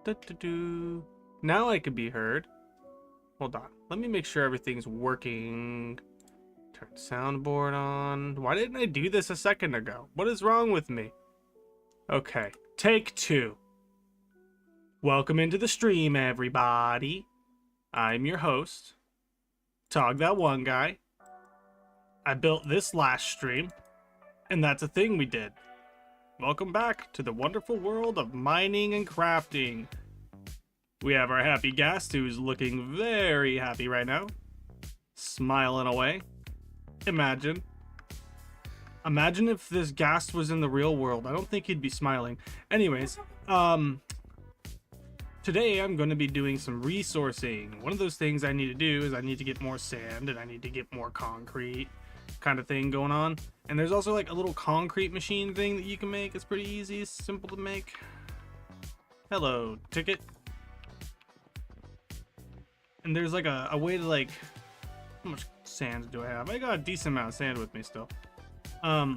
Do. Now I could be heard. Hold on. Let me make sure everything's working. Turn soundboard on. Why didn't I do this a second ago? What is wrong with me? Okay. Take 2. Welcome into the stream, everybody. I'm your host, TOGthatoneguy. I built this last stream, and that's a thing we did. Welcome back to the wonderful world of mining and crafting. We have our happy guest who's looking very happy right now. Smiling away. Imagine if this ghast was in the real world. I don't think he'd be smiling. Anyways, today I'm going to be doing some resourcing. One of those things I need to do is I need to get more sand and I need to get more concrete kind of thing going on. And there's also like a little concrete machine thing that you can make. It's pretty easy, it's simple to make. Hello, ticket. And there's like a way to like, how much sand do I have? I got a decent amount of sand with me still. I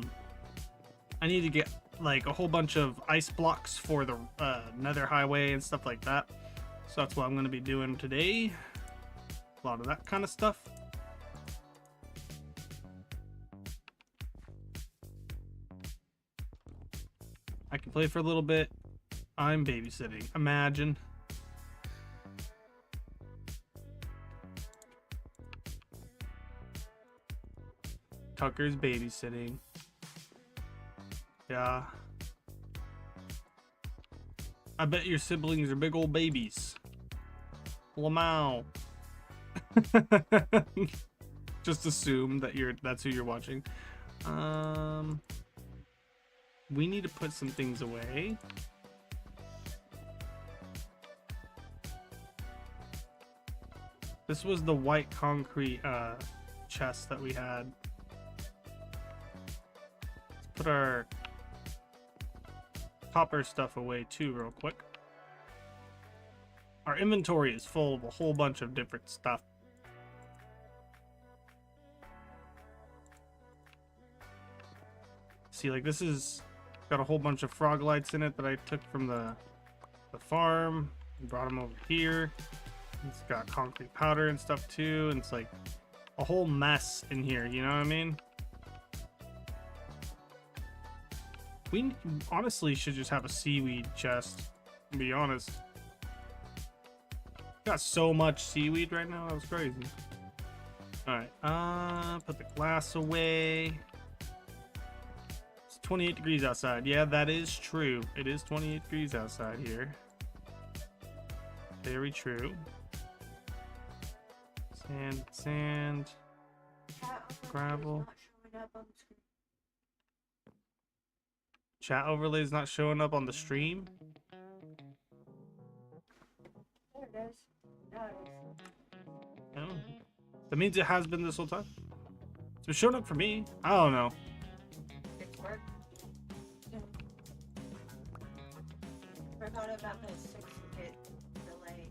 need to get like a whole bunch of ice blocks for the nether highway and stuff like that. So that's what I'm going to be doing today. A lot of that kind of stuff. I can play for a little bit. I'm babysitting. Imagine. Tucker's babysitting. Yeah. I bet your siblings are big old babies. Lamau. Just assume that that's who you're watching. We need to put some things away. This was the white concrete chest that we had. Put our copper stuff away too real quick. Our inventory is full of a whole bunch of different stuff. See, like this is got a whole bunch of frog lights in it that I took from the farm and brought them over here. It's got concrete powder and stuff too, and it's like a whole mess in here, you know what I mean? We honestly should just have a seaweed chest, to be honest. Got so much seaweed right now, that was crazy. Alright, put the glass away. It's 28 degrees outside. Yeah, that is true. It is 28 degrees outside here. Very true. Sand. Gravel. Chat overlay is not showing up on the stream. There it is. Now it is. Oh. That means it has been this whole time. So it's showing up for me. I don't know. It's work. Forgot about the 6-bit delay.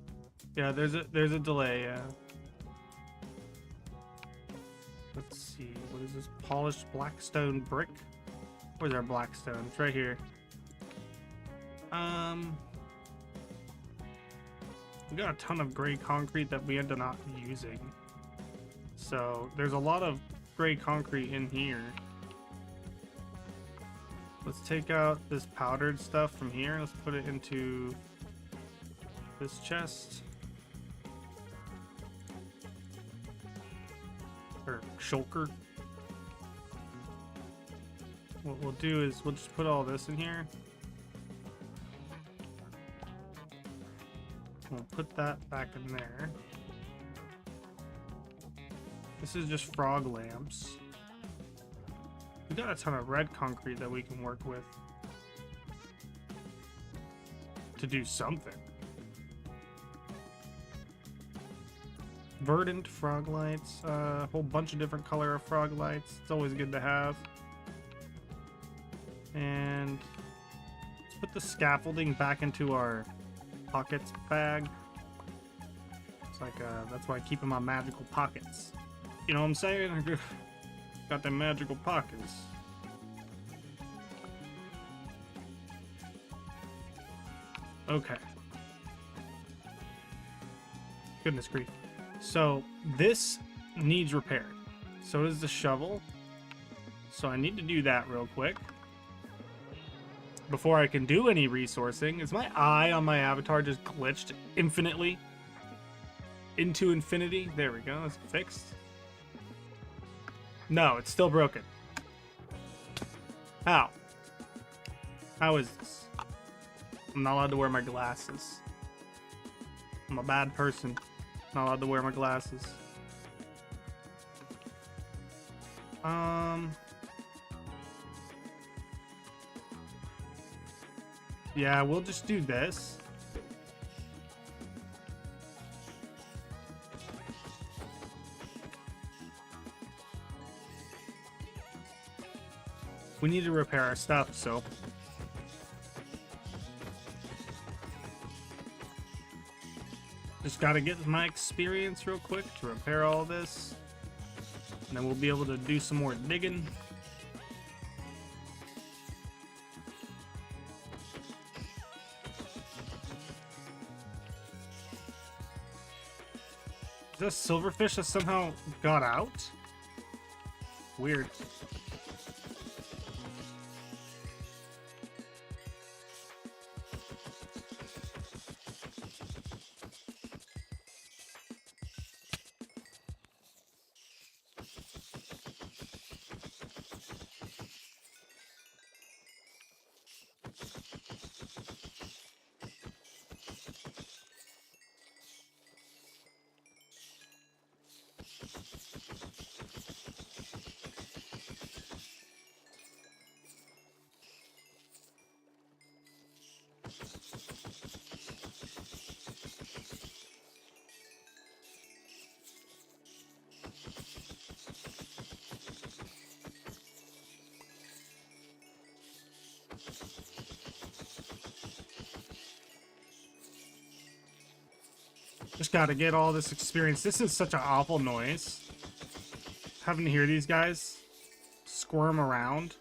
Yeah, there's a delay. Yeah. Let's see. What is this? Polished blackstone brick. Where's our blackstone? It's right here. We got a ton of gray concrete that we ended up not using. So there's a lot of gray concrete in here. Let's take out this powdered stuff from here. Let's put it into this chest. Or shulker. What we'll do is we'll just put all this in here. We'll put that back in there. This is just frog lamps. We got a ton of red concrete that we can work with to do something. Verdant frog lights, a whole bunch of different color of frog lights. It's always good to have. And let's put the scaffolding back into our pockets bag. It's like that's why I keep in my magical pockets. You know what I'm saying? Got them magical pockets. Okay. Goodness grief. So this needs repaired. So does the shovel. So I need to do that real quick before I can do any resourcing. Is my eye on my avatar just glitched infinitely? Into infinity? There we go. It's fixed. No, it's still broken. How? How is this? I'm not allowed to wear my glasses. I'm a bad person. Not allowed to wear my glasses. Yeah, we'll just do this. We need to repair our stuff, so just gotta get my experience real quick to repair all this. And then we'll be able to do some more digging. Is this silverfish that somehow got out? Weird. Just gotta get all this experience. This is such an awful noise. Having to hear these guys squirm around.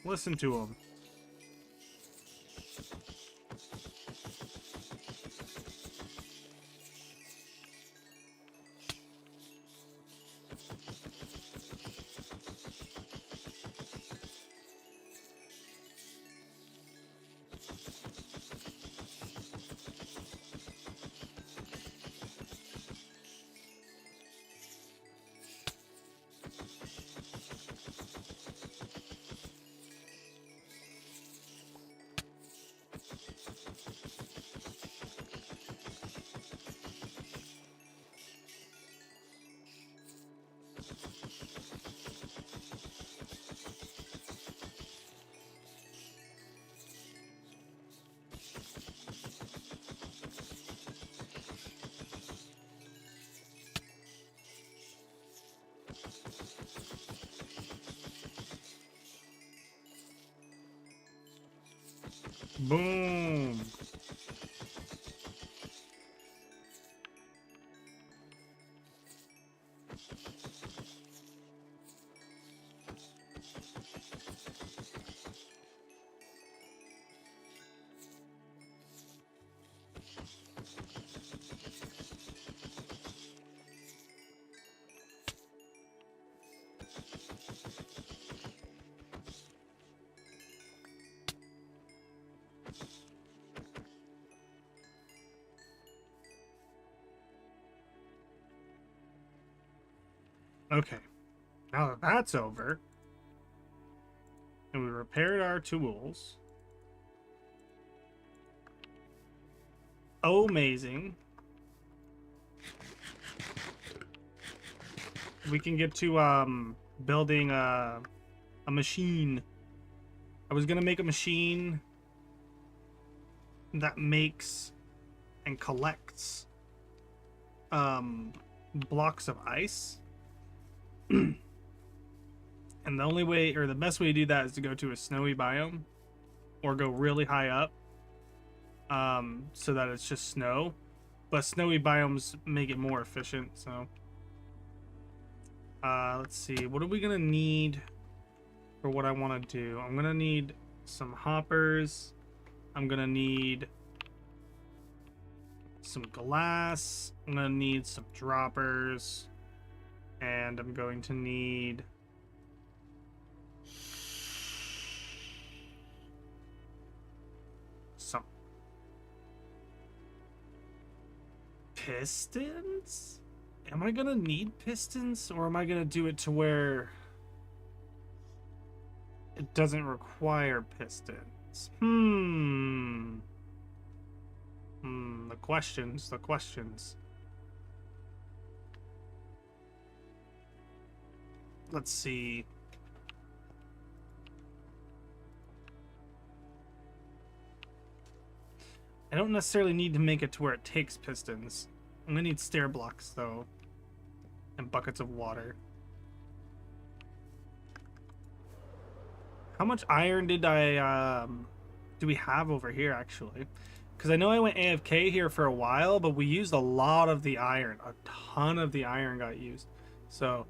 Listen to them. Boom. Okay, now that that's over, and we repaired our tools. Oh, amazing. We can get to building a machine. I was gonna make a machine that makes and collects blocks of ice. And the only way, or the best way to do that, is to go to a snowy biome or go really high up, so that it's just snow. But snowy biomes make it more efficient. So let's see, what are we gonna need for what I want to do? I'm gonna need some hoppers. I'm gonna need some glass. I'm gonna need some droppers. And I'm going to need some pistons? Am I gonna need pistons, or am I gonna do it to where it doesn't require pistons? The questions. Let's see. I don't necessarily need to make it to where it takes pistons. I'm gonna need stair blocks though, and buckets of water. How much iron did do we have over here actually? Because I know I went AFK here for a while, but we used a lot of the iron. A ton of the iron got used. So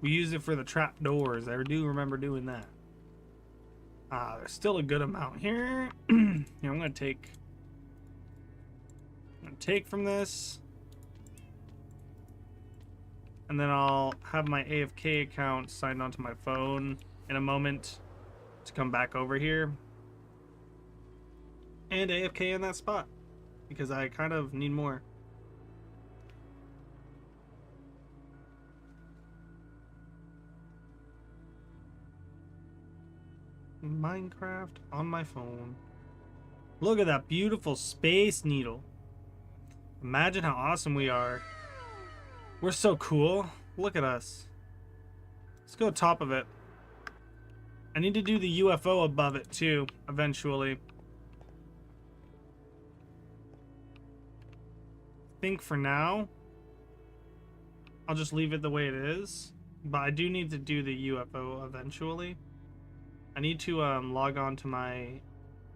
we used it for the trap doors. I do remember doing that. There's still a good amount here. Here, I'm gonna take from this, and then I'll have my AFK account signed onto my phone in a moment to come back over here and AFK in that spot because I kind of need more. Minecraft on my phone. Look at that beautiful space needle. Imagine how awesome we are. We're so cool. Look at us. Let's go top of it. I need to do the UFO above it too, eventually. I think for now, I'll just leave it the way it is. But I do need to do the UFO eventually. I need to log on to my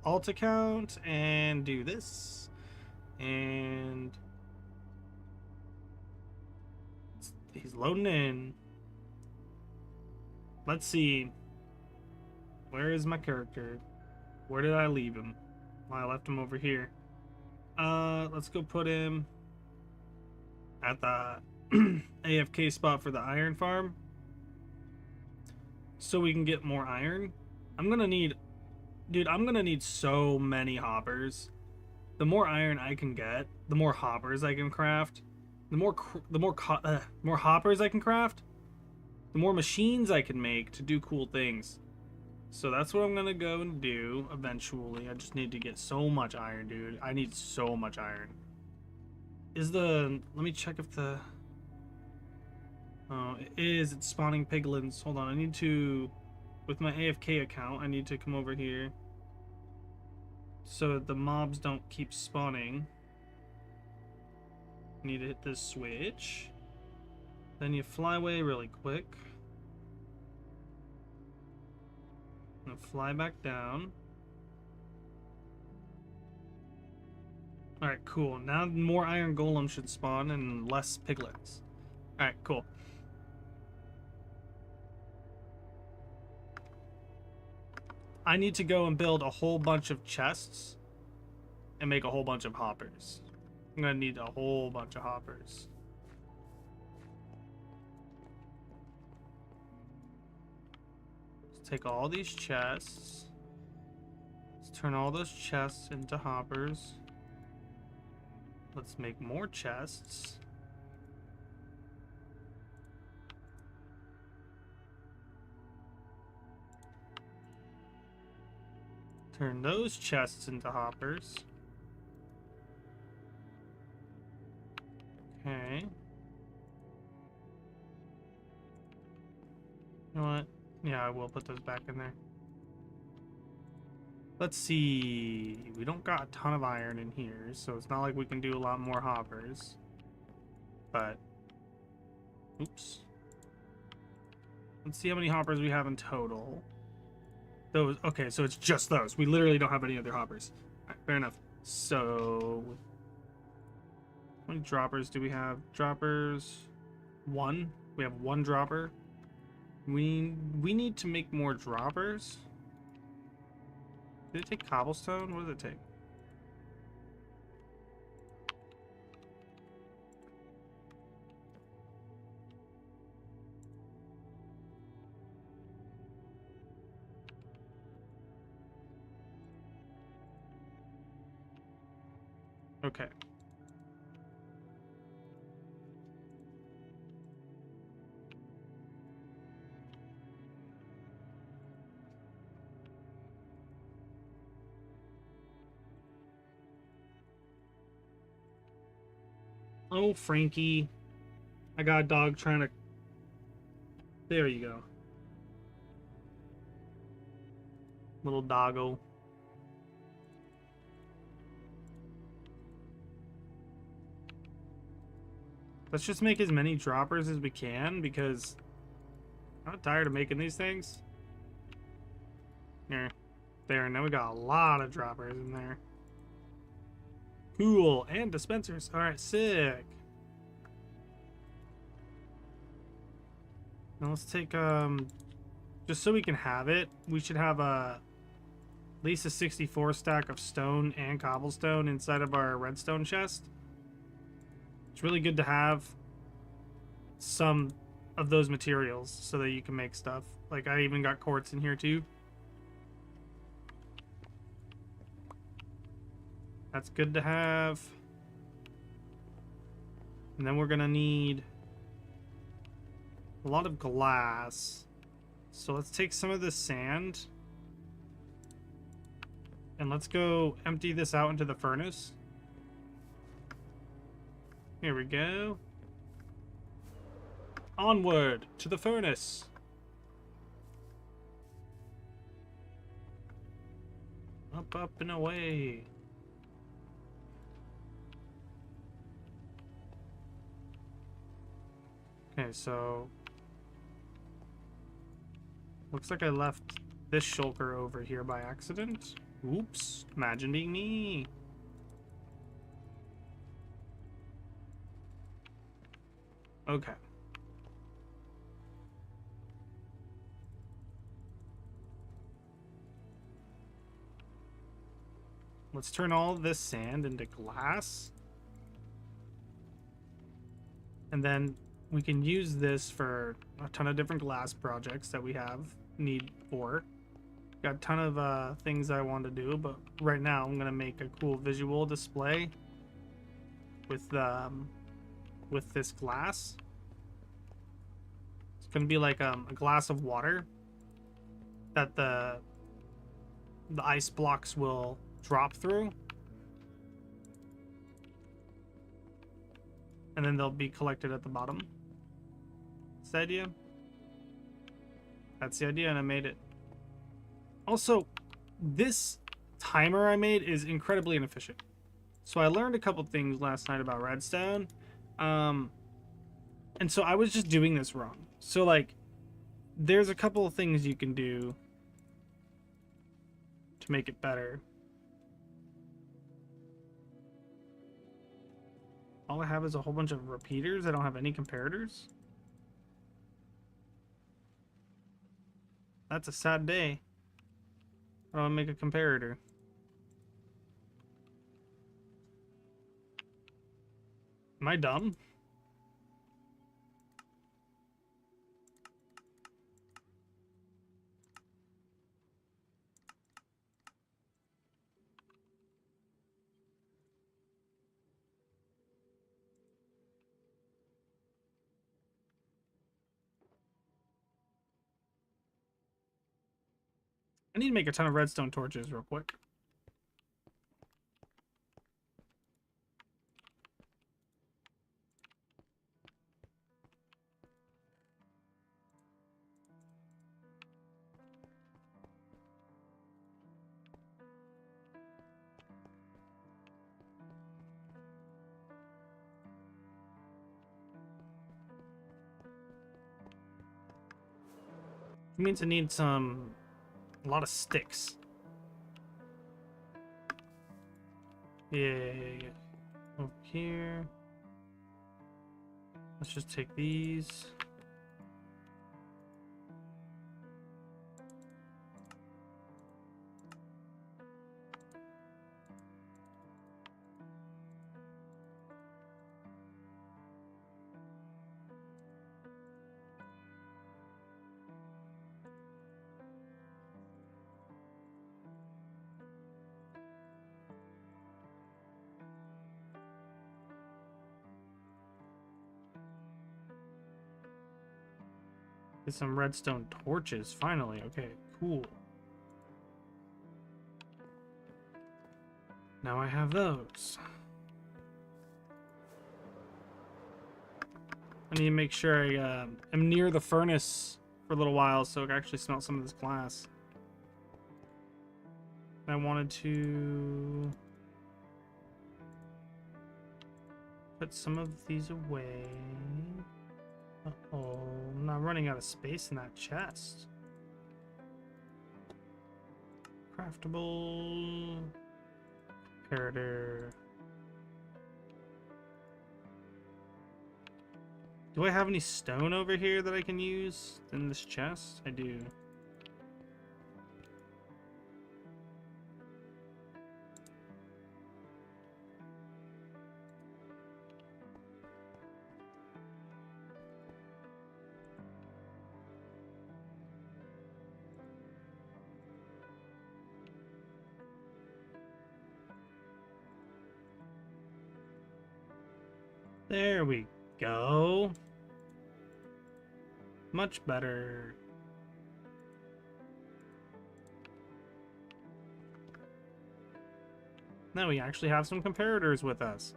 alt account and do this. And he's loading in. Let's see. Where is my character? Where did I leave him? Well, I left him over here. Let's go put him at the AFK spot for the iron farm so we can get more iron. I'm gonna need so many hoppers. The more iron I can get, the more hoppers I can craft. The more hoppers I can craft, the more machines I can make to do cool things. So that's what I'm gonna go and do eventually. I just need to get so much iron, dude. I need so much iron. Let me check if the... Oh, it is. It's spawning piglins. Hold on, I need to... With my AFK account, I need to come over here so the mobs don't keep spawning. I need to hit this switch. Then you fly away really quick. And fly back down. Alright, cool. Now more iron golems should spawn and less piglets. Alright, cool. I need to go and build a whole bunch of chests and make a whole bunch of hoppers. I'm gonna need a whole bunch of hoppers. Let's take all these chests. Let's turn all those chests into hoppers. Let's make more chests. Turn those chests into hoppers. Okay. You know what? Yeah, I will put those back in there. Let's see. We don't got a ton of iron in here, so it's not like we can do a lot more hoppers. But... Oops. Let's see how many hoppers we have in total. Those, okay, so it's just those. We literally don't have any other hoppers. Alright, fair enough. So, how many droppers do we have? Droppers, one. We have one dropper. We need to make more droppers. Did it take cobblestone? What does it take? Okay. Oh, Frankie. I got a dog trying to... There you go. Little doggo. Let's just make as many droppers as we can because I'm not tired of making these things. Here. There, now we got a lot of droppers in there. Cool. And dispensers. Alright, sick. Now let's take, just so we can have it, we should have at least a 64 stack of stone and cobblestone inside of our redstone chest. It's really good to have some of those materials so that you can make stuff. Like, I even got quartz in here too. That's good to have. And then we're gonna need a lot of glass. So let's take some of this sand and let's go empty this out into the furnace. Here we go. Onward to the furnace. Up, up, and away. Okay, so looks like I left this shulker over here by accident. Oops, imagine being me. Okay. Let's turn all this sand into glass. And then we can use this for a ton of different glass projects that we have need for. Got a ton of things I want to do, but right now I'm gonna make a cool visual display with this glass. It's gonna be like a glass of water that the ice blocks will drop through, and then they'll be collected at the bottom. That's the idea. That's the idea, and I made it. Also, this timer I made is incredibly inefficient. So I learned a couple things last night about redstone. And so I was just doing this wrong. So, like, there's a couple of things you can do to make it better. All I have is a whole bunch of repeaters. I don't have any comparators. That's a sad day. How do I make a comparator? Am I dumb? I need to make a ton of redstone torches real quick. It means I need a lot of sticks. Yeah. Over here. Let's just take these. Get some redstone torches, finally. Okay, cool. Now I have those. I need to make sure I am near the furnace for a little while so I can actually smelt some of this glass. I wanted to put some of these away. Uh-oh, I'm not running out of space in that chest. Craftable comparator. Do I have any stone over here that I can use in this chest? I do. There we go. Much better. Now we actually have some comparators with us.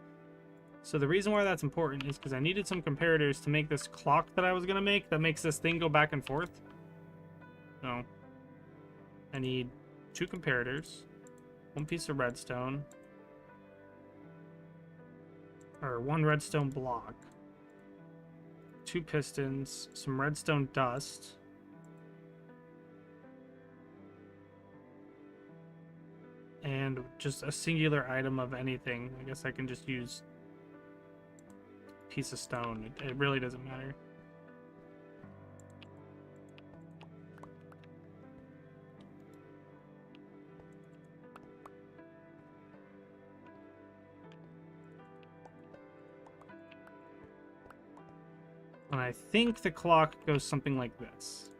So the reason why that's important is because I needed some comparators to make this clock that I was going to make that makes this thing go back and forth. So I need 2 comparators, 1 piece of redstone, or 1 redstone block, 2 pistons, some redstone dust, and just a singular item of anything. I guess I can just use a piece of stone. It really doesn't matter. And I think the clock goes something like this.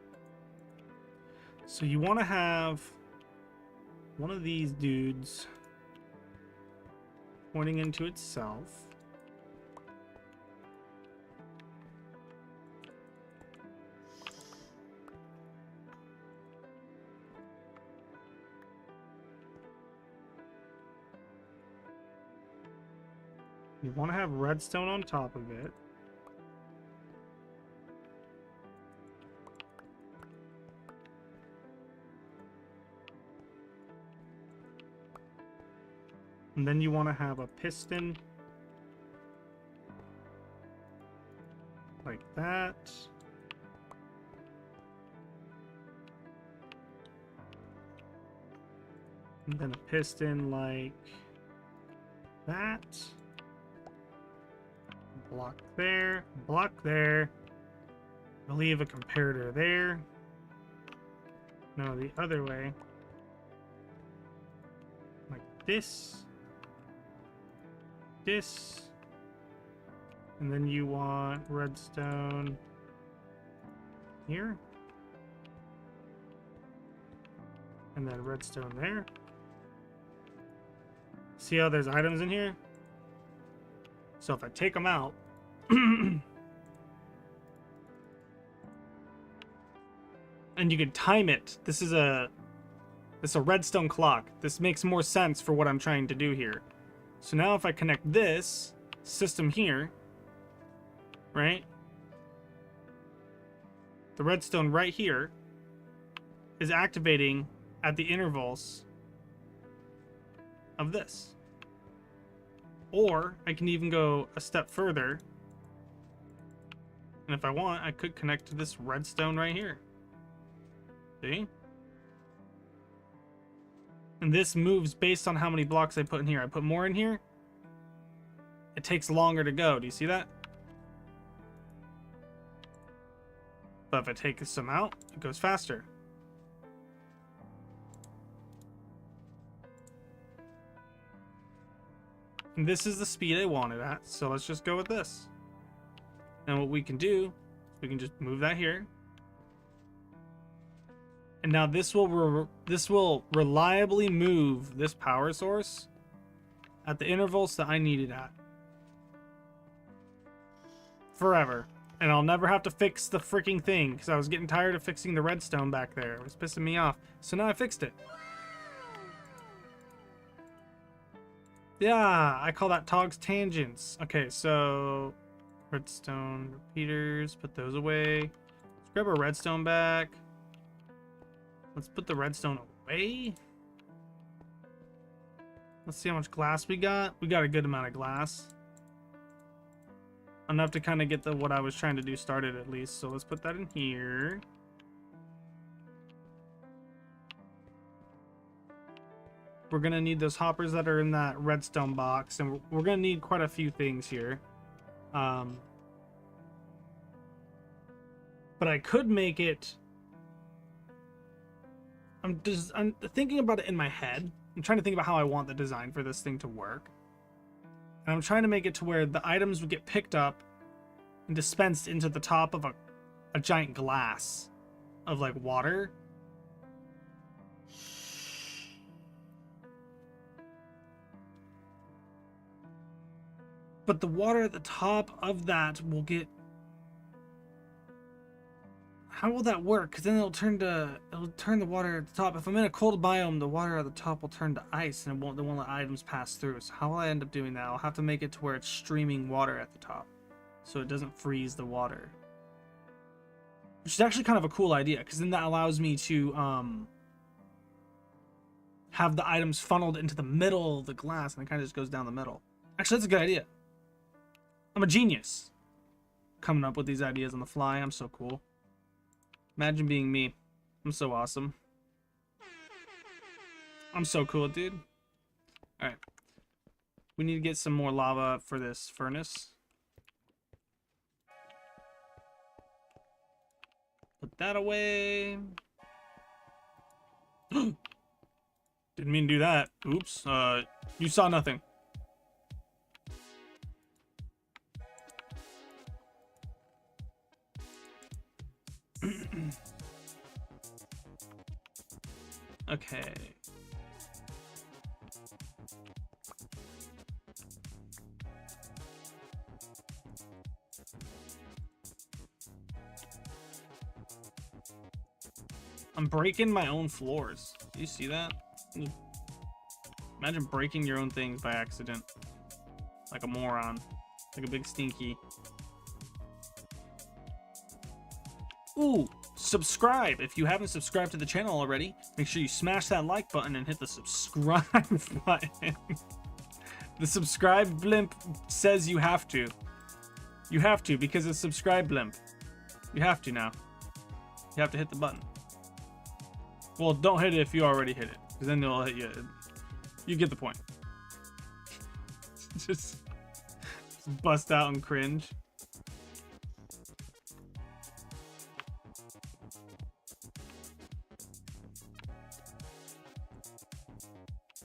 So you want to have one of these dudes pointing into itself. You want to have redstone on top of it. And then you want to have a piston like that. And then a piston like that. Block there, block there. I'll leave a comparator there. No, the other way. Like this. This, and then you want redstone here, and then redstone there. See how there's items in here? So if I take them out, and you can time it. This is a redstone clock. This makes more sense for what I'm trying to do here. So now if I connect this system here, right? The redstone right here is activating at the intervals of this. Or I can even go a step further. And if I want, I could connect to this redstone right here. See? And this moves based on how many blocks I put in here. I put more in here, it takes longer to go. Do you see that? But if I take some out, it goes faster. And this is the speed I want it at, so let's just go with this. And what we can do, we can just move that here. And now this will reliably move this power source at the intervals that I need it at. Forever. And I'll never have to fix the freaking thing because I was getting tired of fixing the redstone back there. It was pissing me off. So now I fixed it. Yeah, I call that TOG's tangents. Okay, so redstone repeaters, put those away. Let's grab our redstone back. Let's put the redstone away. Let's see how much glass we got. We got a good amount of glass. Enough to kind of get what I was trying to do started at least. So let's put that in here. We're going to need those hoppers that are in that redstone box. And we're going to need quite a few things here. But I could make it... I'm thinking about it in my head. I'm trying to think about how I want the design for this thing to work. And I'm trying to make it to where the items would get picked up and dispensed into the top of a giant glass of like water. But the water at the top of that will get... How will that work? Because then it'll turn the water at the top. If I'm in a cold biome, the water at the top will turn to ice and they won't let items pass through. So how will I end up doing that? I'll have to make it to where it's streaming water at the top, so it doesn't freeze the water. Which is actually kind of a cool idea, because then that allows me to have the items funneled into the middle of the glass, and it kind of just goes down the middle. Actually, that's a good idea. I'm a genius. Coming up with these ideas on the fly. I'm so cool. Imagine being me. I'm so awesome. I'm so cool, dude. Alright. We need to get some more lava for this furnace. Put that away. Didn't mean to do that. Oops. You saw nothing. Okay. I'm breaking my own floors. Do you see that? Imagine breaking your own things by accident. Like a moron. Like a big stinky. Ooh, subscribe. If you haven't subscribed to the channel already, make sure you smash that like button and hit the subscribe button. The subscribe blimp says you have to. You have to, because it's subscribe blimp. You have to now. You have to hit the button. Well, don't hit it if you already hit it, because then they'll hit you. You get the point. just bust out and cringe.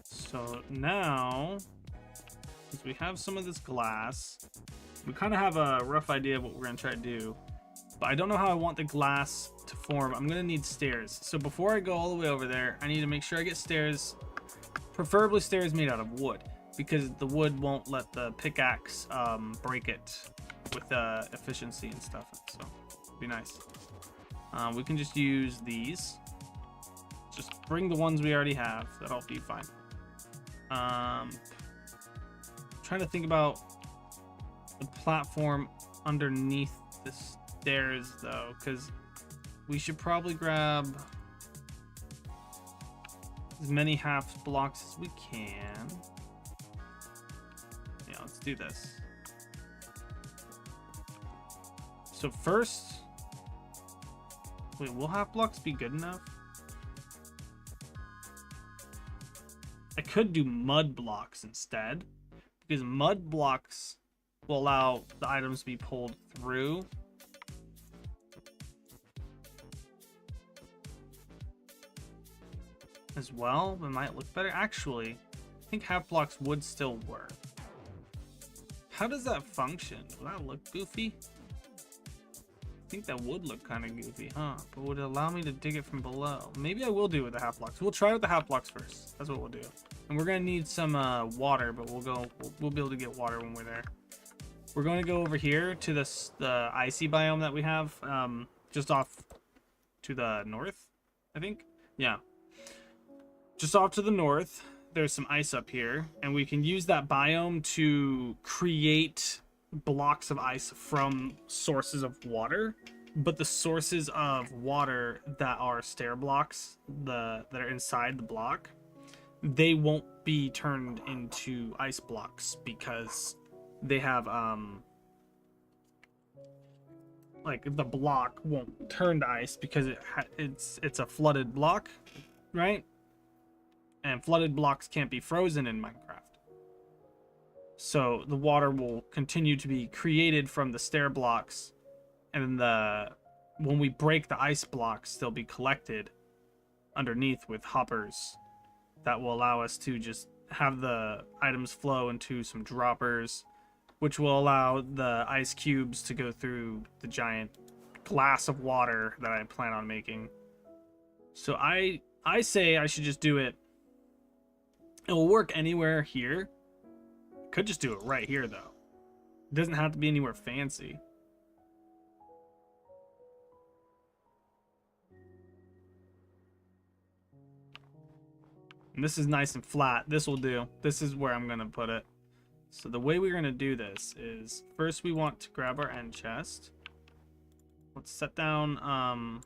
So now, since we have some of this glass, we kind of have a rough idea of what we're going to try to do. But I don't know how I want the glass to form. I'm going to need stairs. So before I go all the way over there, I need to make sure I get stairs, preferably stairs made out of wood, because the wood won't let the pickaxe break it with efficiency and stuff. So it'd be nice. We can just use these. Just bring the ones we already have. That'll be fine. Trying to think about the platform underneath the stairs though, because we should probably grab as many half blocks as we can. Yeah, let's do this. So first, wait, will half blocks be good enough? I could do mud blocks instead, because mud blocks will allow the items to be pulled through. As well, it might look better. Actually, I think half blocks would still work. How does that function? Will that look goofy? I think that would look kind of goofy, huh? But would it allow me to dig it from below? Maybe I will do it with the half blocks. We'll try with the half blocks first. That's what we'll do. And we're gonna need some water, but we'll be able to get water when we're there. we're going to go over here to the icy biome that we have, just off to the north, I think. Yeah. Just off to the north, there's some ice up here, and we can use that biome to create blocks of ice from sources of water. But the sources of water that are stair blocks, that are inside the block, they won't be turned into ice blocks because they have like the block won't turn to ice because it's a flooded block, right? And flooded blocks can't be frozen in Minecraft. So the water will continue to be created from the stair blocks, and then when we break the ice blocks, they'll be collected underneath with hoppers that will allow us to just have the items flow into some droppers, which will allow the ice cubes to go through the giant glass of water that I plan on making. So I say I should just do it. It will work anywhere here. Could just do it right here though. It doesn't have to be anywhere fancy. And this is nice and flat. This will do. This is where I'm gonna put it. So the way we're gonna do this is first we want to grab our end chest. Let's set down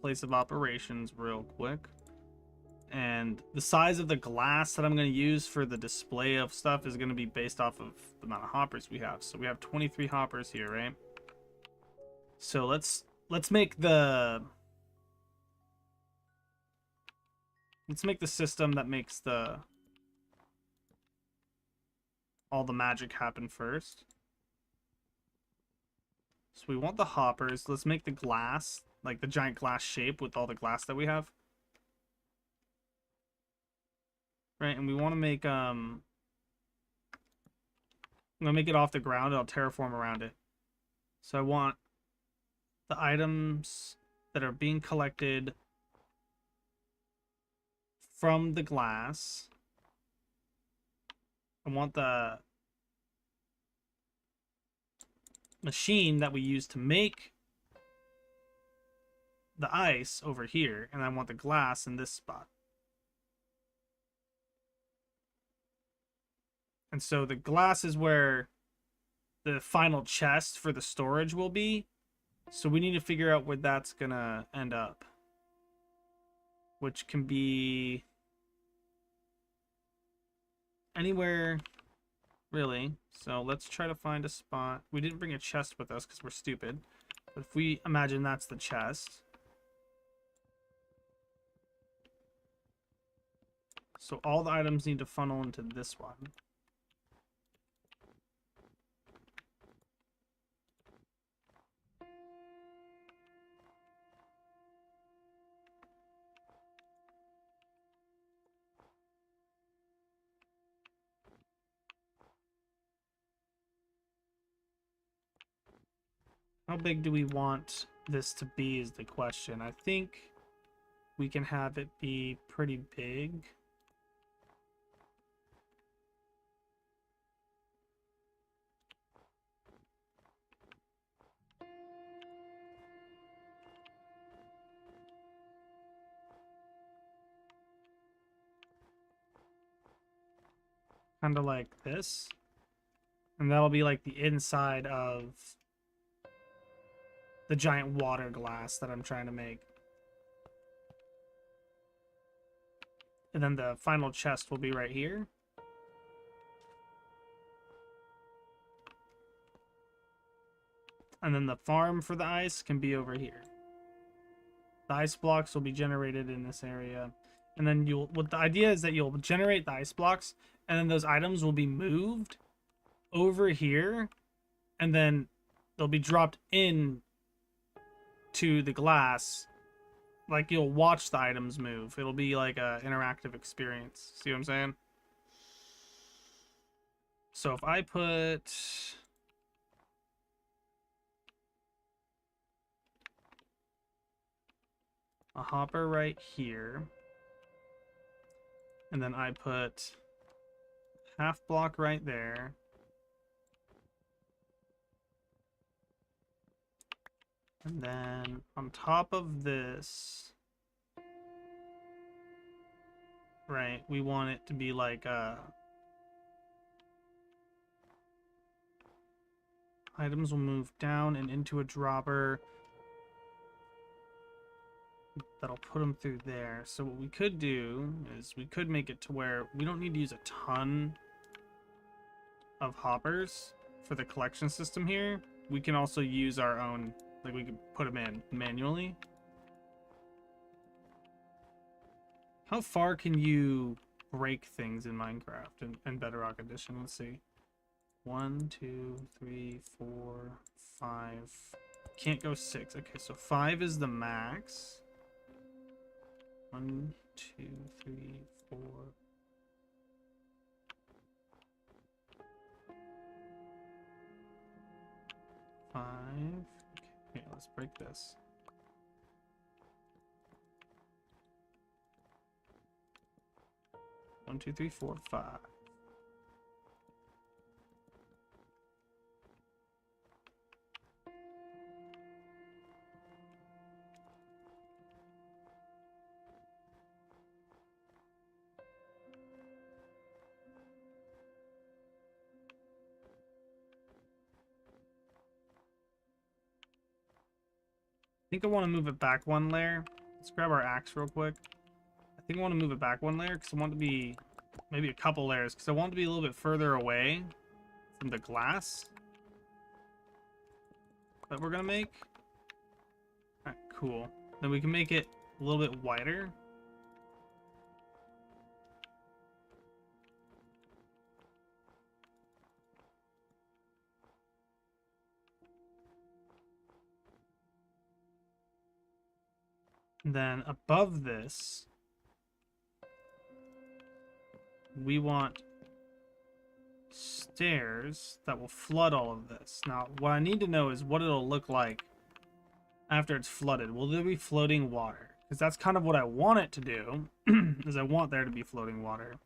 place of operations real quick. And the size of the glass that I'm going to use for the display of stuff is going to be based off of the amount of hoppers we have. So we have 23 hoppers here, right? So let's make the system that makes all the magic happen first. So we want the hoppers. Let's make the glass, like the giant glass shape with all the glass that we have. Right, and we want to make I'm gonna make it off the ground. I'll terraform around it. So I want the items that are being collected from the glass. I want the machine that we use to make the ice over here, and I want the glass in this spot. And so the glass is where the final chest for the storage will be. So we need to figure out where that's gonna end up, which can be anywhere really. So let's try to find a spot. We didn't bring a chest with us because we're stupid, but if we imagine that's the chest, so all the items need to funnel into this one. How big do we want this to be is the question. I think we can have it be pretty big. Kind of like this. And that'll be like the inside of the giant water glass that I'm trying to make. And then the final chest will be right here. And then the farm for the ice can be over here. The ice blocks will be generated in this area. And then what the idea is that you'll generate the ice blocks, and then those items will be moved over here, and then they'll be dropped in to the glass. Like you'll watch the items move. It'll be like a interactive experience. See what I'm saying? So if I put a hopper right here, and then I put half block right there, And then on top of this, right, we want it to be like items will move down and into a dropper. That'll put them through there. So what we could do is we could make it to where we don't need to use a ton of hoppers for the collection system here. We can also use our own, like we could put them in manually. How far can you break things in Minecraft and Bedrock Edition? Let's see. 1, 2, 3, 4, 5. Can't go 6. Okay, so 5 is the max. 1, 2, 3, 4. 5. Okay, let's break this. One, two, three, four, 5. I think I want to move it back one layer. Let's grab our axe real quick. I think I want to move it back one layer because I want it to be maybe a couple layers because I want it to be a little bit further away from the glass that we're going to make. All right, cool. Then we can make it a little bit wider. And then above this, we want stairs that will flood all of this. Now, what I need to know is what it'll look like after it's flooded. Will there be floating water? Because that's kind of what I want it to do, is I want there to be floating water.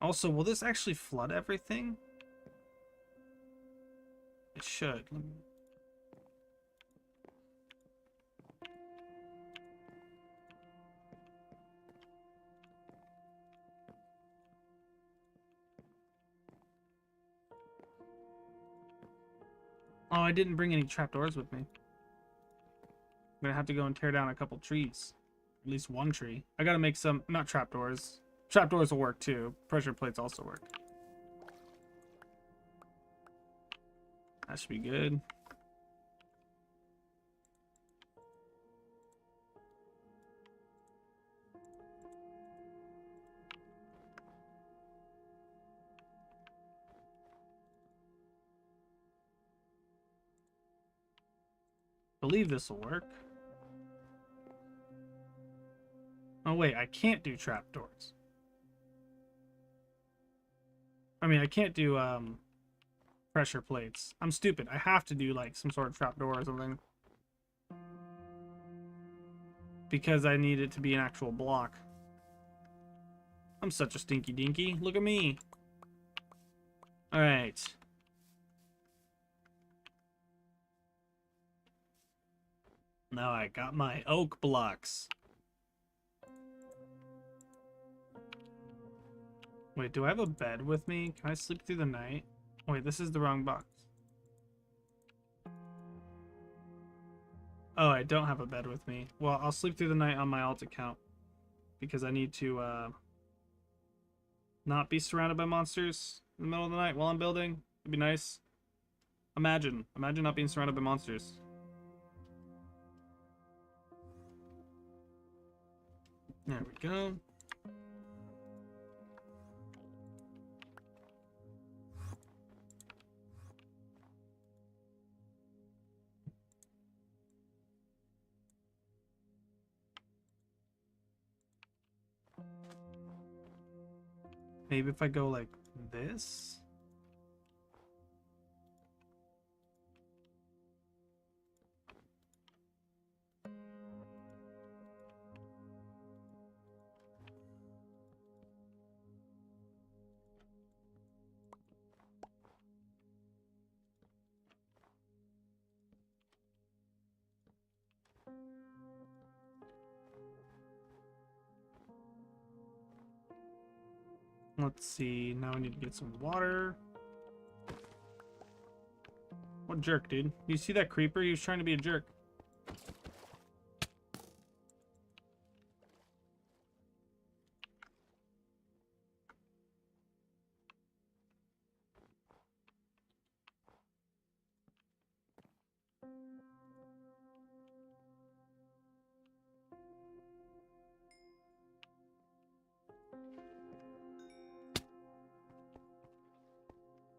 Also, will this actually flood everything? It should. Oh, I didn't bring any trapdoors with me. I'm gonna have to go and tear down a couple trees. At least one tree. I gotta make some, not trapdoors. Trapdoors will work too. Pressure plates also work. That should be good. Believe this will work. Oh wait, I can't do trapdoors. I mean, I can't do pressure plates. I'm stupid. I have to do like some sort of trapdoor or something. Because I need it to be an actual block. I'm such a stinky dinky. Look at me. Alright. Now I got my oak blocks. Wait, do I have a bed with me? Can I sleep through the night? Wait, this is the wrong box. Oh, I don't have a bed with me. Well, I'll sleep through the night on my alt account. Because I need to, not be surrounded by monsters in the middle of the night while I'm building. It'd be nice. Imagine not being surrounded by monsters. There we go. Maybe if I go like this. Let's see. Now we need to get some water. What jerk, dude? You see that creeper? He was trying to be a jerk.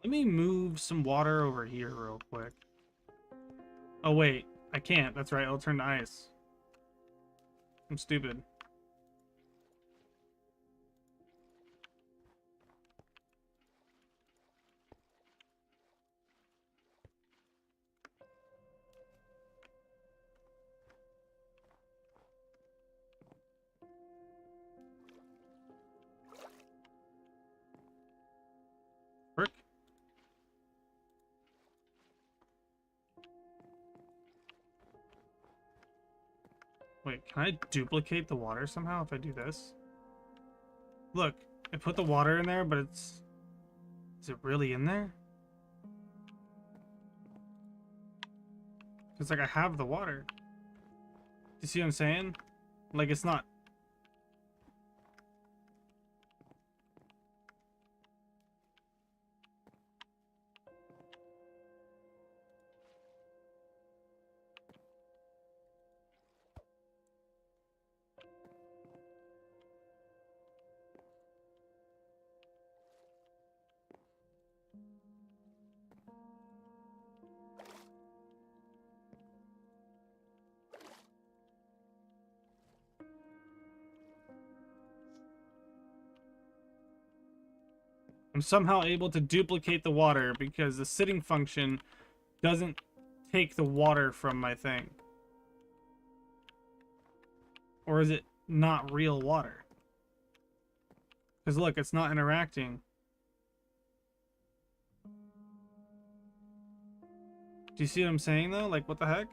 Let me move some water over here real quick. Oh, wait. I can't. That's right. It'll turn to ice. I'm stupid. Frick. Wait, can I duplicate the water somehow if I do this? Look, I put the water in there, but it's... Is it really in there? It's like I have the water. You see what I'm saying? Like it's not... I'm somehow able to duplicate the water because the sitting function doesn't take the water from my thing. Or is it not real water? Because look, it's not interacting. Do you see what I'm saying though? Like, what the heck?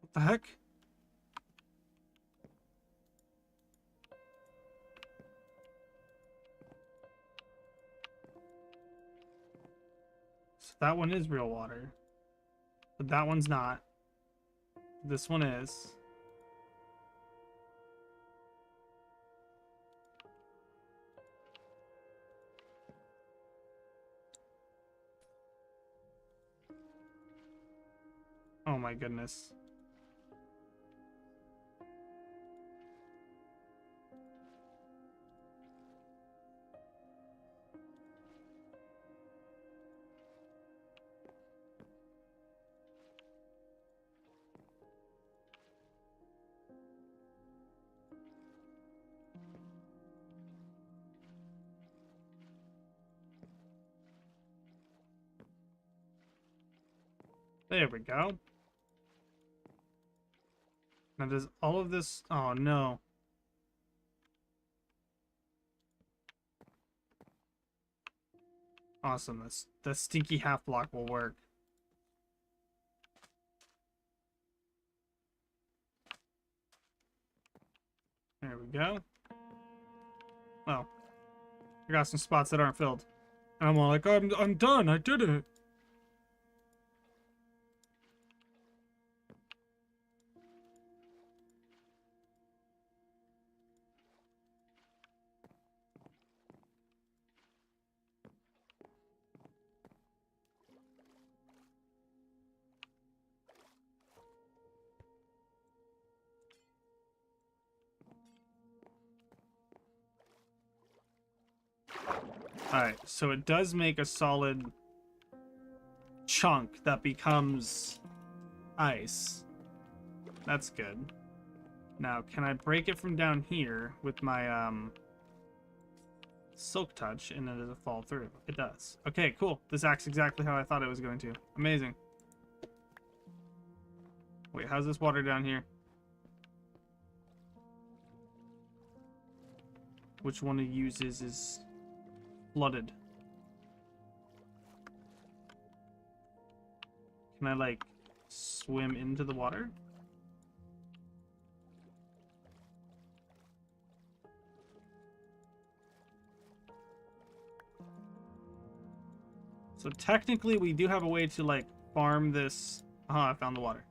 What the heck? So that one is real water. But that one's not. This one is. Oh my goodness. There we go. Now does all of this... Oh no. Awesome. That stinky half block will work. There we go. Oh. I got some spots that aren't filled. And I'm all like, I'm done. I did it. Alright, so it does make a solid chunk that becomes ice. That's good. Now, can I break it from down here with my silk touch and then does it fall through? It does. Okay, cool. This acts exactly how I thought it was going to. Amazing. Wait, how's this water down here? Which one it uses is flooded. Can I, like, swim into the water? So technically, we do have a way to, like, farm this. Oh, I found the water.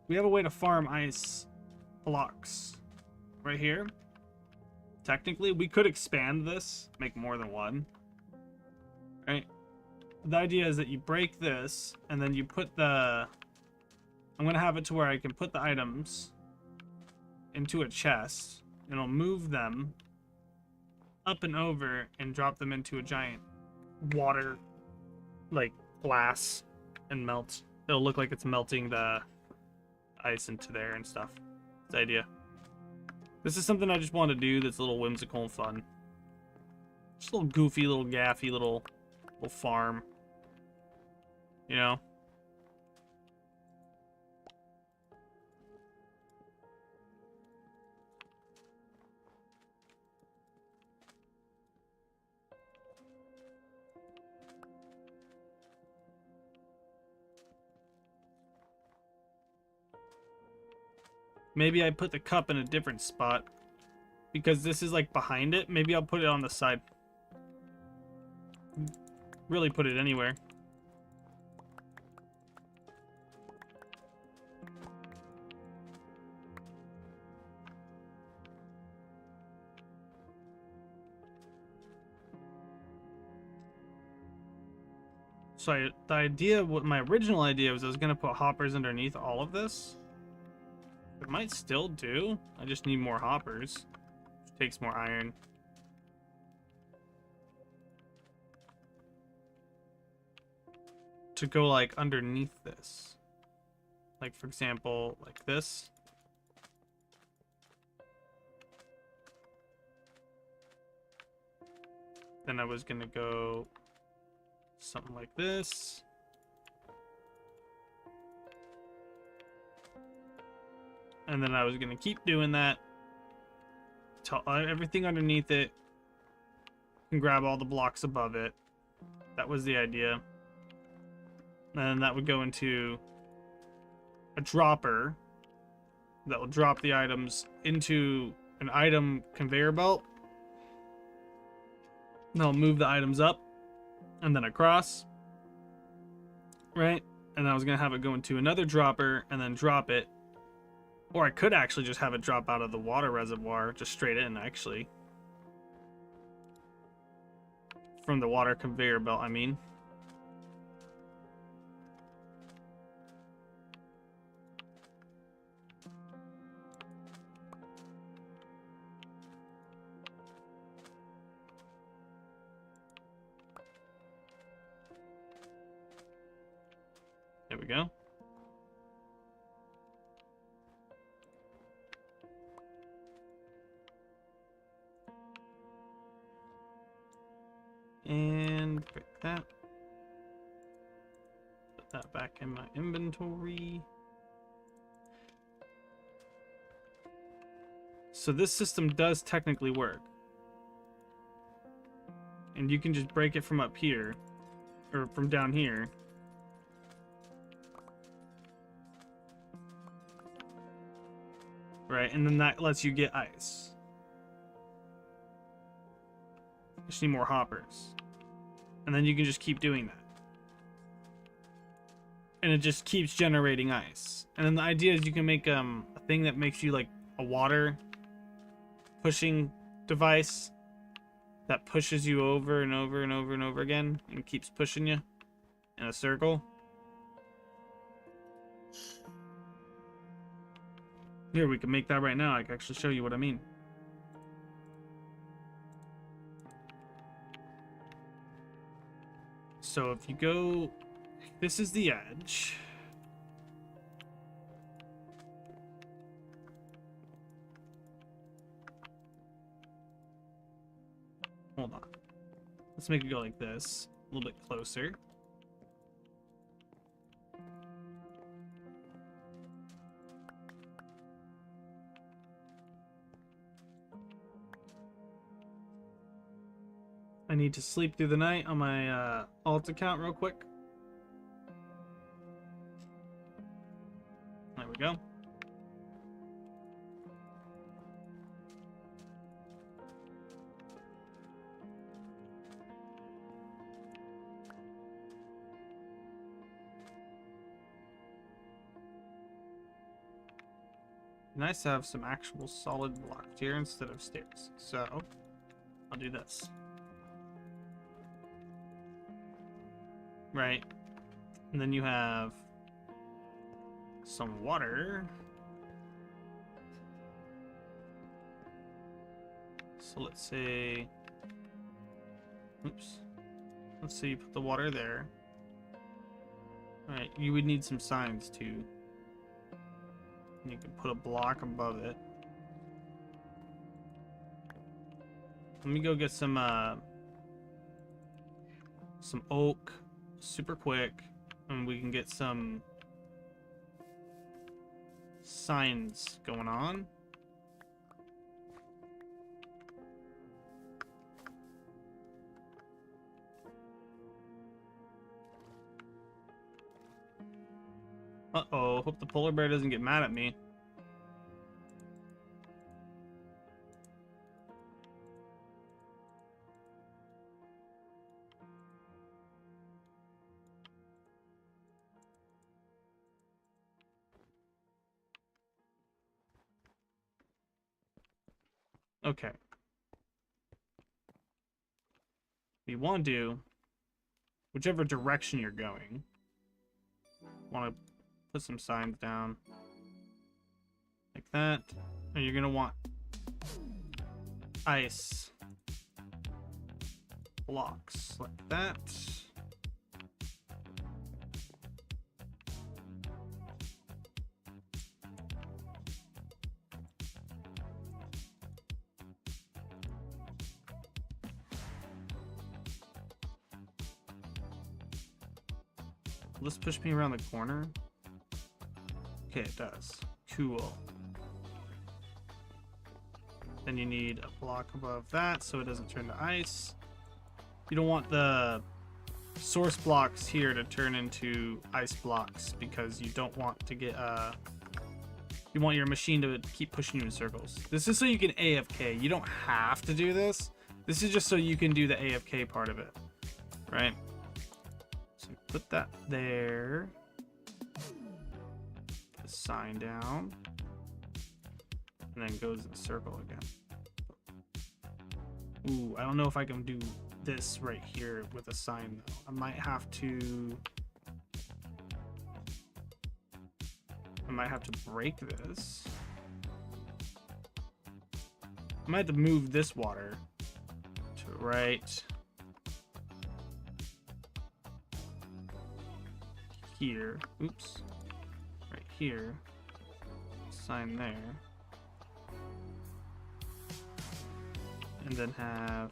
We have a way to farm ice blocks right here. Technically, we could expand this, make more than one. Right? The idea is that you break this, and then you put the... I'm going to have it to where I can put the items into a chest, and I'll move them up and over and drop them into a giant water, like, glass, and melt. It'll look like it's melting the ice into there and stuff. That's the idea. This is something I just want to do that's a little whimsical and fun. Just a little goofy, little gaffy, little farm. You know? Maybe I put the cup in a different spot. Because this is like behind it. Maybe I'll put it on the side. Really put it anywhere. So the idea, what my original idea was, I was gonna put hoppers underneath all of this. It might still do. I just need more hoppers. Which takes more iron. To go like underneath this. Like for example, like this. Then I was gonna go something like this. And then I was gonna keep doing that till everything underneath it can grab all the blocks above it. That was the idea. And that would go into a dropper that will drop the items into an item conveyor belt. And I'll move the items up and then across. Right? And I was gonna have it go into another dropper and then drop it. Or I could actually just have it drop out of the water reservoir, just straight in, actually. From the water conveyor belt, I mean. There we go. And pick that. Put that back in my inventory. So this system does technically work. And you can just break it from up here. Or from down here. Right, and then that lets you get ice. Just need more hoppers. And then you can just keep doing that. And it just keeps generating ice. And then the idea is you can make a thing that makes you like a water pushing device that pushes you over and over and over and over again and keeps pushing you in a circle. Here, we can make that right now. I can actually show you what I mean. So if you go, this is the edge. Hold on. Let's make it go like this, a little bit closer. I need to sleep through the night on my alt account real quick. we go. Nice to have some actual solid blocks here instead of stairs. So I'll do this. Right. And then you have some water. So let's say, oops. Let's say you put the water there. All right, you would need some signs too. You can put a block above it. Let me go get some oak super quick, and we can get some signs going on. Uh-oh, hope the polar bear doesn't get mad at me. Okay. What you want to do, whichever direction you're going, want to put some signs down like that, and you're gonna want ice blocks like that. Will this push me around the corner? Okay, it does. Cool. Then you need a block above that so it doesn't turn to ice. You don't want the source blocks here to turn into ice blocks because you don't want to get you want your machine to keep pushing you in circles. This is so you can AFK. You don't have to do this. This is just so you can do the AFK part of it, right? So put that there. Put a sign down. And then goes in a circle again. Ooh, I don't know if I can do this right here with a sign though. I might have to break this. I might have to move this water to right here. Oops. Right here. Sign there. And then have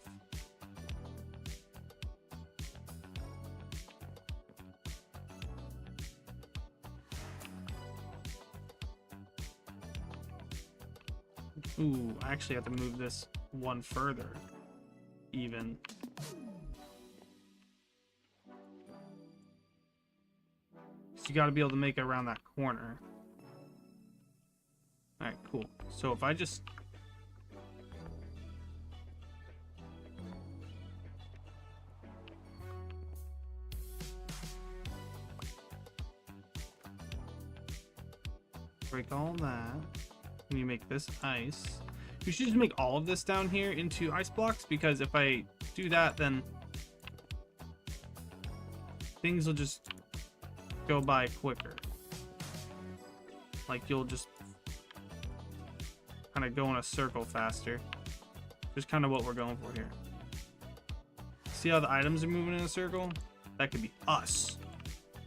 ooh, I actually have to move this one further even. So you got to be able to make it around that corner. All right, cool. So if I just break all that, and you make this ice. You should just make all of this down here into ice blocks, because if I do that, then things will just go by quicker. Like you'll just kind of go in a circle faster. Just kind of what we're going for here. See how the items are moving in a circle? That could be us.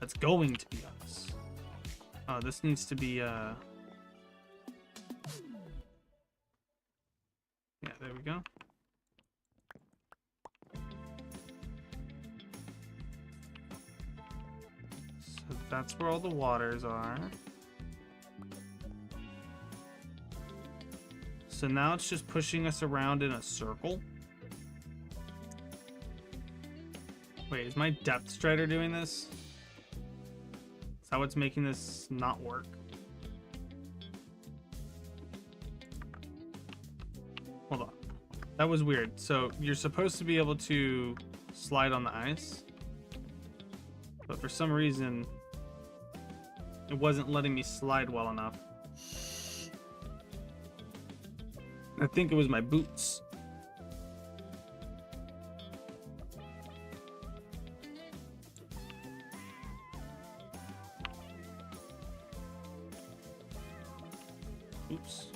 That's going to be us. Oh, this needs to be, yeah, there we go. So that's where all the waters are. So now it's just pushing us around in a circle. Wait, is my depth strider doing this? Is that what's making this not work? That was weird. So you're supposed to be able to slide on the ice, but for some reason it wasn't letting me slide well enough. I think it was my boots. Oops.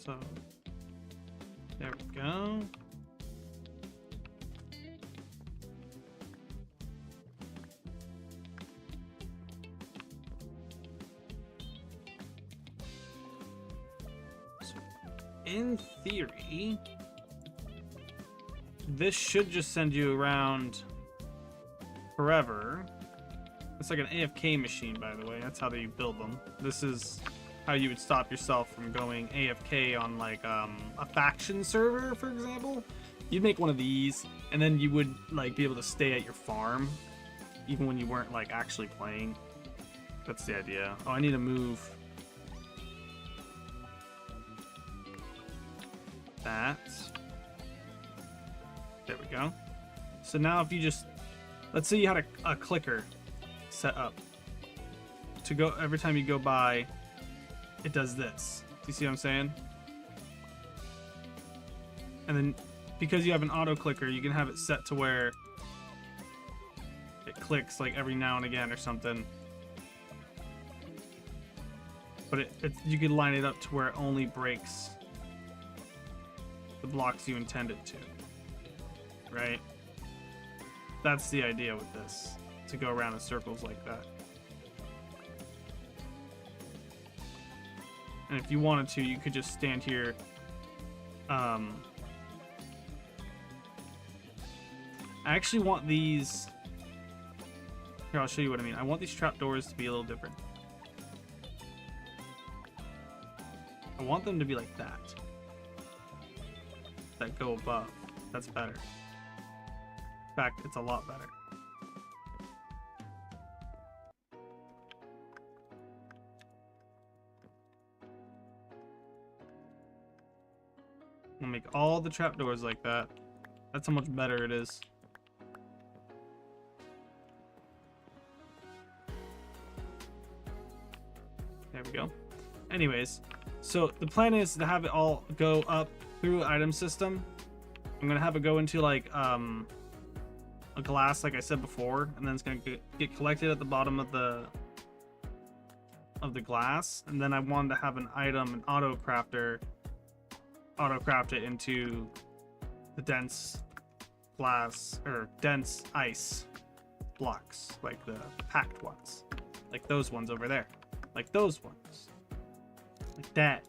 So there we go. So in theory, this should just send you around forever. It's like an AFK machine, by the way. That's how they build them. This is how you would stop yourself from going AFK on like a faction server, for example. You'd make one of these, and then you would like be able to stay at your farm even when you weren't like actually playing. That's the idea. Oh, I need to move that. There we go. So now if you just, let's say you had a clicker set up to go every time you go by, it does this. Do you see what I'm saying? And then because you have an auto clicker, you can have it set to where it clicks like every now and again or something. But you can line it up to where it only breaks the blocks you intend it to. Right? That's the idea with this, to go around in circles like that. And if you wanted to, you could just stand here. I actually want these. Here, I'll show you what I mean. I want these trapdoors to be a little different. I want them to be like that. That go above. That's better. In fact, it's a lot better. I'll make all the trapdoors like that. That's how much better it is. There we go. Anyways, so the plan is to have it all go up through item system. I'm gonna have it go into like a glass, like I said before, and then it's gonna get collected at the bottom of the glass, and then I wanted to have an item, an auto craft it into the dense glass or dense ice blocks, like the packed ones, like those ones over there, like those ones, like that.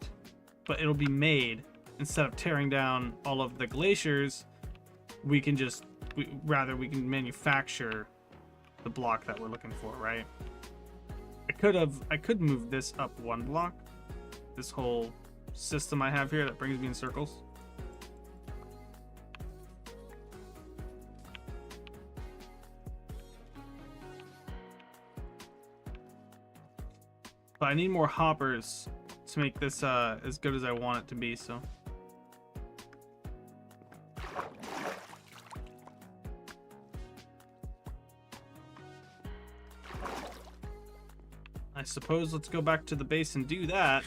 But it'll be made, instead of tearing down all of the glaciers, we can just we can manufacture the block that we're looking for, right? I could move this up one block, this whole system I have here that brings me in circles. But I need more hoppers to make this as good as I want it to be, so. I suppose let's go back to the base and do that.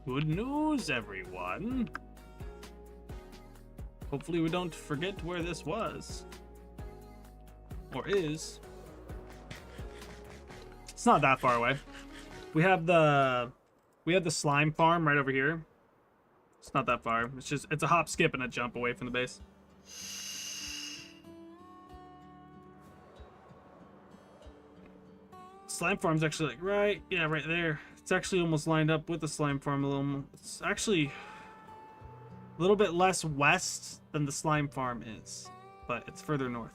Good news, everyone. Hopefully we don't forget where this was. Or is. It's not that far away. We have the slime farm right over here. It's not that far. It's a hop, skip, and a jump away from the base. Slime farm's actually like right there. It's actually almost lined up with the slime farm a little. It's actually a little bit less west than the slime farm is, but it's further north.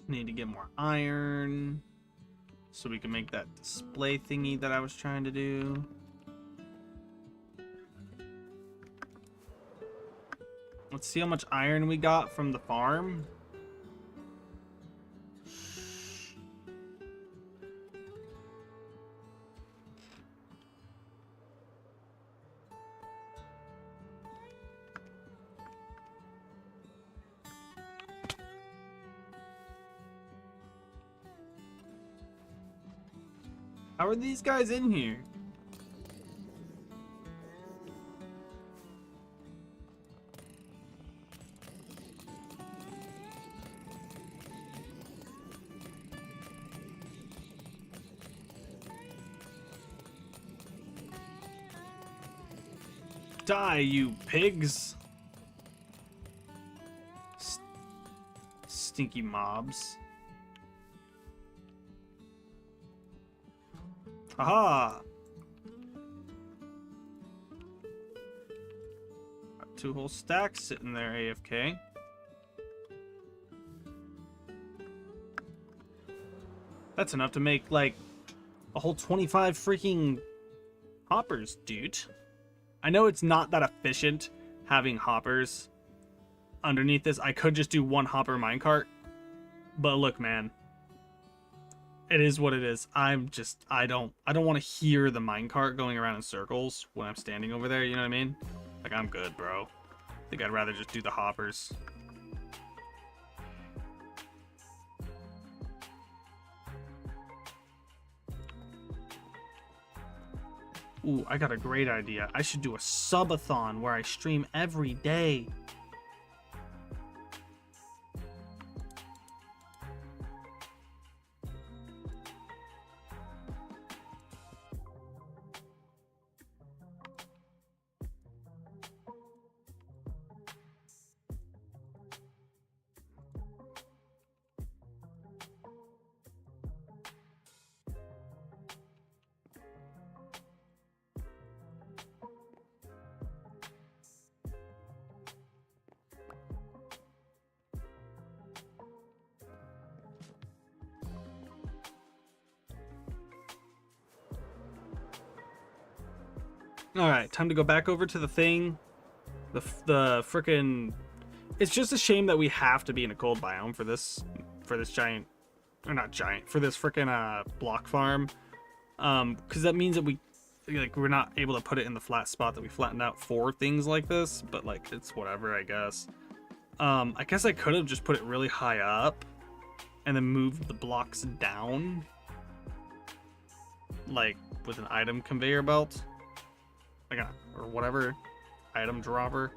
Need to get more iron so we can make that display thingy that I was trying to do. Let's see how much iron we got from the farm. How are these guys in here? Die, you pigs! Stinky mobs. Aha! Got 2 whole stacks sitting there, AFK. That's enough to make, like, a whole 25 freaking hoppers, dude. I know it's not that efficient having hoppers underneath this. I could just do 1 hopper minecart. But look, man. It is what it is. I don't want to hear the minecart going around in circles when I'm standing over there, you know what I mean? Like, I'm good, bro. I think I'd rather just do the hoppers. Ooh, I got a great idea. I should do a subathon where I stream every day. Alright, time to go back over to the thing. The frickin'... It's just a shame that we have to be in a cold biome for this giant... Or not giant, for this frickin' block farm. Because that means that we're not able to put it in the flat spot that we flattened out for things like this. But, like, it's whatever, I guess. I guess I could have just put it really high up. And then moved the blocks down. Like, with an item conveyor belt. Or whatever item dropper.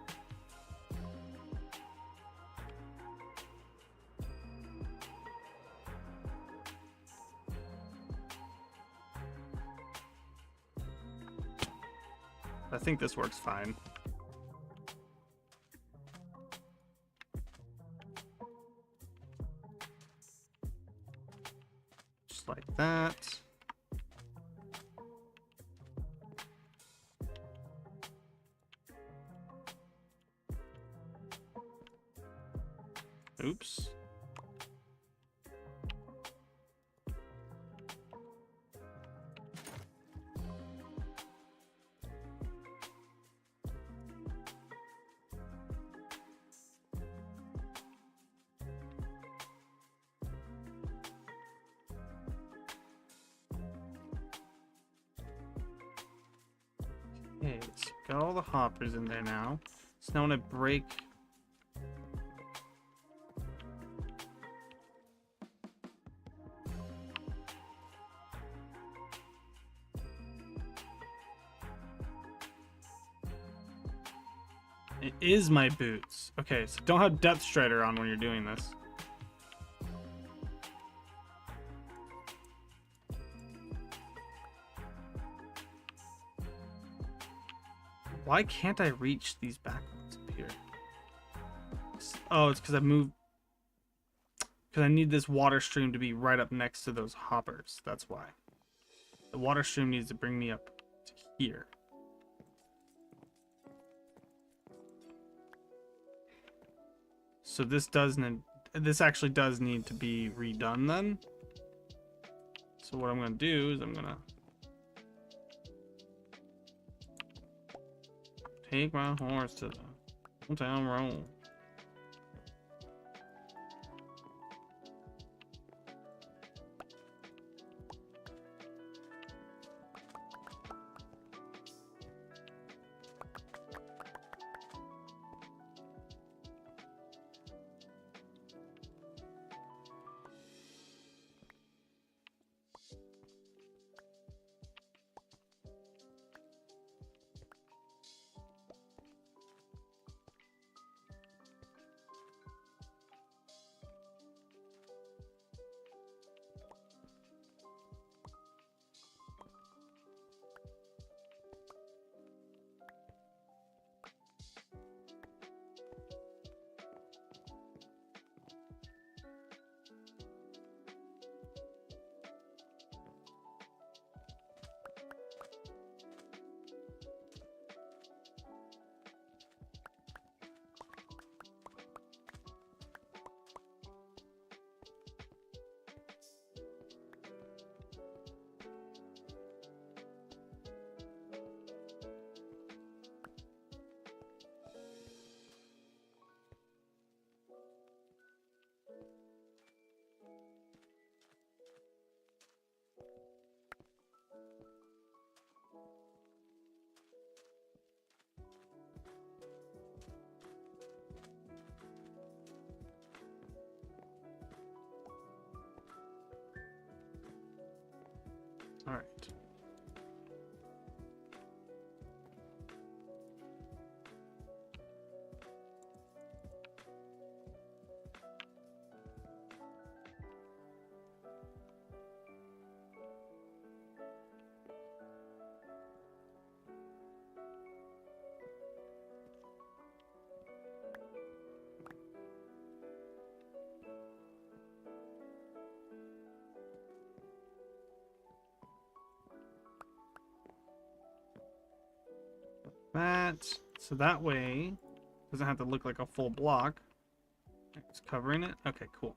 I think this works fine. Just like that. Oops. Okay, let's got all the hoppers in there now. So now when I break... It is my boots. Okay, so don't have Depth Strider on when you're doing this. Why can't I reach these back ones up here? Oh, it's because I moved. Because I need this water stream to be right up next to those hoppers. That's why. The water stream needs to bring me up to here. So this doesn't. This actually does need to be redone then. So what I'm gonna do is I'm gonna take my horse to the hometown road. All right. That, so that way it doesn't have to look like a full block. It's covering it. Okay, cool.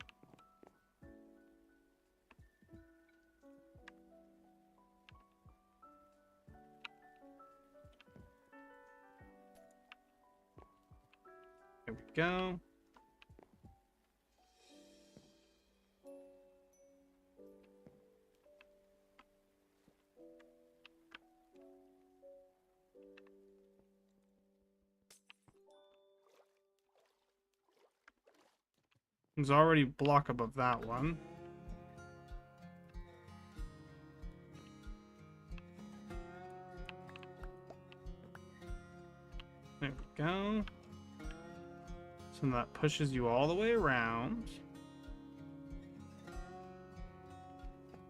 There we go. There's already a block above that one. There we go. So that pushes you all the way around.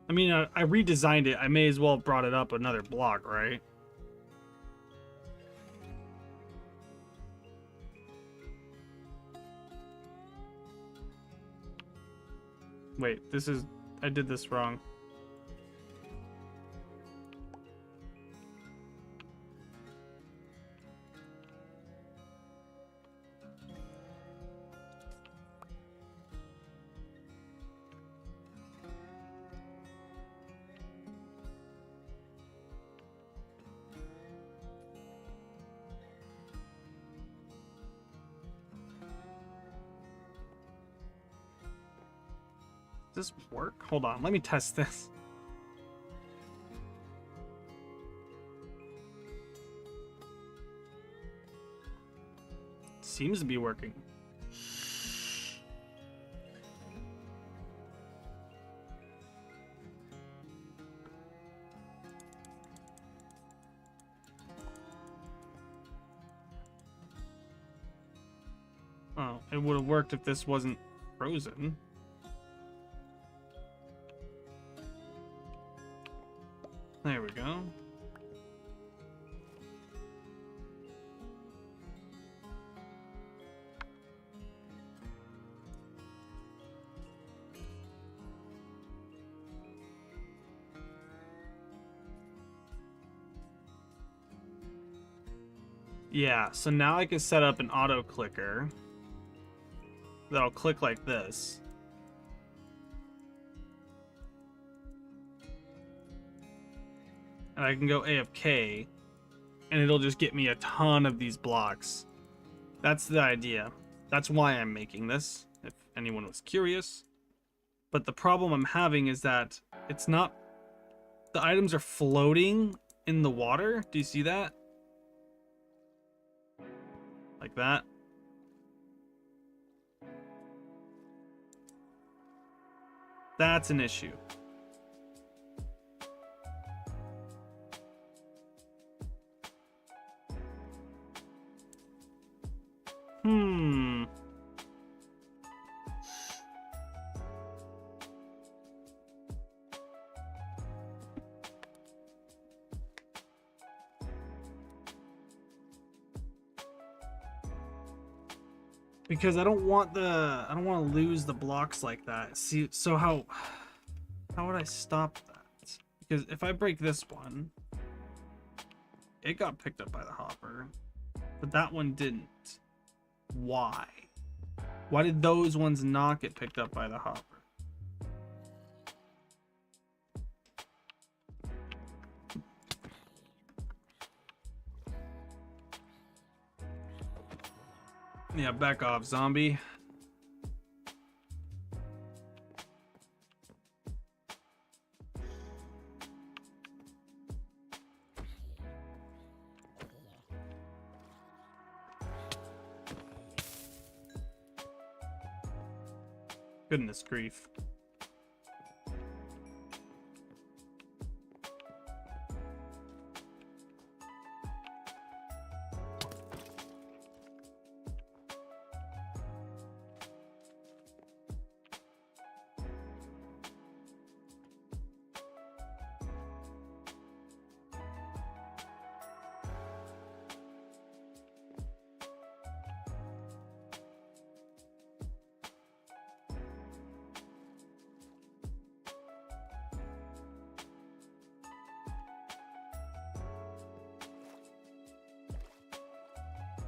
I mean, I redesigned it. I may as well have brought it up another block, right? Wait, this is... I did this wrong. Does this work? Hold on, let me test this. Seems to be working. Well, it would have worked if this wasn't frozen. There we go. Yeah, so now I can set up an auto clicker that'll click like this. And I can go AFK, and it'll just get me a ton of these blocks. That's the idea. That's why I'm making this, if anyone was curious. But the problem I'm having is that it's not... The items are floating in the water. Do you see that? Like that. That's an issue. Because I don't want to lose the blocks like that. See, so how would I stop that? Because if I break this one, it got picked up by the hopper, but that one didn't. Why? Why did those ones not get picked up by the hopper? Yeah, back off, zombie. Goodness grief.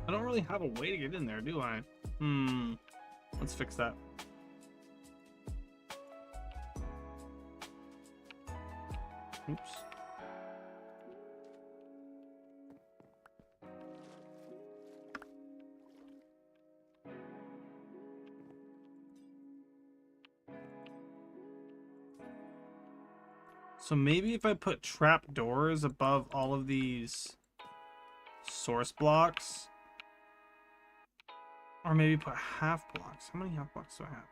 I don't really have a way to get in there, do I? Let's fix that. Oops. So maybe if I put trap doors above all of these source blocks, or maybe put half blocks. How many half blocks do I have?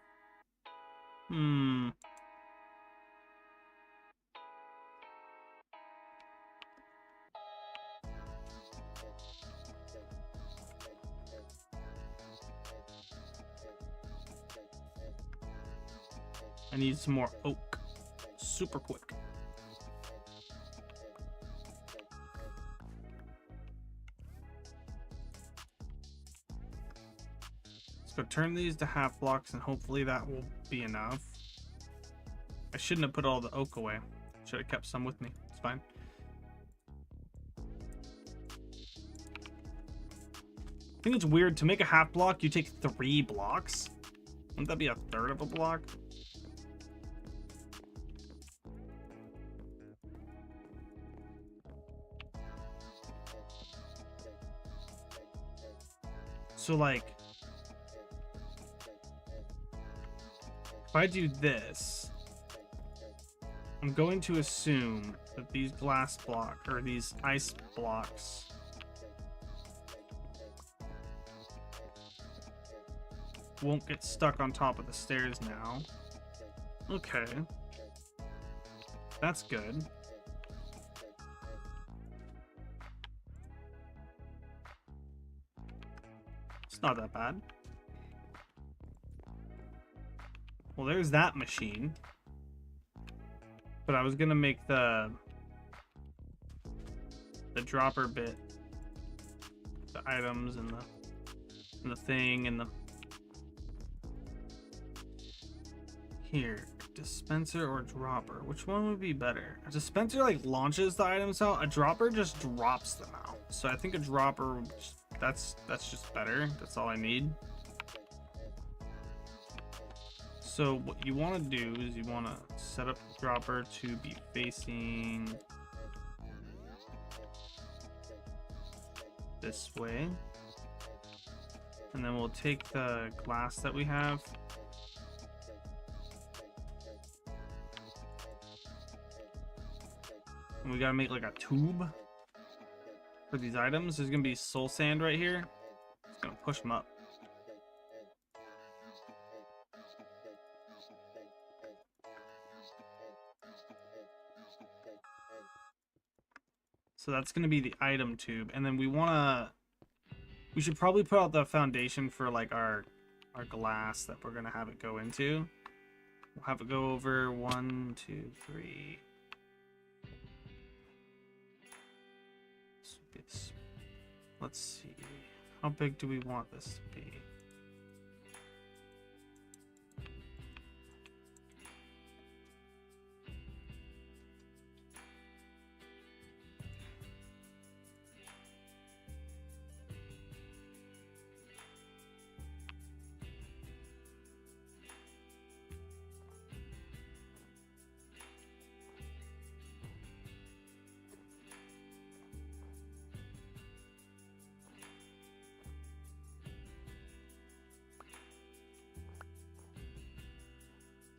I need some more oak. Super quick. So turn these to half blocks and hopefully that will be enough. I shouldn't have put all the oak away. Should have kept some with me. It's fine. I think it's weird to make a half block, you take 3 blocks. Wouldn't that be a third of a block? So like, if I do this, I'm going to assume that these glass block or these ice blocks won't get stuck on top of the stairs now. Okay. That's good. It's not that bad. Well, there's that machine. But I was gonna make the dropper bit, the items and the thing and the here dispenser or dropper. Which one would be better? A dispenser like launches the items out. A dropper just drops them out. So I think a dropper that's just better. That's all I need. So what you want to do is you want to set up the dropper to be facing this way. And then we'll take the glass that we have. And we gotta make like a tube for these items. There's gonna be soul sand right here. It's gonna push them up. So that's going to be the item tube. And then we should probably put out the foundation for like our glass that we're going to have it go into. We'll have it go over 1, 2, 3. Let's see. How big do we want this to be?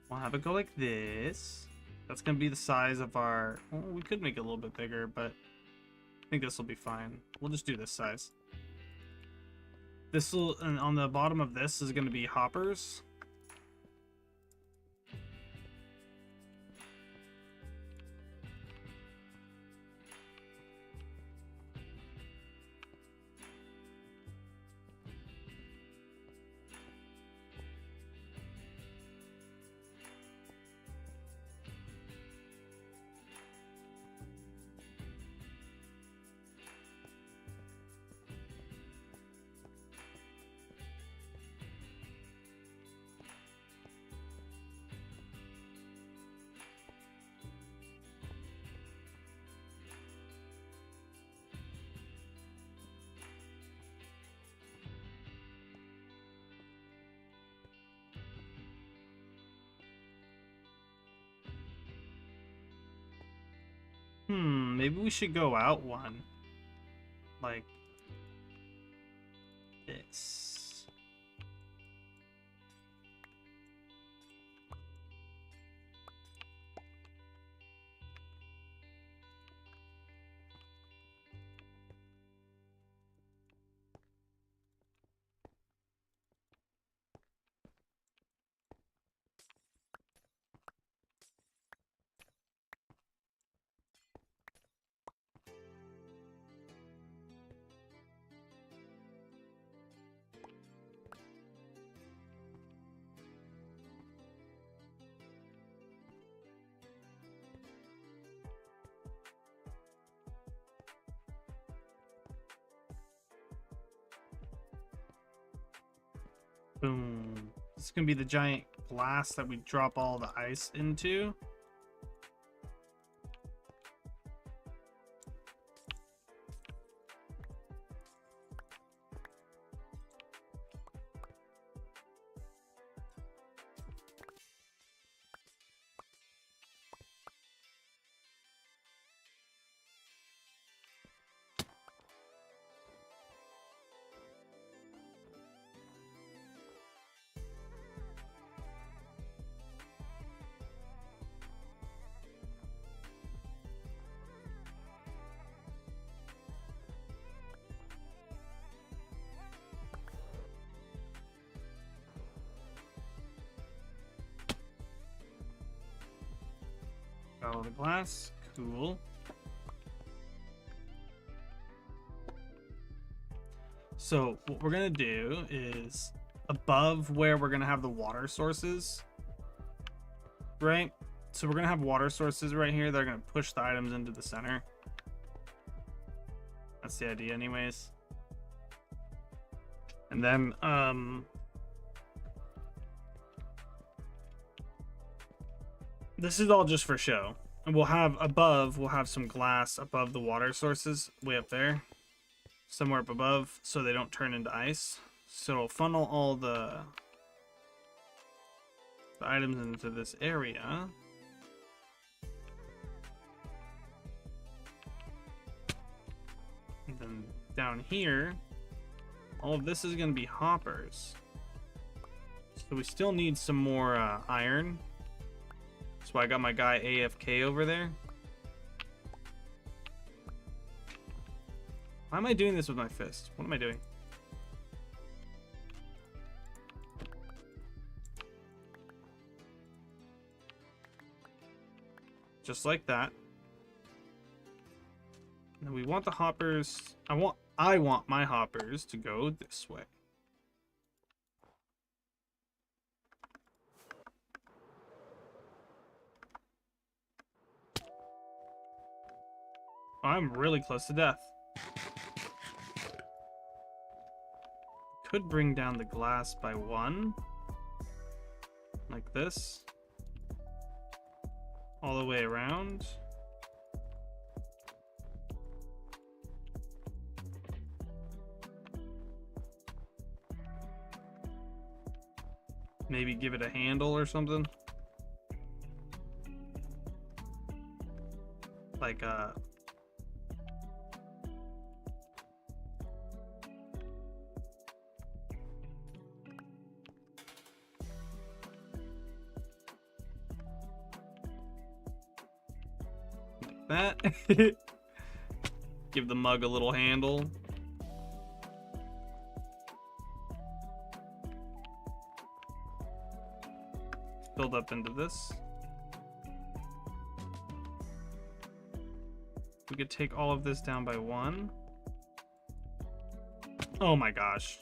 We'll have it go like this. That's going to be the size of our... Well, we could make it a little bit bigger, but I think this will be fine. We'll just do this size. This will... And on the bottom of this is going to be hoppers. Maybe we should go out one. Like this. Boom. This is gonna be the giant glass that we drop all the ice into. Follow the glass. Cool. So what we're gonna do is above where we're gonna have the water sources, right? So we're gonna have water sources right here that are gonna push the items into the center. That's the idea anyways. And then this is all just for show. And we'll have some glass above the water sources way up there. Somewhere up above so they don't turn into ice. So it'll funnel all the items into this area. And then down here, all of this is going to be hoppers. So we still need some more iron. That's why I got my guy AFK over there. Why am I doing this with my fist? What am I doing? Just like that. And we want the hoppers. I want my hoppers to go this way. I'm really close to death. Could bring down the glass by 1. Like this. All the way around. Maybe give it a handle or something. Like that. Give the mug a little handle. Build up into this. We could take all of this down by 1. Oh my gosh.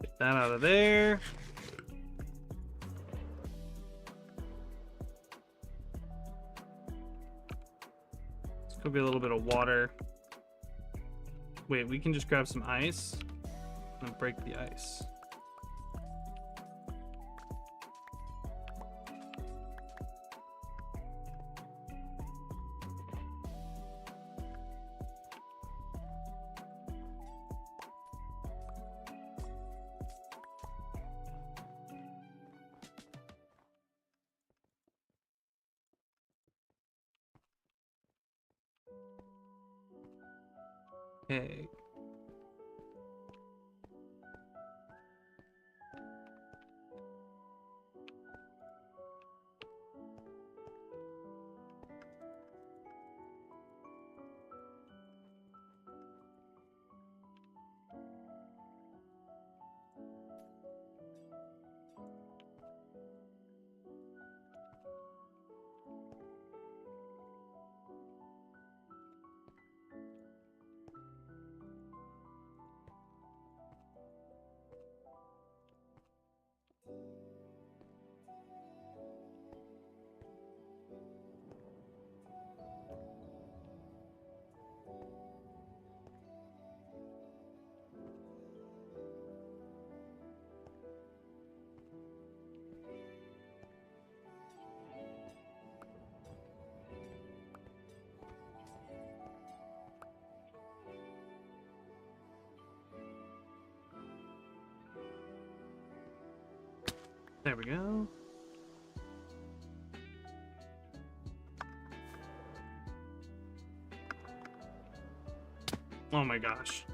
Get that out of there. This could be a little bit of water. Wait, we can just grab some ice and break the ice. Okay. There we go. Oh my gosh.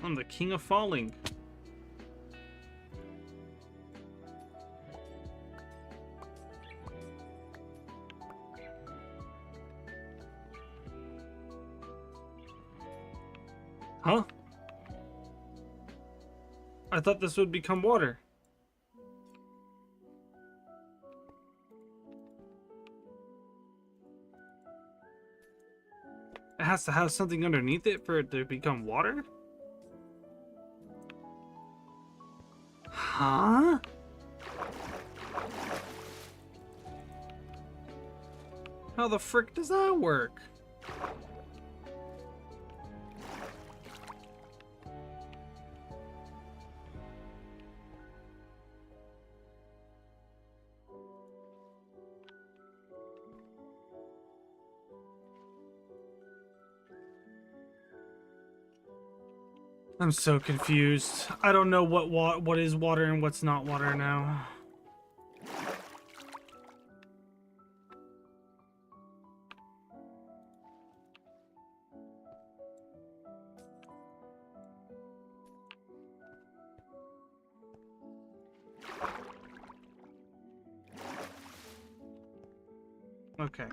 I'm the king of falling. Huh? I thought this would become water. It has to have something underneath it for it to become water? Huh? How the frick does that work? I'm so confused. I don't know what is water and what's not water now. Okay.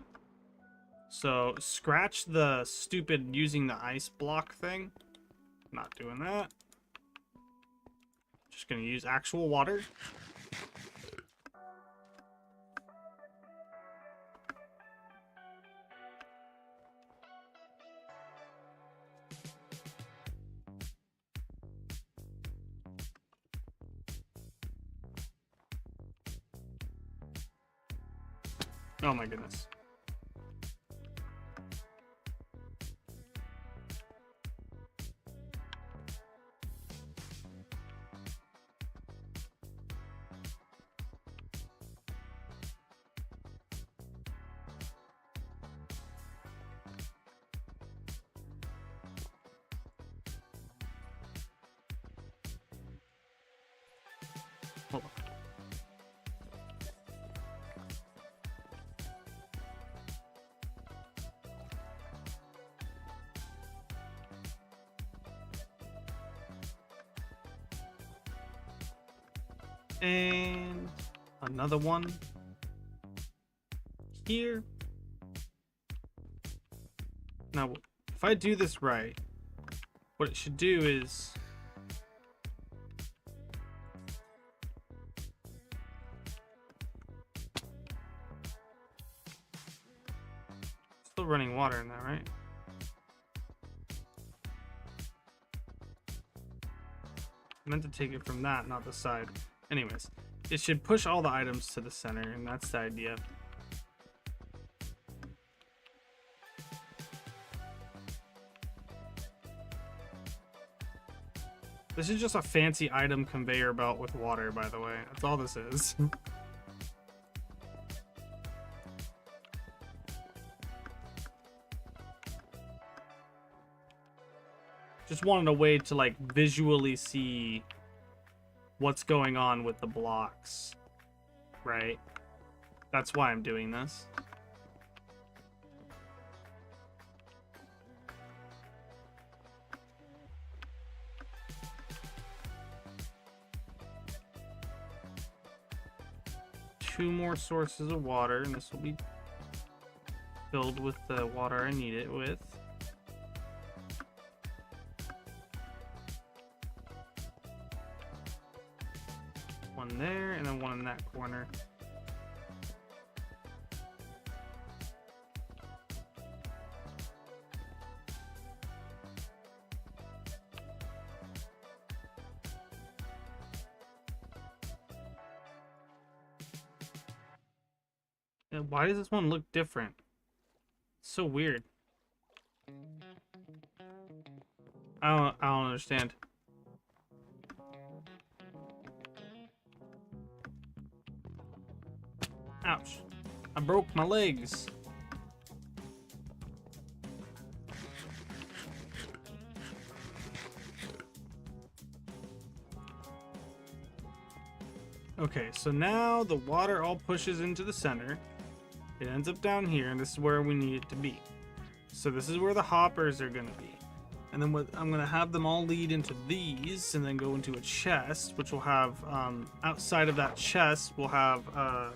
So, scratch the stupid using the ice block thing. Not doing that. Just gonna use actual water. Oh my goodness. Hold on. And another one here. Now, if I do this right, what it should do is still running water in that, right? I meant to take it from that, not the side. Anyways, it should push all the items to the center, and that's the idea. This is just a fancy item conveyor belt with water, by the way. That's all this is. Just wanted a way to like visually see what's going on with the blocks, right? That's why I'm doing this. Two more sources of water, and this will be filled with the water I need it with. One there, and then one in that corner. And why does this one look different? It's so weird. I don't understand. Ouch. I broke my legs. Okay, so now the water all pushes into the center. It ends up down here, and this is where we need it to be. So this is where the hoppers are gonna be. And then what I'm gonna have them all lead into these, and then go into a chest, which will have, outside of that chest, we'll have a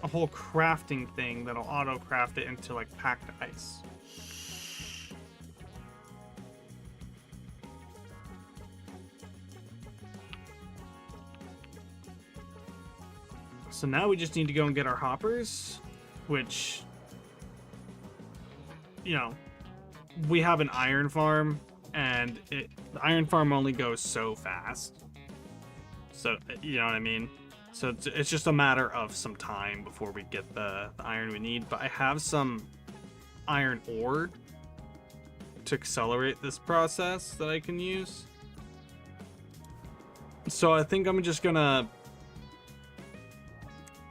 whole crafting thing that'll auto craft it into like packed ice. So now we just need to go and get our hoppers, which, you know, we have an iron farm, and the iron farm only goes so fast. So, you know what I mean? So it's just a matter of some time before we get the iron we need. But I have some iron ore to accelerate this process that I can use. So I think I'm just gonna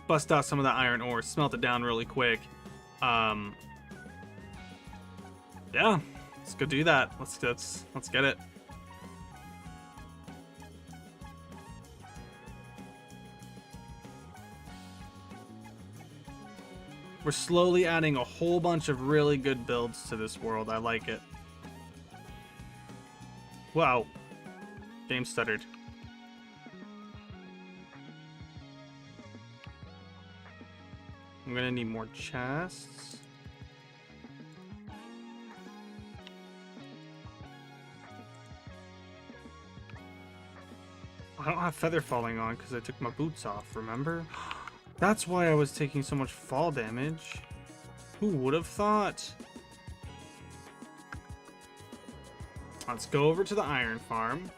bust out some of that iron ore, smelt it down really quick. Yeah, let's go do that. Let's get it. We're slowly adding a whole bunch of really good builds to this world. I like it. Wow. Game stuttered. I'm gonna need more chests. I don't have feather falling on because I took my boots off, remember? That's why I was taking so much fall damage. Who would have thought? Let's go over to the iron farm.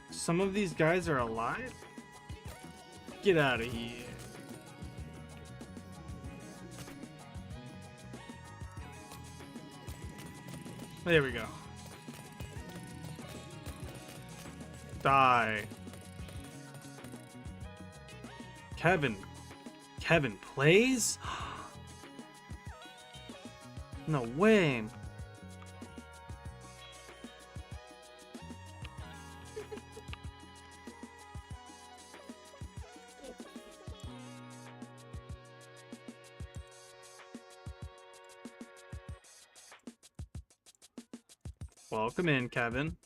Some of these guys are alive? Get out of here. There we go. Die. Kevin. Kevin plays? No way. Welcome in, Kevin.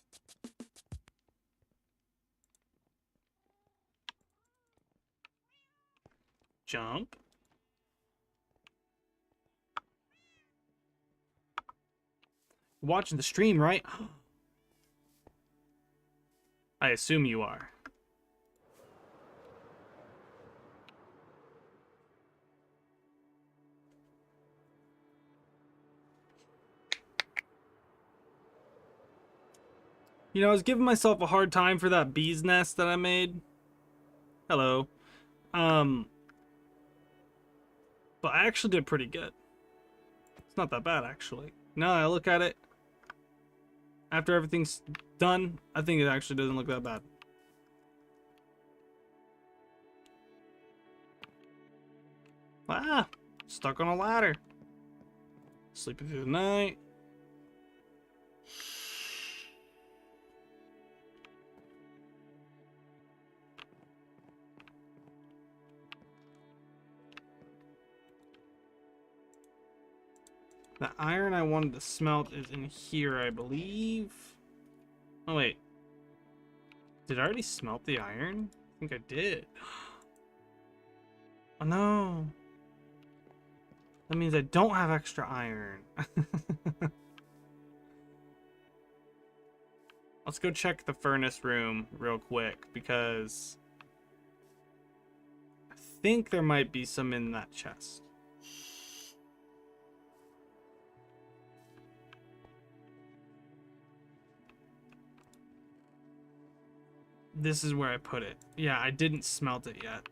Jump. Watching the stream, right? I assume you are. You know, I was giving myself a hard time for that bee's nest that I made. Hello. But I actually did pretty good. It's not that bad, actually. Now I look at it, after everything's done, I think it actually doesn't look that bad. Ah! Stuck on a ladder. Sleeping through the night. The iron I wanted to smelt is in here, I believe. Oh, wait. Did I already smelt the iron? I think I did. Oh, no. That means I don't have extra iron. Let's go check the furnace room real quick, because I think there might be some in that chest. This is where I put it. Yeah, I didn't smelt it yet.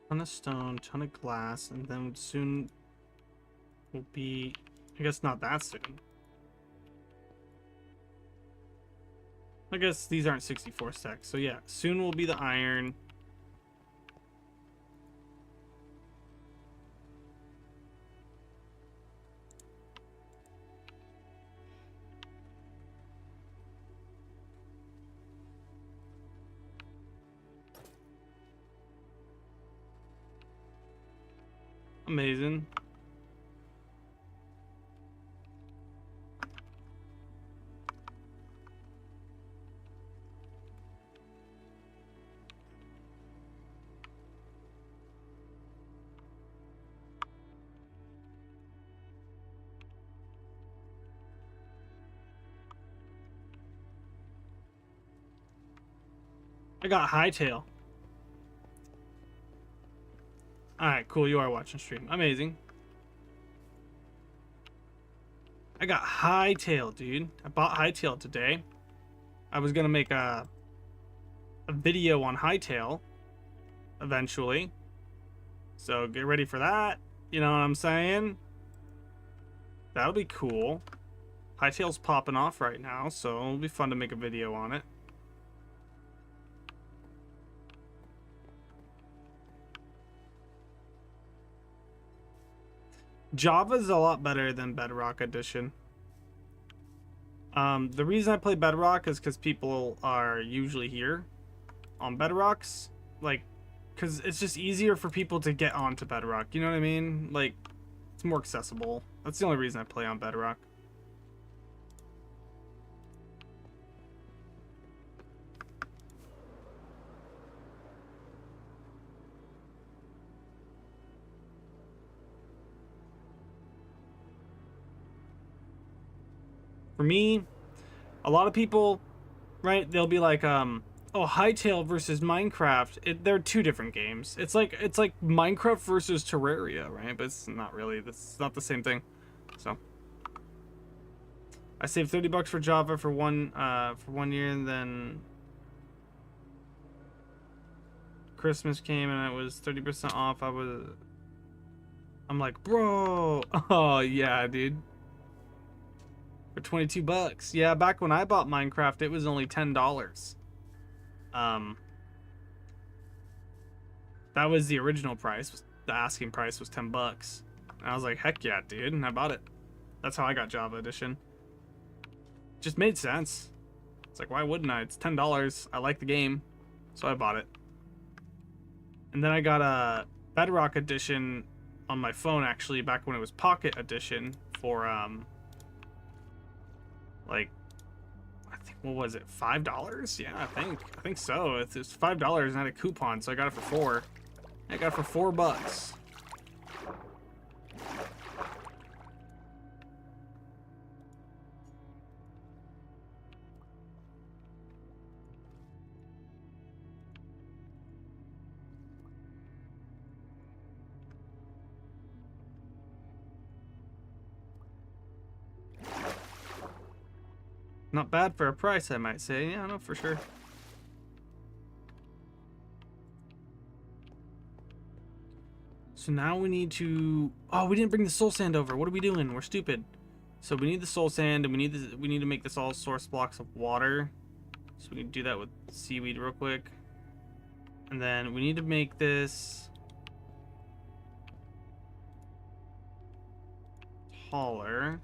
Ton of stone, ton of glass, and then soon will be, I guess not that soon. I guess these aren't 64 stacks. So yeah, soon will be the iron. Amazing. I got hightail. Alright, cool. You are watching stream. Amazing. I got hightail, dude. I bought hightail today. I was gonna make a video on hightail eventually. So get ready for that. You know what I'm saying? That'll be cool. Hightail's popping off right now, so it'll be fun to make a video on it. Java's a lot better than Bedrock Edition. The reason I play Bedrock is because people are usually here on Bedrocks. Like, because it's just easier for people to get onto Bedrock. You know what I mean? Like, it's more accessible. That's the only reason I play on Bedrock. For me, a lot of people, right, they'll be like, oh, Hytale versus Minecraft, they're two different games. It's like Minecraft versus Terraria, right? But it's not really. That's not the same thing. So I saved $30 for Java for one year, and then Christmas came and it was 30% off. I'm like, bro, oh yeah, dude. For 22 bucks. Yeah, back when I bought Minecraft, it was only $10. That was the original price. The asking price was 10 bucks. And I was like, heck yeah, dude, and I bought it. That's how I got Java Edition. Just made sense. It's like, why wouldn't I? It's $10. I like the game, so I bought it. And then I got a Bedrock Edition on my phone, actually, back when it was Pocket Edition for like, I think, what was it, $5? Yeah, I think so. It's $5 and I had a coupon, so I got it for 4. I got it for $4. Not bad for a price, I might say. Yeah, no, for sure. So now we need to... Oh, we didn't bring the soul sand over. What are we doing? We're stupid. So we need the soul sand, and we need to make this all source blocks of water. So we can do that with seaweed real quick. And then we need to make this taller.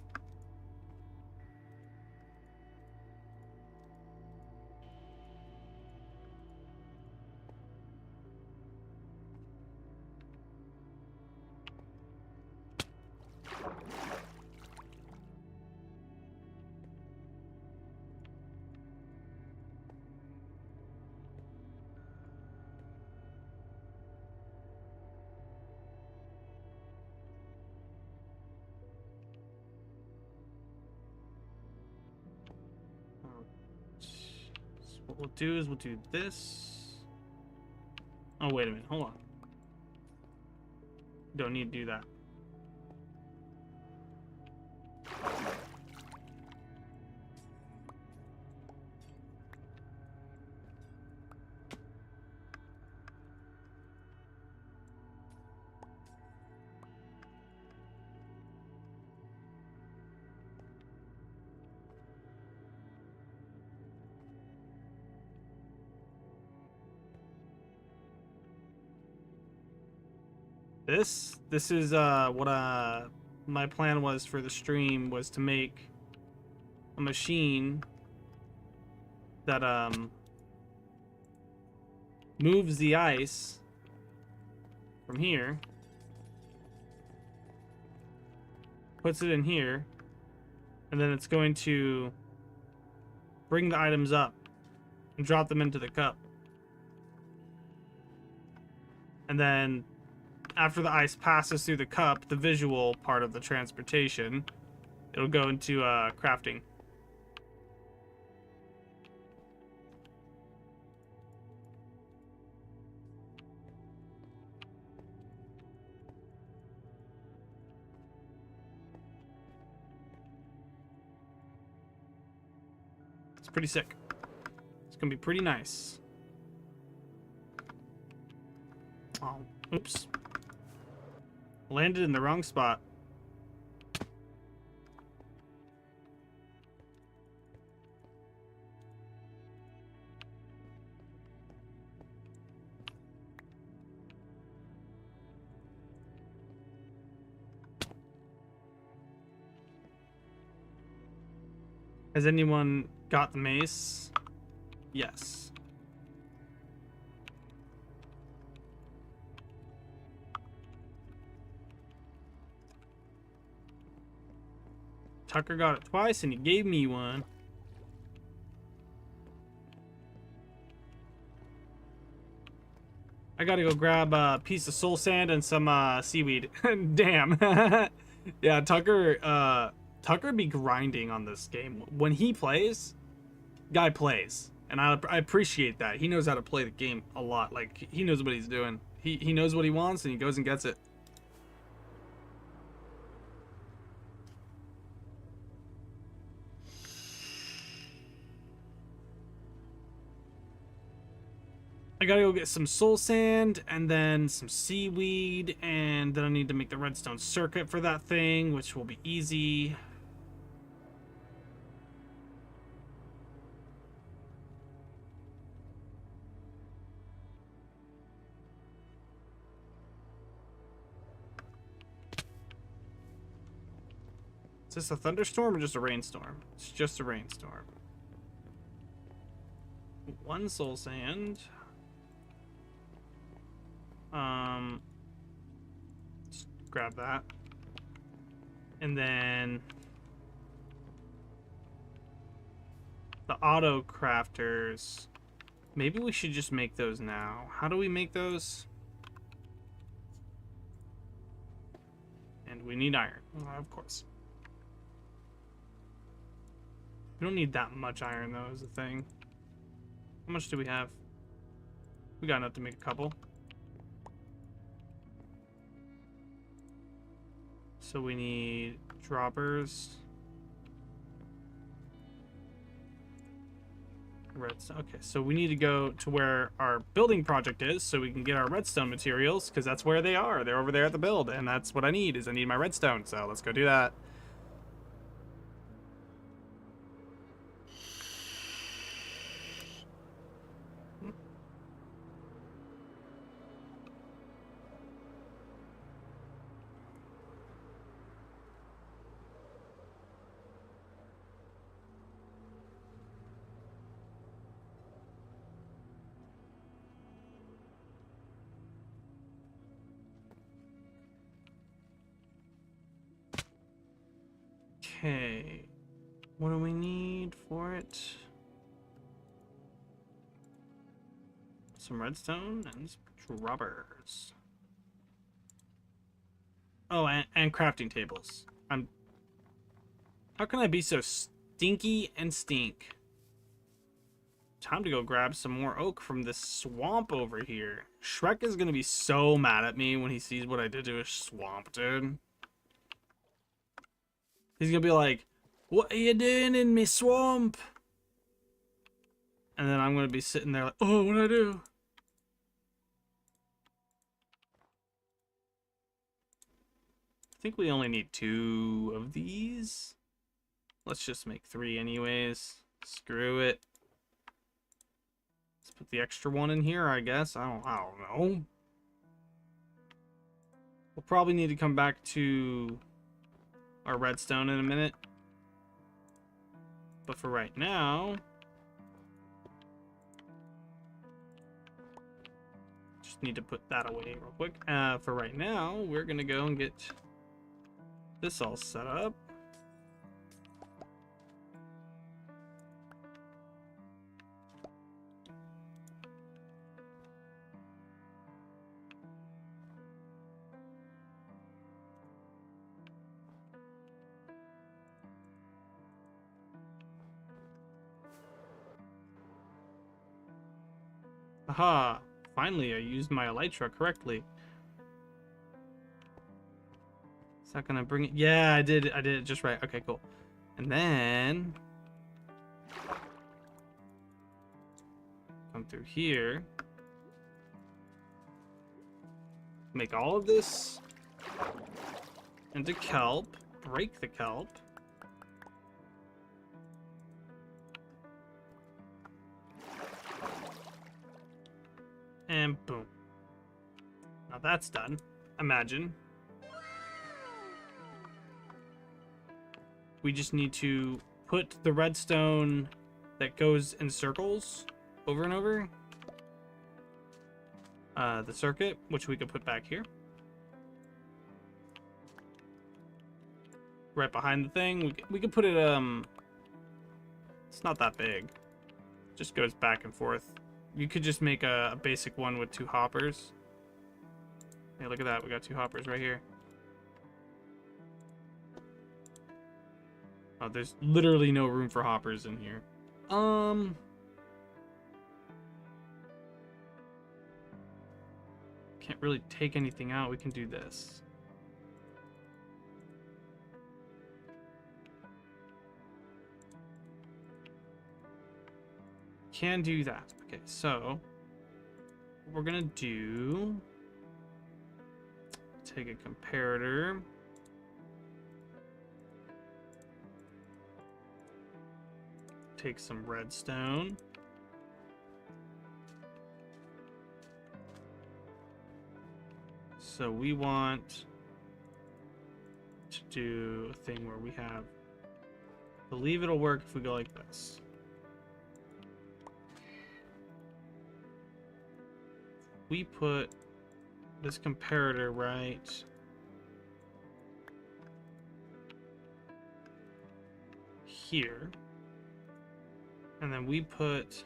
So what we'll do is we'll do this. Oh, wait a minute. Hold on. Don't need to do that. This is what my plan was for the stream, was to make a machine that moves the ice from here, puts it in here, and then it's going to bring the items up and drop them into the cup. And then after the ice passes through the cup, the visual part of the transportation, it'll go into crafting. It's pretty sick. It's gonna be pretty nice. Oh, oops. Landed in the wrong spot. Has anyone got the mace? Yes. Tucker got it twice and he gave me one. I gotta go grab a piece of soul sand and some seaweed. Damn. Yeah, Tucker be grinding on this game. When he plays, guy plays. And I appreciate that. He knows how to play the game a lot. Like, he knows what he's doing. He knows what he wants and he goes and gets it. I gotta go get some soul sand and then some seaweed, and then I need to make the redstone circuit for that thing, which will be easy. Is this a thunderstorm or just a rainstorm? It's just a rainstorm. One soul sand. Let's grab that. And then the auto crafters. Maybe we should just make those now. How do we make those? And we need iron, of course. We don't need that much iron though, is the thing. How much do we have? We got enough to make a couple. So we need droppers. Redstone. Okay, so we need to go to where our building project is so we can get our redstone materials, because that's where they are. They're over there at the build, and that's what I need, is I need my redstone. So let's go do that. Okay, what do we need for it? Some redstone and some droppers. Oh, and crafting tables. How can I be so stinky and stink? Time to go grab some more oak from this swamp over here. Shrek is gonna be so mad at me when he sees what I did to his swamp, dude. He's gonna be like, "What are you doing in me swamp?" And then I'm gonna be sitting there like, "Oh, what'd I do?" I think we only need 2 of these. Let's just make 3 anyways. Screw it. Let's put the extra one in here, I guess. I don't know. We'll probably need to come back to our redstone in a minute. But for right now, just need to put that away real quick. For right now, we're gonna go and get this all set up. Aha! Finally, I used my elytra correctly. Is that gonna bring it? Yeah, I did it just right. Okay, cool. And then come through here. Make all of this into kelp. Break the kelp. And boom. Now that's done. Imagine. We just need to put the redstone that goes in circles over and over. The circuit, which we could put back here. Right behind the thing. We could put it, it's not that big. It just goes back and forth. You could just make a basic one with 2 hoppers. Hey, look at that. We got 2 hoppers right here. Oh, there's literally no room for hoppers in here. Can't really take anything out. We can do this. Can do that. Okay, so what we're gonna do, take a comparator. Take some redstone. So we want to do a thing where we have, believe it'll work if we go like this. We put this comparator right here. And then we put,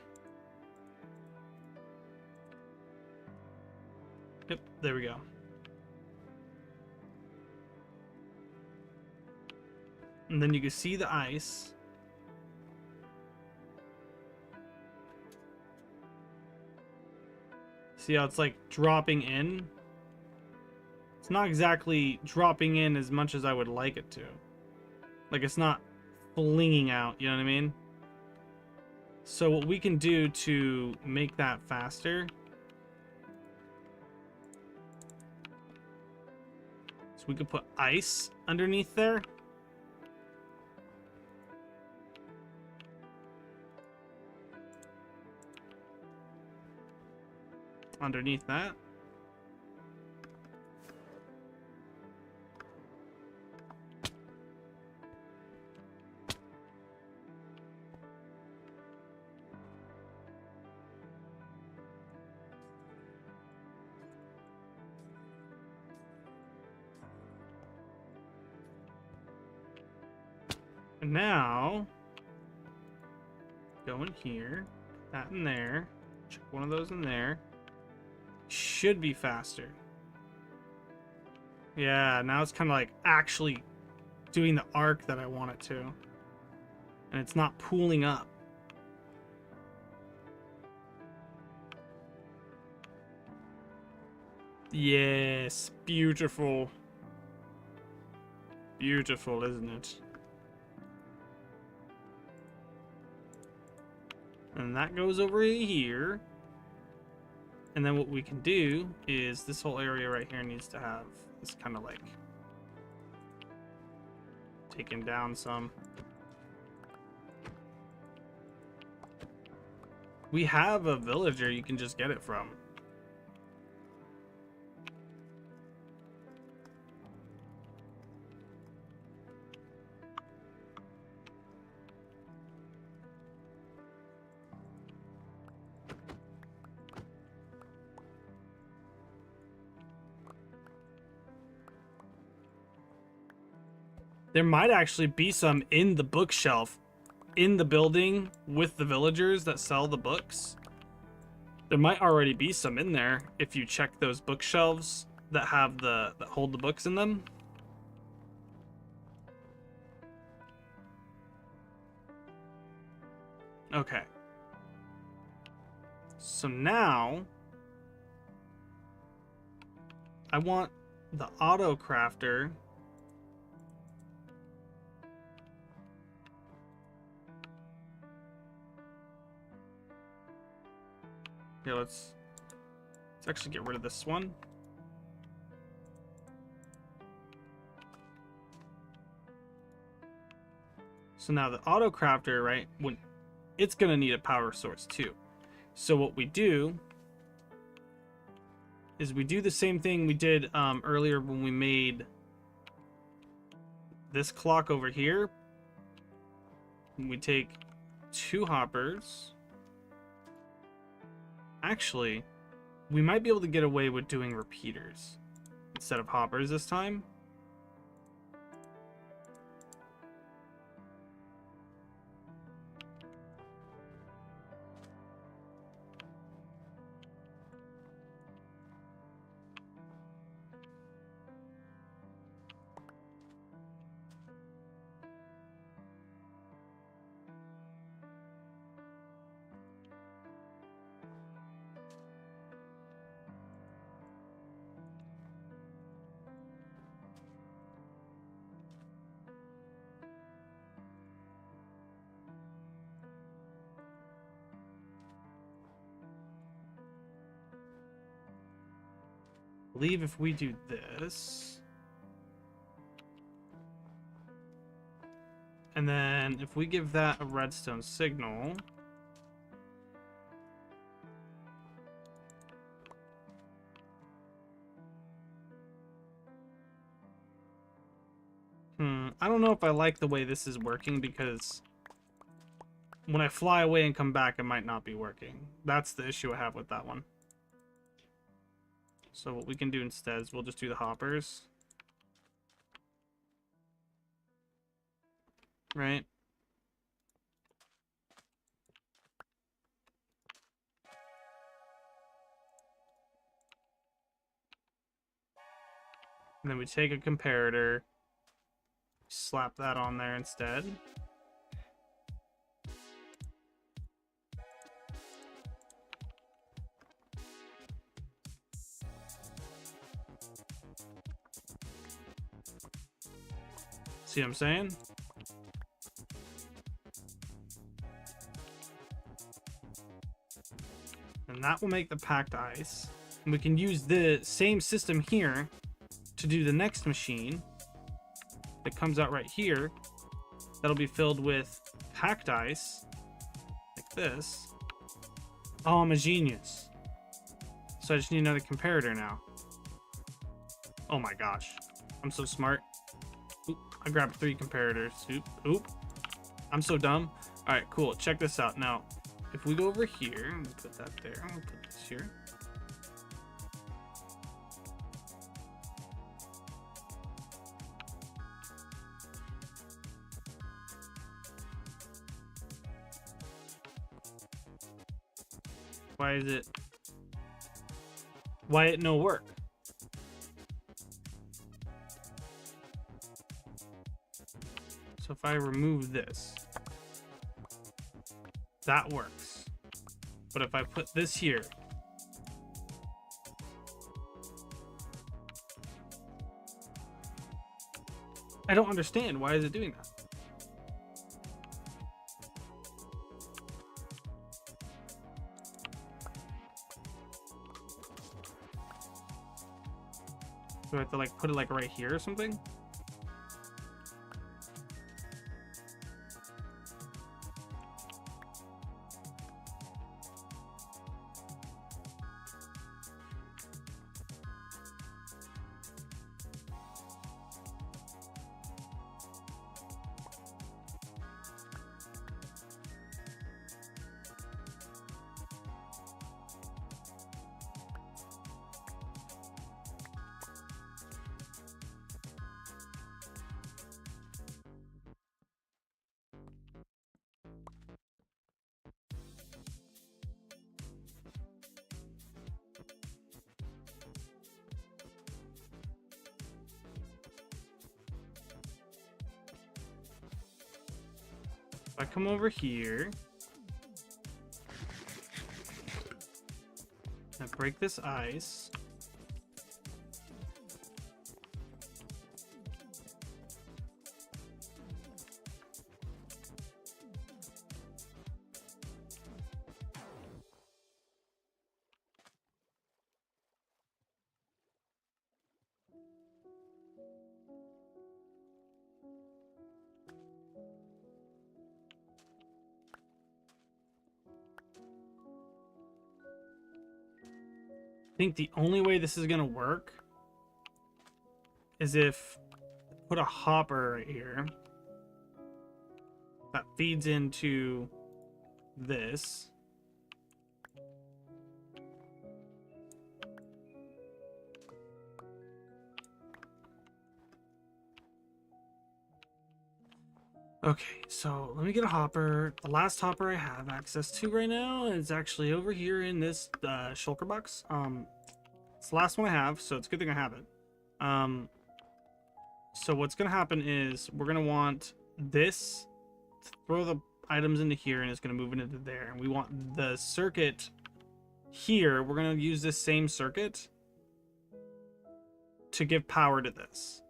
yep, there we go. And then you can see the ice. See how it's like dropping in? It's not exactly dropping in as much as I would like it to. Like, it's not flinging out, you know what I mean? So what we can do to make that faster, so we could put ice underneath there. Underneath that. And now, go in here, put that in there, check one of those in there. Should be faster. Yeah, now it's kind of like actually doing the arc that I want it to. And it's not pooling up. Yes, beautiful. Beautiful, isn't it? And that goes over here. And then what we can do is this whole area right here needs to have this kind of like taken down some. We have a villager you can just get it from. There might actually be some in the bookshelf in the building with the villagers that sell the books. There might already be some in there if you check those bookshelves that have that hold the books in them. Okay. So now I want the auto crafter here. Let's actually get rid of this one. So now the auto crafter, right, when it's gonna need a power source too. So what we do is we do the same thing we did earlier when we made this clock over here. We take 2 hoppers. Actually, we might be able to get away with doing repeaters instead of hoppers this time. I believe if we do this, and then if we give that a redstone signal, I don't know if I like the way this is working, because when I fly away and come back, it might not be working. That's the issue I have with that one. So what we can do instead is we'll just do the hoppers. Right? And then we take a comparator, slap that on there instead. See what I'm saying? And that will make the packed ice. And we can use the same system here to do the next machine that comes out right here. That'll be filled with packed ice, like this. Oh, I'm a genius. So I just need another comparator now. Oh my gosh. I'm so smart. Oop, I grabbed 3 comparators. Oop. I'm so dumb. Alright, cool. Check this out. Now, if we go over here, and put that there, I'll put this here. Why it no work? So if I remove this, that works. But if I put this here, I don't understand. Why is it doing that? Do I have to like put it like right here or something? I come over here. I break this ice. I think the only way this is gonna work is if I put a hopper right here that feeds into this. Okay, so let me get a hopper. The last hopper I have access to right now is actually over here in this shulker box. It's the last one I have, so it's a good thing I have it. So what's gonna happen is we're gonna want this to throw the items into here, and it's gonna move it into there. And we want the circuit here. We're gonna use this same circuit to give power to this,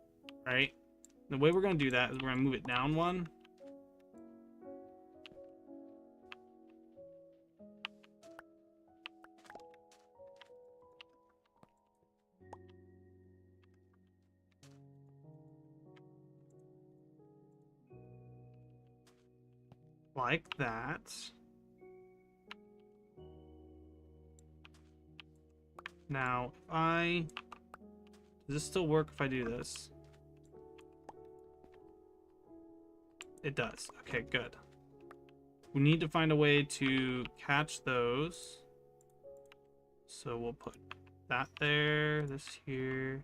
right? The way we're gonna do that is we're gonna move it down one. Like that. Now, does this still work if I do this? It does. Okay, good. We need to find a way to catch those. So we'll put that there, this here.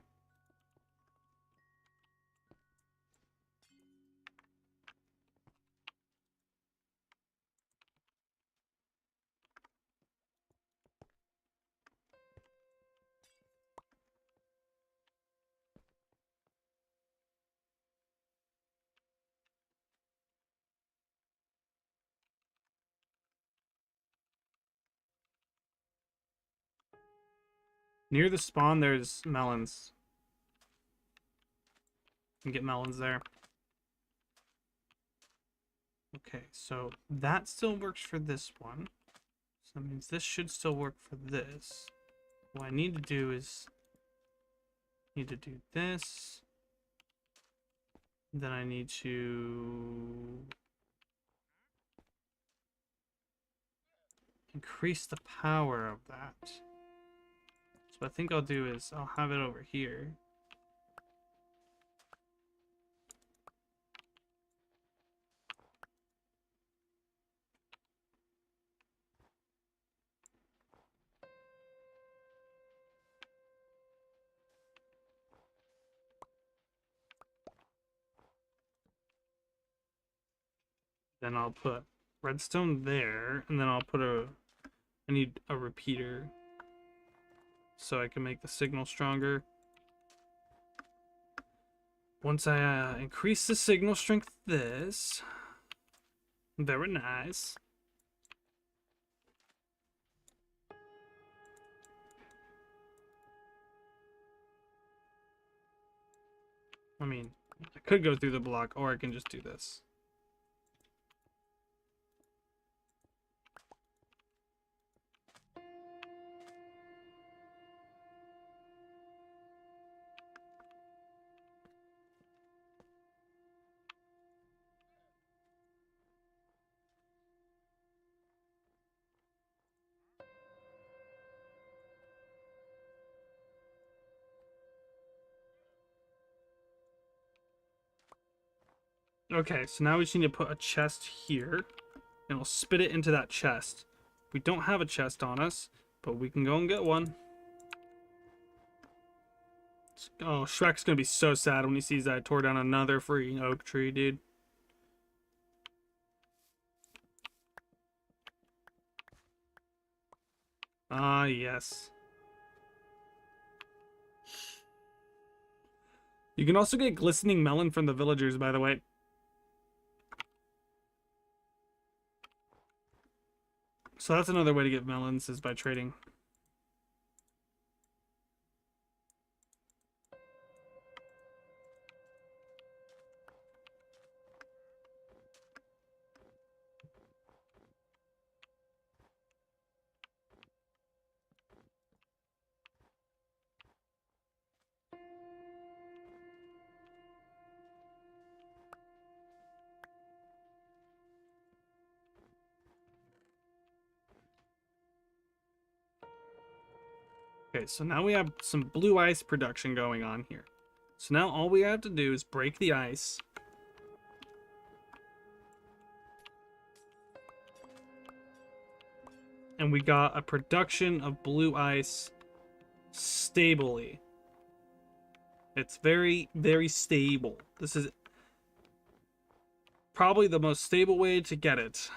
Near the spawn, there's melons. You can get melons there. Okay, so that still works for this one. So that means this should still work for this. What I need to do is do this. Then I need to increase the power of that. So what I think I'll do is I'll have it over here. Then I'll put redstone there, and then I need a repeater so I can make the signal stronger. Once I increase the signal strength, very nice. I mean, I could go through the block, or I can just do this. Okay, so now we just need to put a chest here, and we'll spit it into that chest. We don't have a chest on us, but we can go and get one. Oh, Shrek's gonna be so sad when he sees that I tore down another freaking oak tree, dude. Ah, yes. You can also get glistening melon from the villagers, by the way. So that's another way to get melons, is by trading. Okay, so now we have some blue ice production going on here. So now all we have to do is break the ice. And we got a production of blue ice stably. It's very, very stable. This is probably the most stable way to get it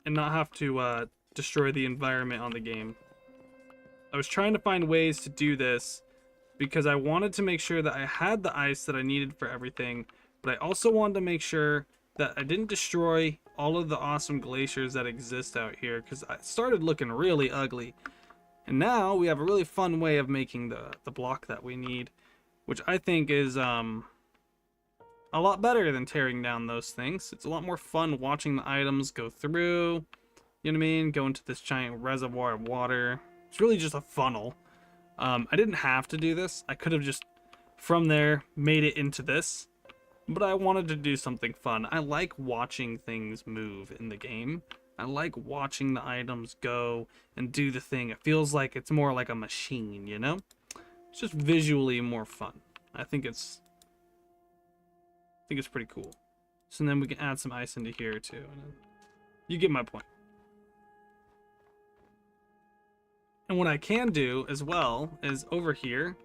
and not have to destroy the environment on the game. I was trying to find ways to do this because I wanted to make sure that I had the ice that I needed for everything, but I also wanted to make sure that I didn't destroy all of the awesome glaciers that exist out here, because it started looking really ugly. And now we have a really fun way of making the block that we need, which I think is a lot better than tearing down those things. It's a lot more fun watching the items go through, you know what I mean? Go into this giant reservoir of water. It's really just a funnel. I didn't have to do this. I could have just, from there, made it into this. But I wanted to do something fun. I like watching things move in the game. I like watching the items go and do the thing. It feels like it's more like a machine, you know? It's just visually more fun. I think it's pretty cool. So then we can add some ice into here too. You get my point. And what I can do as well is over here,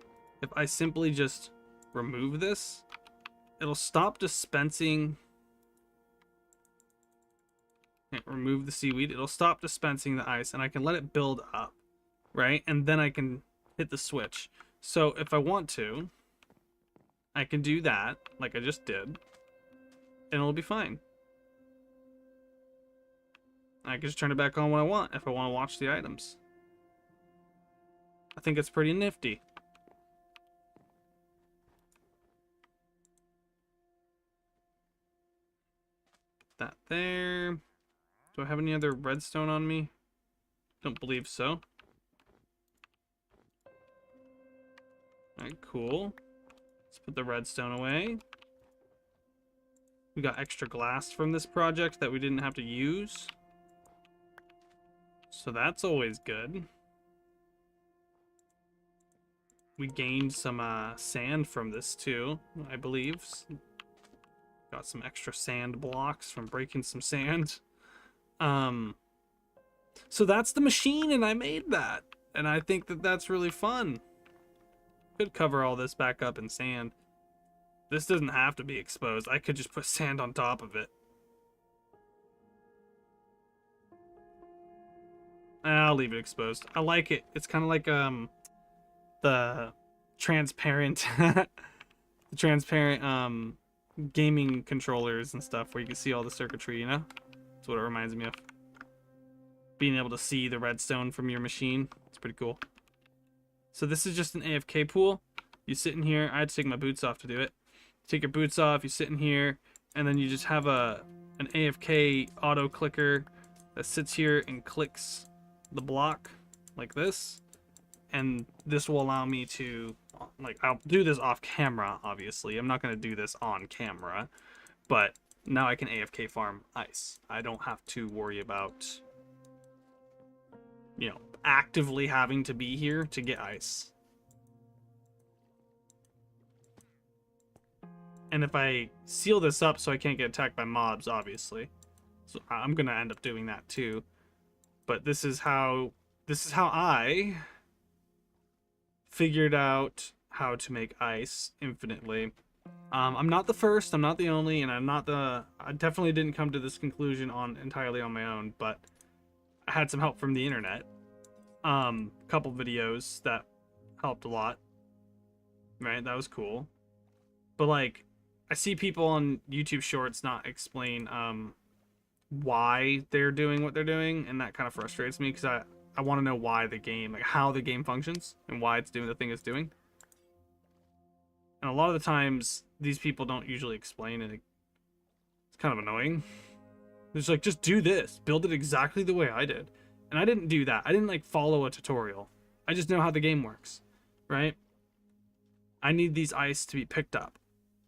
if I simply just remove this, it'll stop dispensing. Remove the seaweed. It'll stop dispensing the ice, and I can let it build up, right? And then I can hit the switch. So if I want to, I can do that, like I just did, and it'll be fine. I can just turn it back on when I want, if I want to watch the items. I think it's pretty nifty. That there. Do I have any other redstone on me? Don't believe so. Alright, cool. Let's put the redstone away. We got extra glass from this project that we didn't have to use. So that's always good. We gained some sand from this too, I believe. Got some extra sand blocks from breaking some sand. So that's the machine, and I made that. And I think that that's really fun. Could cover all this back up in sand. This doesn't have to be exposed. I could just put sand on top of it. I'll leave it exposed. I like it. It's kind of like the transparent gaming controllers and stuff where you can see all the circuitry, you know? That's what it reminds me of. Being able to see the redstone from your machine. It's pretty cool. So this is just an AFK pool. You sit in here. I had to take my boots off to do it. Take your boots off, you sit in here, and then you just have an AFK auto clicker that sits here and clicks the block like this. And this will allow me to, like, I'll do this off camera, obviously. I'm not going to do this on camera, but now I can AFK farm ice. I don't have to worry about, you know, actively having to be here to get ice. And if I seal this up so I can't get attacked by mobs, obviously. So I'm going to end up doing that too. But this is how I figured out how to make ice infinitely. I'm not the first, I'm not the only, and I definitely didn't come to this conclusion entirely on my own, but I had some help from the internet. Couple videos that helped a lot. Right, that was cool. But like, I see people on YouTube Shorts not explain why they're doing what they're doing, and that kind of frustrates me because I want to know why the game, like how the game functions and why it's doing the thing it's doing. And a lot of the times, these people don't usually explain it. It's kind of annoying. It's like, just do this, build it exactly the way I did. And I didn't do that. I didn't like follow a tutorial. I just know how the game works, right? I need these ice to be picked up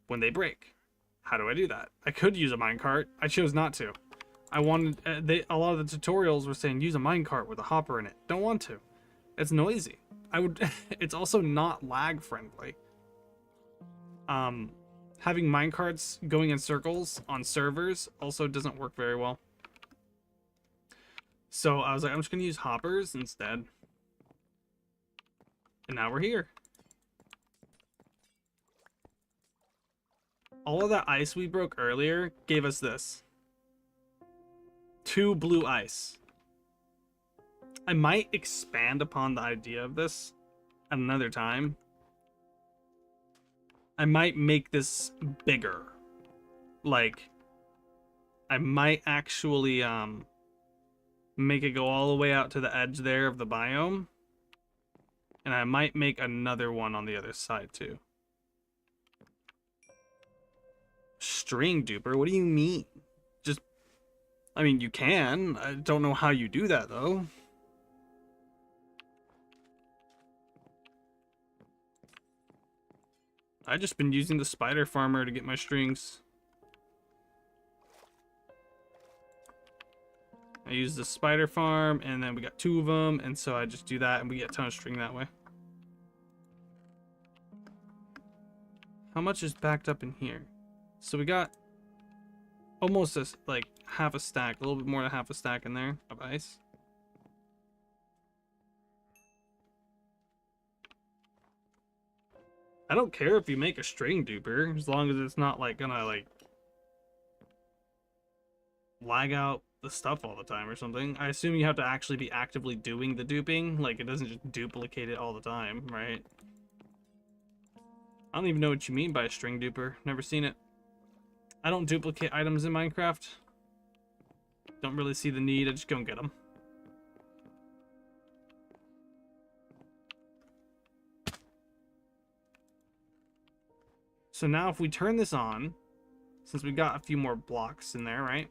when they break. How do I do that? I could use a minecart. I chose not to. I wanted a lot of the tutorials were saying use a minecart with a hopper in it. Don't want to. It's noisy. I would. It's also not lag friendly. Having minecarts going in circles on servers also doesn't work very well. So I was like, I'm just gonna use hoppers instead. And now we're here. All of that ice we broke earlier gave us this. 2 blue ice. I might expand upon the idea of this at another time. I might make this bigger. Like, I might actually make it go all the way out to the edge there of the biome. And I might make another one on the other side too. String duper? What do you mean? Just, I mean, you can. I don't know how you do that though. I've just been using the spider farmer to get my strings. I use the spider farm, and then we got 2 of them, and so I just do that, and we get a ton of string that way. How much is backed up in here? So we got almost like half a stack, a little bit more than half a stack in there of ice. I don't care if you make a string duper, as long as it's not like gonna like lag out the stuff all the time or something. I assume you have to actually be actively doing the duping, like it doesn't just duplicate it all the time, right? I don't even know what you mean by a string duper. Never seen it. I don't duplicate items in Minecraft. Don't really see the need. I just go and get them. So now if we turn this on, since we got a few more blocks in there, right?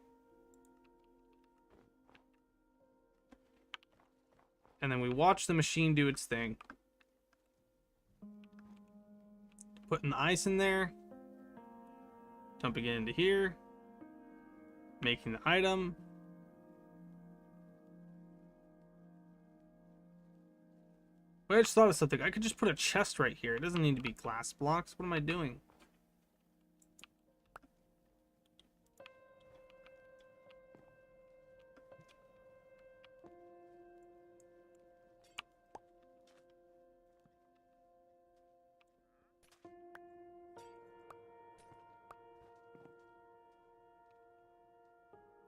And then we watch the machine do its thing. Putting the ice in there. Dumping it into here. Making the item. Wait, I just thought of something. I could just put a chest right here. It doesn't need to be glass blocks. What am I doing?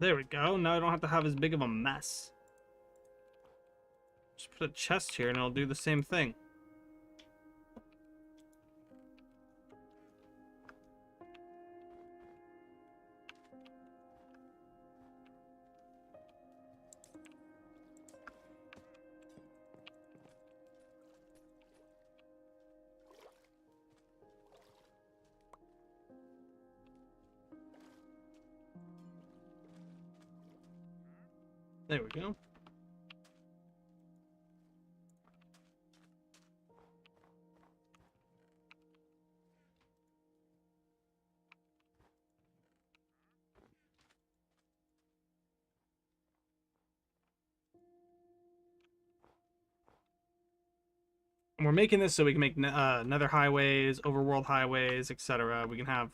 There we go. Now I don't have to have as big of a mess. Just put a chest here and it'll do the same thing. There we go. And we're making this so we can make nether highways, overworld highways, etc. We can have...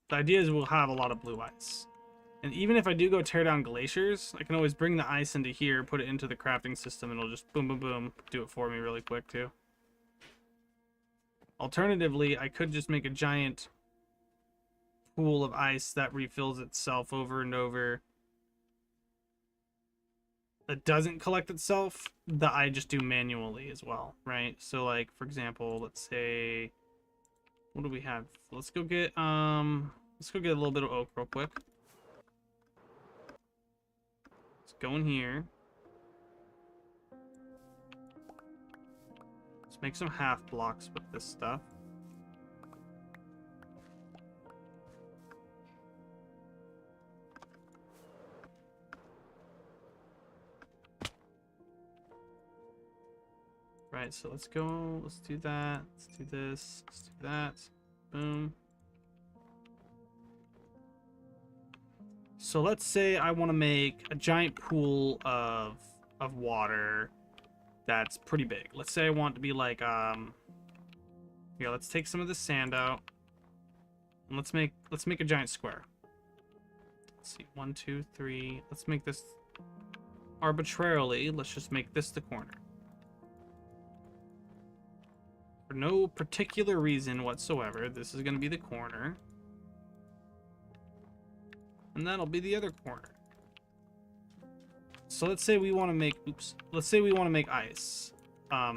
The idea is we'll have a lot of blue ice. And even if I do go tear down glaciers, I can always bring the ice into here, put it into the crafting system, and it'll just boom, boom, boom, do it for me really quick, too. Alternatively, I could just make a giant pool of ice that refills itself over and over. That doesn't collect itself, that I just do manually as well, right? So, like, for example, let's say... What do we have? Let's go get a little bit of oak real quick. go in here. Let's make some half blocks with this stuff. Right, so let's go. Let's do that. Let's do this. Let's do that. Boom. So let's say I want to make a giant pool of water that's pretty big. Let's say I want to be like here, let's take some of the sand out. And let's make a giant square. Let's see. 1, 2, 3. Let's make this arbitrarily. Let's just make this the corner. For no particular reason whatsoever, this is going to be the corner. And that'll be the other corner. So let's say we want to make, let's say we want to make ice at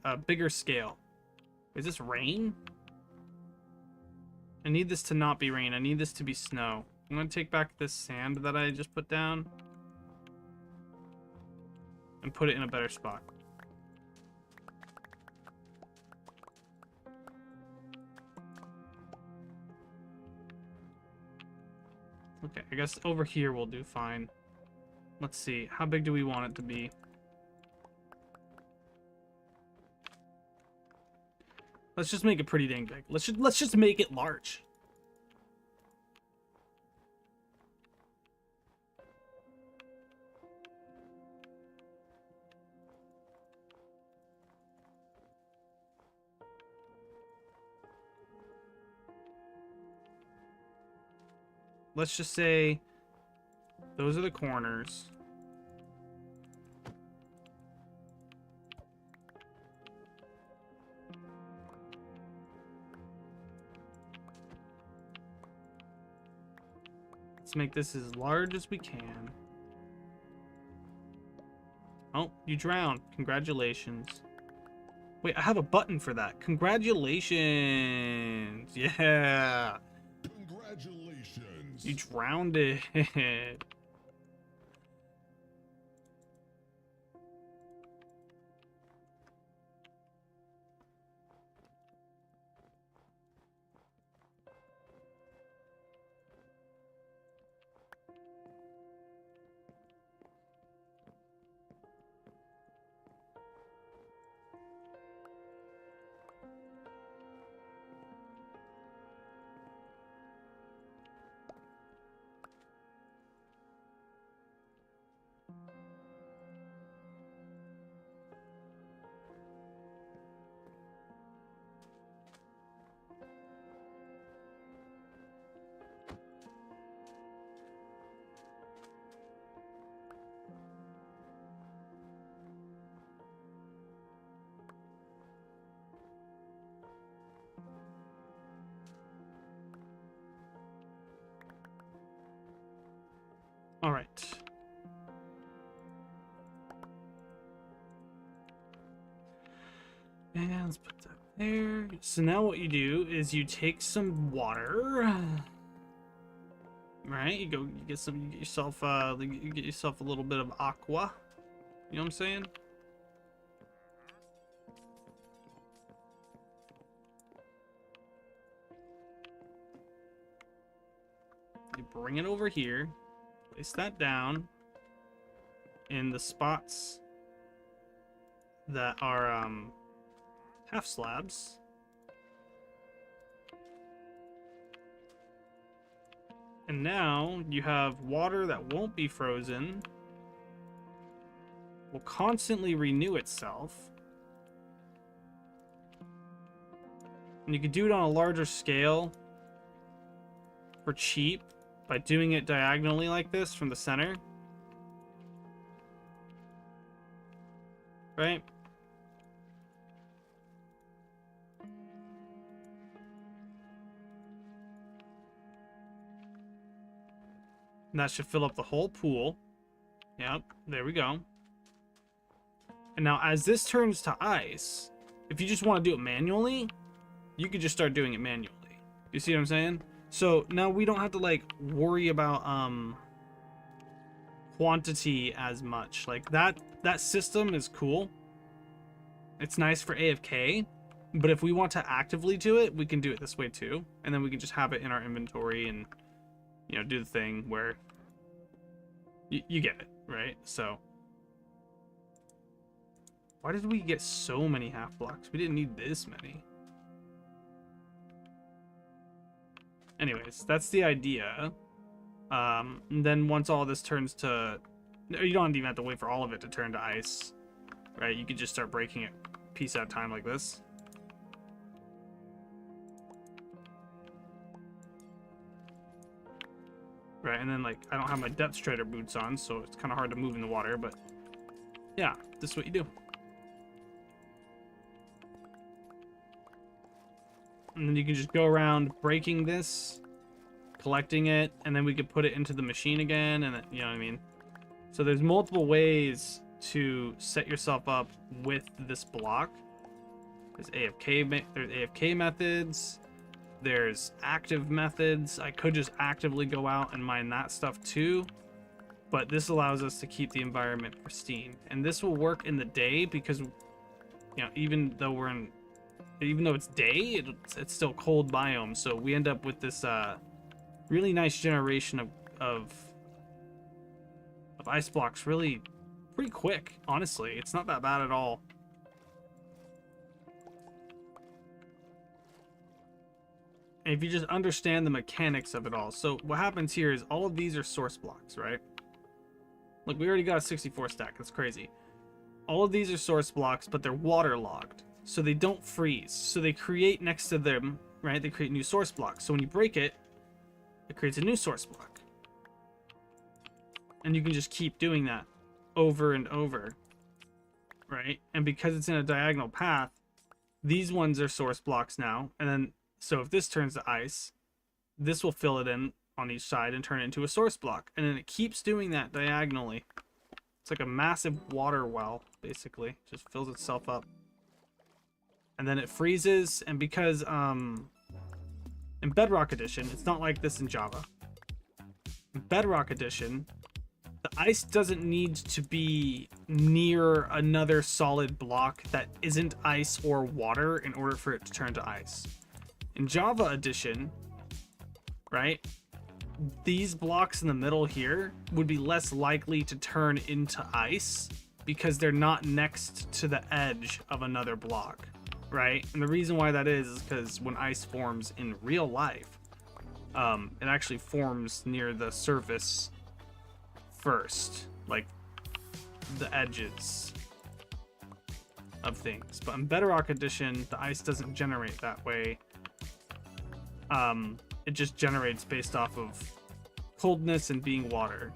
a bigger scale. Is this rain? I need this to not be rain. I need this to be snow. I'm going to take back this sand that I just put down and put it in a better spot. Okay, I guess over here we'll do fine. Let's see. How big do we want it to be? Let's just make it pretty dang big. Let's just make it large. Let's just say those are the corners. Let's make this as large as we can. Oh, you drowned. Congratulations. Wait, I have a button for that. Congratulations. Yeah. Congratulations. You drowned it. All right. And let's put that there. So now what you do is you take some water. Right? You get yourself a little bit of aqua. You know what I'm saying? You bring it over here. Place that down in the spots that are half slabs. And now you have water that won't be frozen, will constantly renew itself. And you can do it on a larger scale for cheap by doing it diagonally like this from the center. Right? And that should fill up the whole pool. Yep, there we go. And now as this turns to ice, if you just want to do it manually, you could just start doing it manually. You see what I'm saying? So now we don't have to like worry about quantity as much. Like that system is cool. It's nice for AFK, but if we want to actively do it, we can do it this way too, and then we can just have it in our inventory and, you know, do the thing where you get it, right? So why did we get so many half blocks? We didn't need this many. Anyways, that's the idea. And then once all this turns to, you don't even have to wait for all of it to turn to ice, right? You could just start breaking it piece at a time like this. Right, and then like I don't have my depth strider boots on, so it's kind of hard to move in the water, but yeah, this is what you do. And then you can just go around breaking this, collecting it, and then we could put it into the machine again, and you know what I mean? So there's multiple ways to set yourself up with this block. There's AFK methods, there's active methods. I could just actively go out and mine that stuff too, but this allows us to keep the environment pristine. And this will work in the day because, you know, even though it's day, it's still cold biome, so we end up with this really nice generation of ice blocks really pretty quick. Honestly, it's not that bad at all. And if you just understand the mechanics of it all. So what happens here is all of these are source blocks, right? Look, we already got a 64 stack. That's crazy. All of these are source blocks, but they're waterlogged, so they don't freeze. So they create next to them, right? They create new source blocks. So when you break it, it creates a new source block. And you can just keep doing that over and over, right? And because it's in a diagonal path, these ones are source blocks now. And then, so if this turns to ice, this will fill it in on each side and turn it into a source block. And then it keeps doing that diagonally. It's like a massive water well, basically. Just fills itself up. And then it freezes, and because in Bedrock Edition, it's not like this in Java. In Bedrock Edition, the ice doesn't need to be near another solid block that isn't ice or water in order for it to turn to ice. In Java Edition, right, these blocks in the middle here would be less likely to turn into ice because they're not next to the edge of another block, right? And the reason why that is because when ice forms in real life, it actually forms near the surface first, like the edges of things. But in Bedrock Edition, the ice doesn't generate that way. It just generates based off of coldness and being water.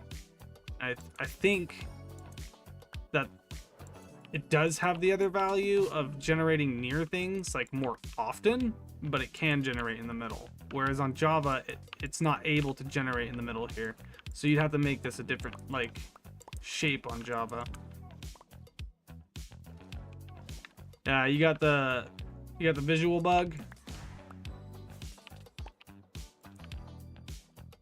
I think that it does have the other value of generating near things like more often, but it can generate in the middle. Whereas on Java, it's not able to generate in the middle here. So you'd have to make this a different like shape on Java. Yeah, you got the visual bug.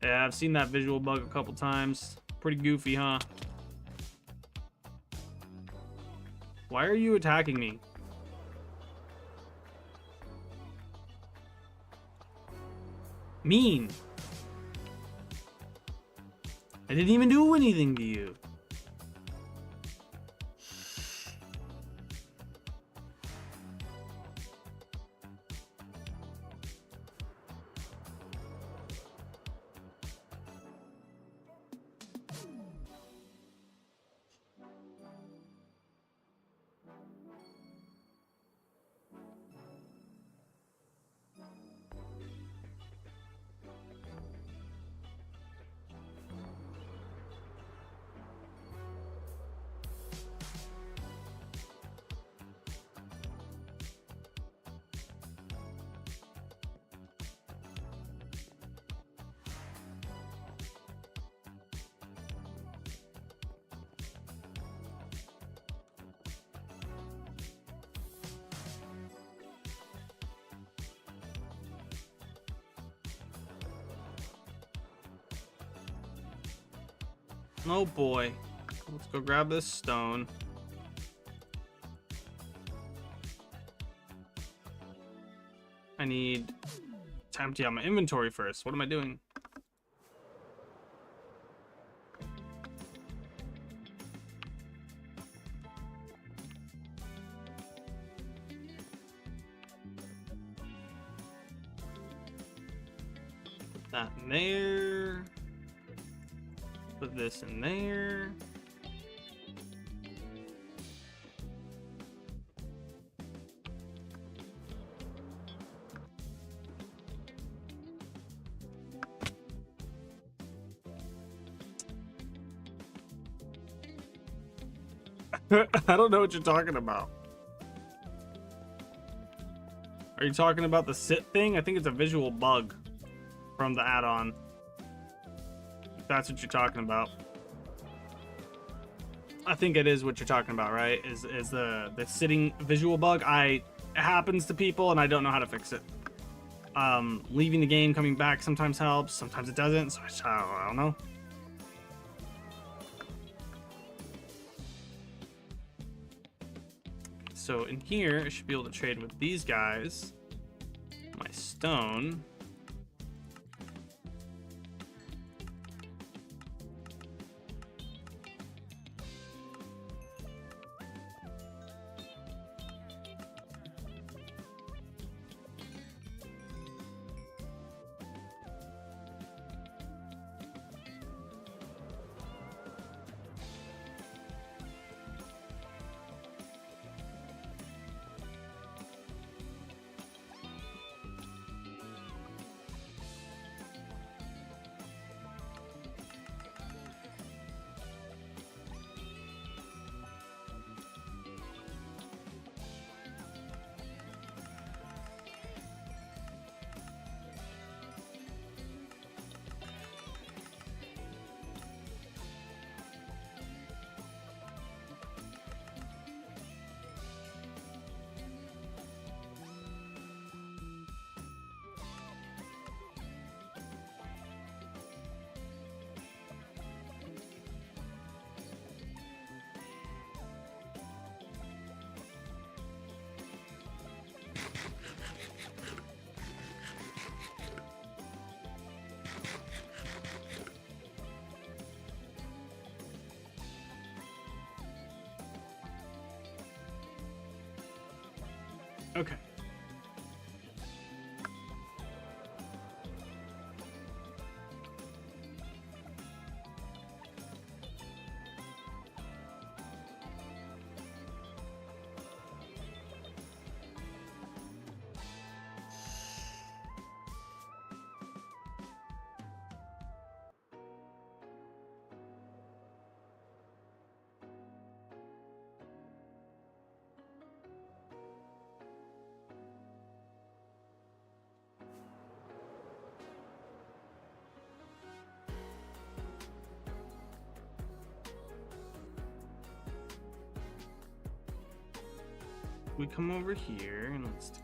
Yeah, I've seen that visual bug a couple times. Pretty goofy, huh? Why are you attacking me? Mean. I didn't even do anything to you. Oh boy. Let's go grab this stone. I need to empty out my inventory first. What am I doing? Put that in there. Put this in there. I don't know what you're talking about. Are you talking about the sit thing? I think it's a visual bug from the add-on. If that's what you're talking about. I think it is what you're talking about, right? Is the sitting visual bug. It happens to people and I don't know how to fix it. Leaving the game, coming back sometimes helps, sometimes it doesn't, so I don't know. So in here, I should be able to trade with these guys. My stone. Okay. We come over here and let's do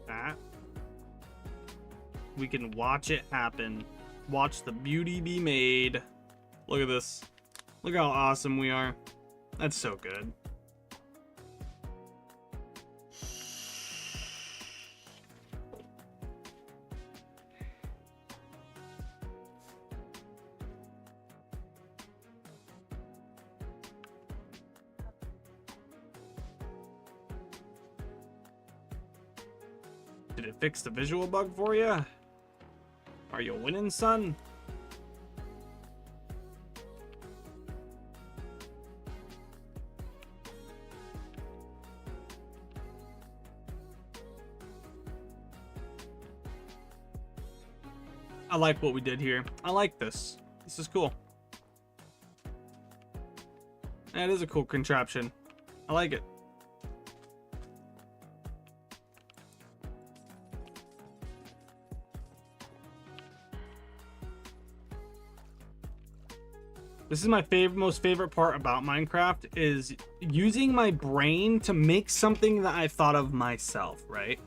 that. We can watch it happen. Watch the beauty be made. Look at this. Look how awesome we are. That's so good. Did it fix the visual bug for you? Are you winning, son? I like what we did here. I like this. This is cool. That is a cool contraption. I like it. This is my most favorite part about Minecraft, is using my brain to make something that I thought of myself, right?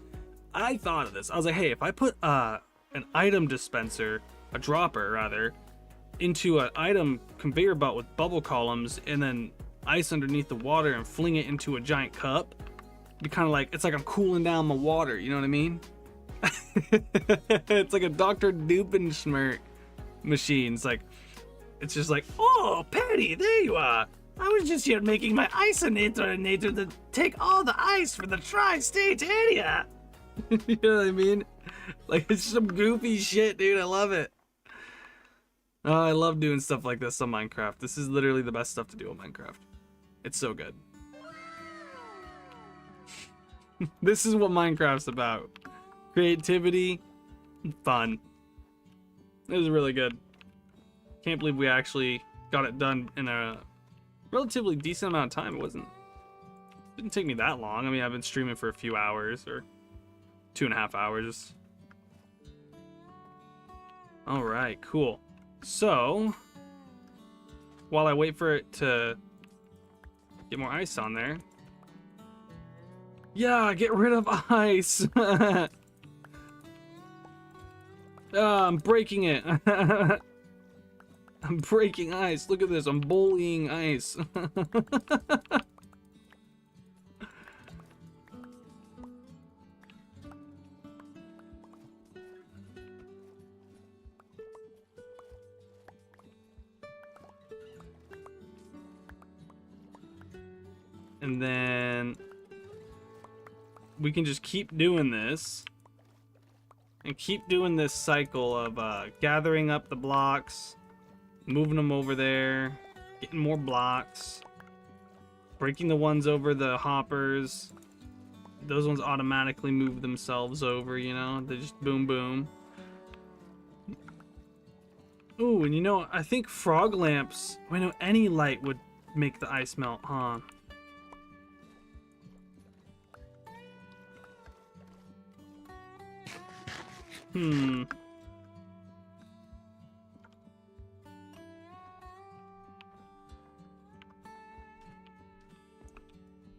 I thought of this. I was like, hey, if I put an item dispenser, a dropper rather, into an item conveyor belt with bubble columns and then ice underneath the water and fling it into a giant cup. Be kind of like, it's like I'm cooling down my water, you know what I mean? It's like a Dr. Dupenschmirk machine. It's just like, oh, Patty, there you are. I was just here making my isonator to take all the ice for the tri-state area. You know what I mean? Like, it's some goofy shit, dude. I love it. Oh, I love doing stuff like this on Minecraft. This is literally the best stuff to do on Minecraft. It's so good. This is what Minecraft's about. Creativity, fun. It was really good. Can't believe we actually got it done in a relatively decent amount of time. It didn't take me that long. I mean, I've been streaming for a few hours, or 2.5 hours. All right, cool. So, while I wait for it to get more ice on there. Yeah, get rid of ice. I'm breaking it. I'm breaking ice. Look at this. I'm bullying ice. And then we can just keep doing this. And keep doing this cycle of gathering up the blocks, moving them over there, getting more blocks, breaking the ones over the hoppers. Those ones automatically move themselves over, you know? They just boom, boom. Ooh, and you know, I think frog lamps, I know any light would make the ice melt, huh?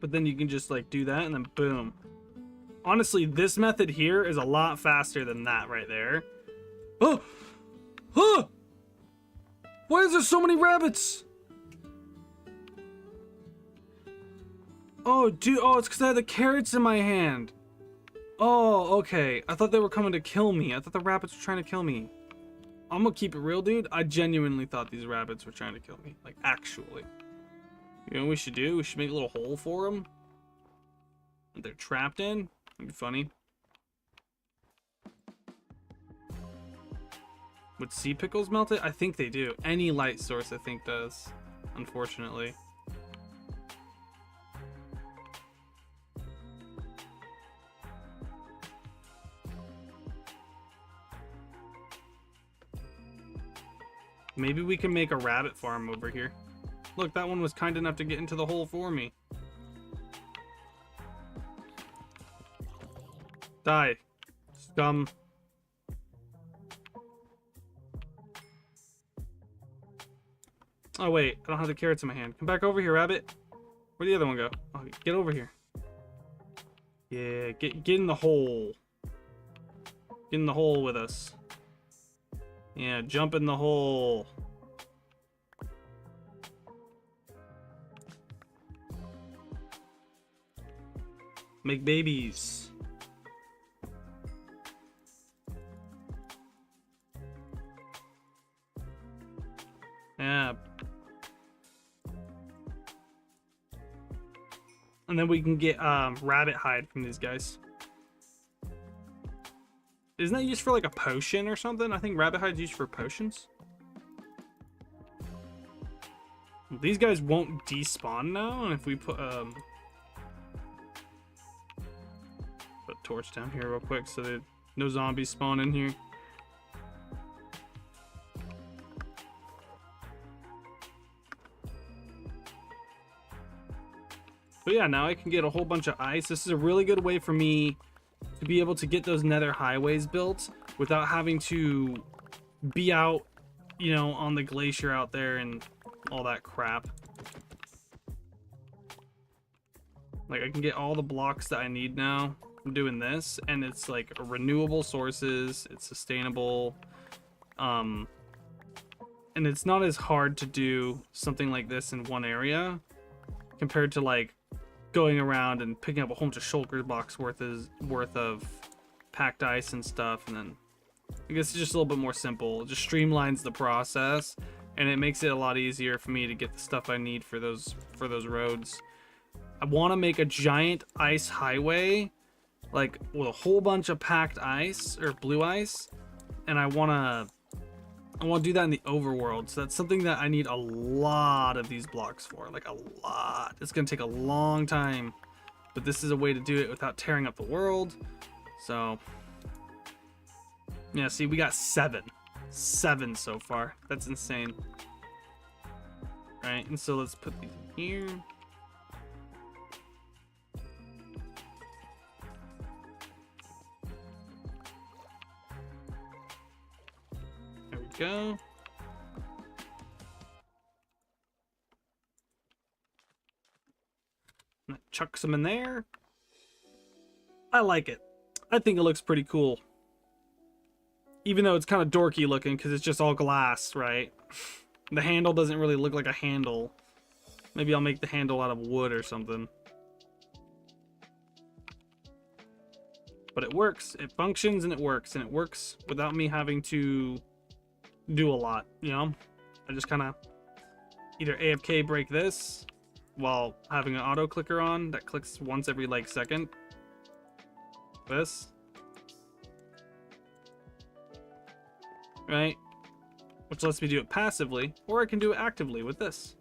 But then you can just like do that and then boom. Honestly, this method here is a lot faster than that right there. Oh! Oh! Why is there so many rabbits? Oh, dude. Oh, it's because I had the carrots in my hand. Oh, okay. I thought they were coming to kill me. I thought the rabbits were trying to kill me. I'm gonna keep it real, dude. I genuinely thought these rabbits were trying to kill me. Like, actually. You know what we should do? We should make a little hole for them. That they're trapped in. That'd be funny. Would sea pickles melt it? I think they do. Any light source, I think, does. Unfortunately. Maybe we can make a rabbit farm over here. Look, that one was kind enough to get into the hole for me. Die. Scum. Oh, wait. I don't have the carrots in my hand. Come back over here, rabbit. Where'd the other one go? Oh, get over here. Yeah, get in the hole. Get in the hole with us. Yeah, jump in the hole. Make babies. Yeah. And then we can get rabbit hide from these guys. Isn't that used for like a potion or something? I think rabbit hide's used for potions. These guys won't despawn now, and if we put a torch down here real quick so that no zombies spawn in here. But yeah, now I can get a whole bunch of ice. This is a really good way for me to be able to get those nether highways built without having to be out, you know, on the glacier out there and all that crap. Like, I can get all the blocks that I need now from doing this, and it's like renewable sources, it's sustainable. And it's not as hard to do something like this in one area compared to like going around and picking up a whole bunch of shulker box worth of packed ice and stuff. And then I guess it's just a little bit more simple. It just streamlines the process, and it makes it a lot easier for me to get the stuff I need for those roads. I want to make a giant ice highway, like with a whole bunch of packed ice or blue ice, and I want to do that in the overworld. So that's something that I need a lot of these blocks for, like a lot. It's gonna take a long time, but this is a way to do it without tearing up the world. So yeah, see, we got seven so far. That's insane. Right, and so let's put these in here. There we go. Chuck some in there. I like it. I think it looks pretty cool. Even though it's kind of dorky looking because it's just all glass, right? The handle doesn't really look like a handle. Maybe I'll make the handle out of wood or something. But it works. It functions and it works. And it works without me having to do a lot, you know? I just kind of either AFK break this while having an auto clicker on that clicks once every like second. This. Right? Which lets me do it passively, or I can do it actively with this.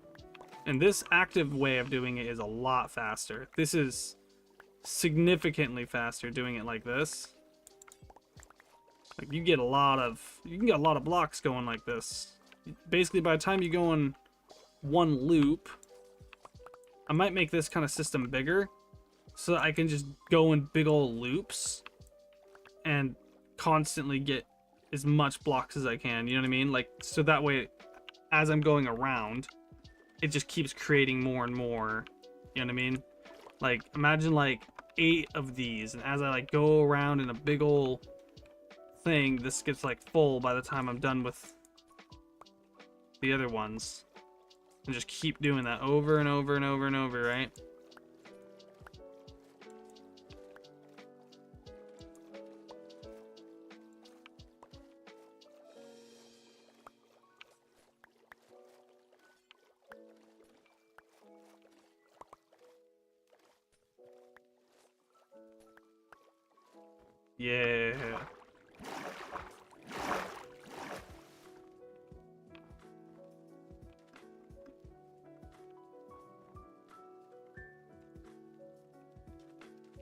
And this active way of doing it is a lot faster. This is significantly faster doing it like this. Like you can get a lot of blocks going like this. Basically by the time you go in one loop, I might make this kind of system bigger so that I can just go in big old loops and constantly get as much blocks as I can, you know what I mean? Like, so that way, as I'm going around, it just keeps creating more and more, you know what I mean? Like, imagine like 8 of these, and as I like go around in a big old thing, this gets like full by the time I'm done with the other ones. And just keep doing that over and over and over and over, right? Yeah.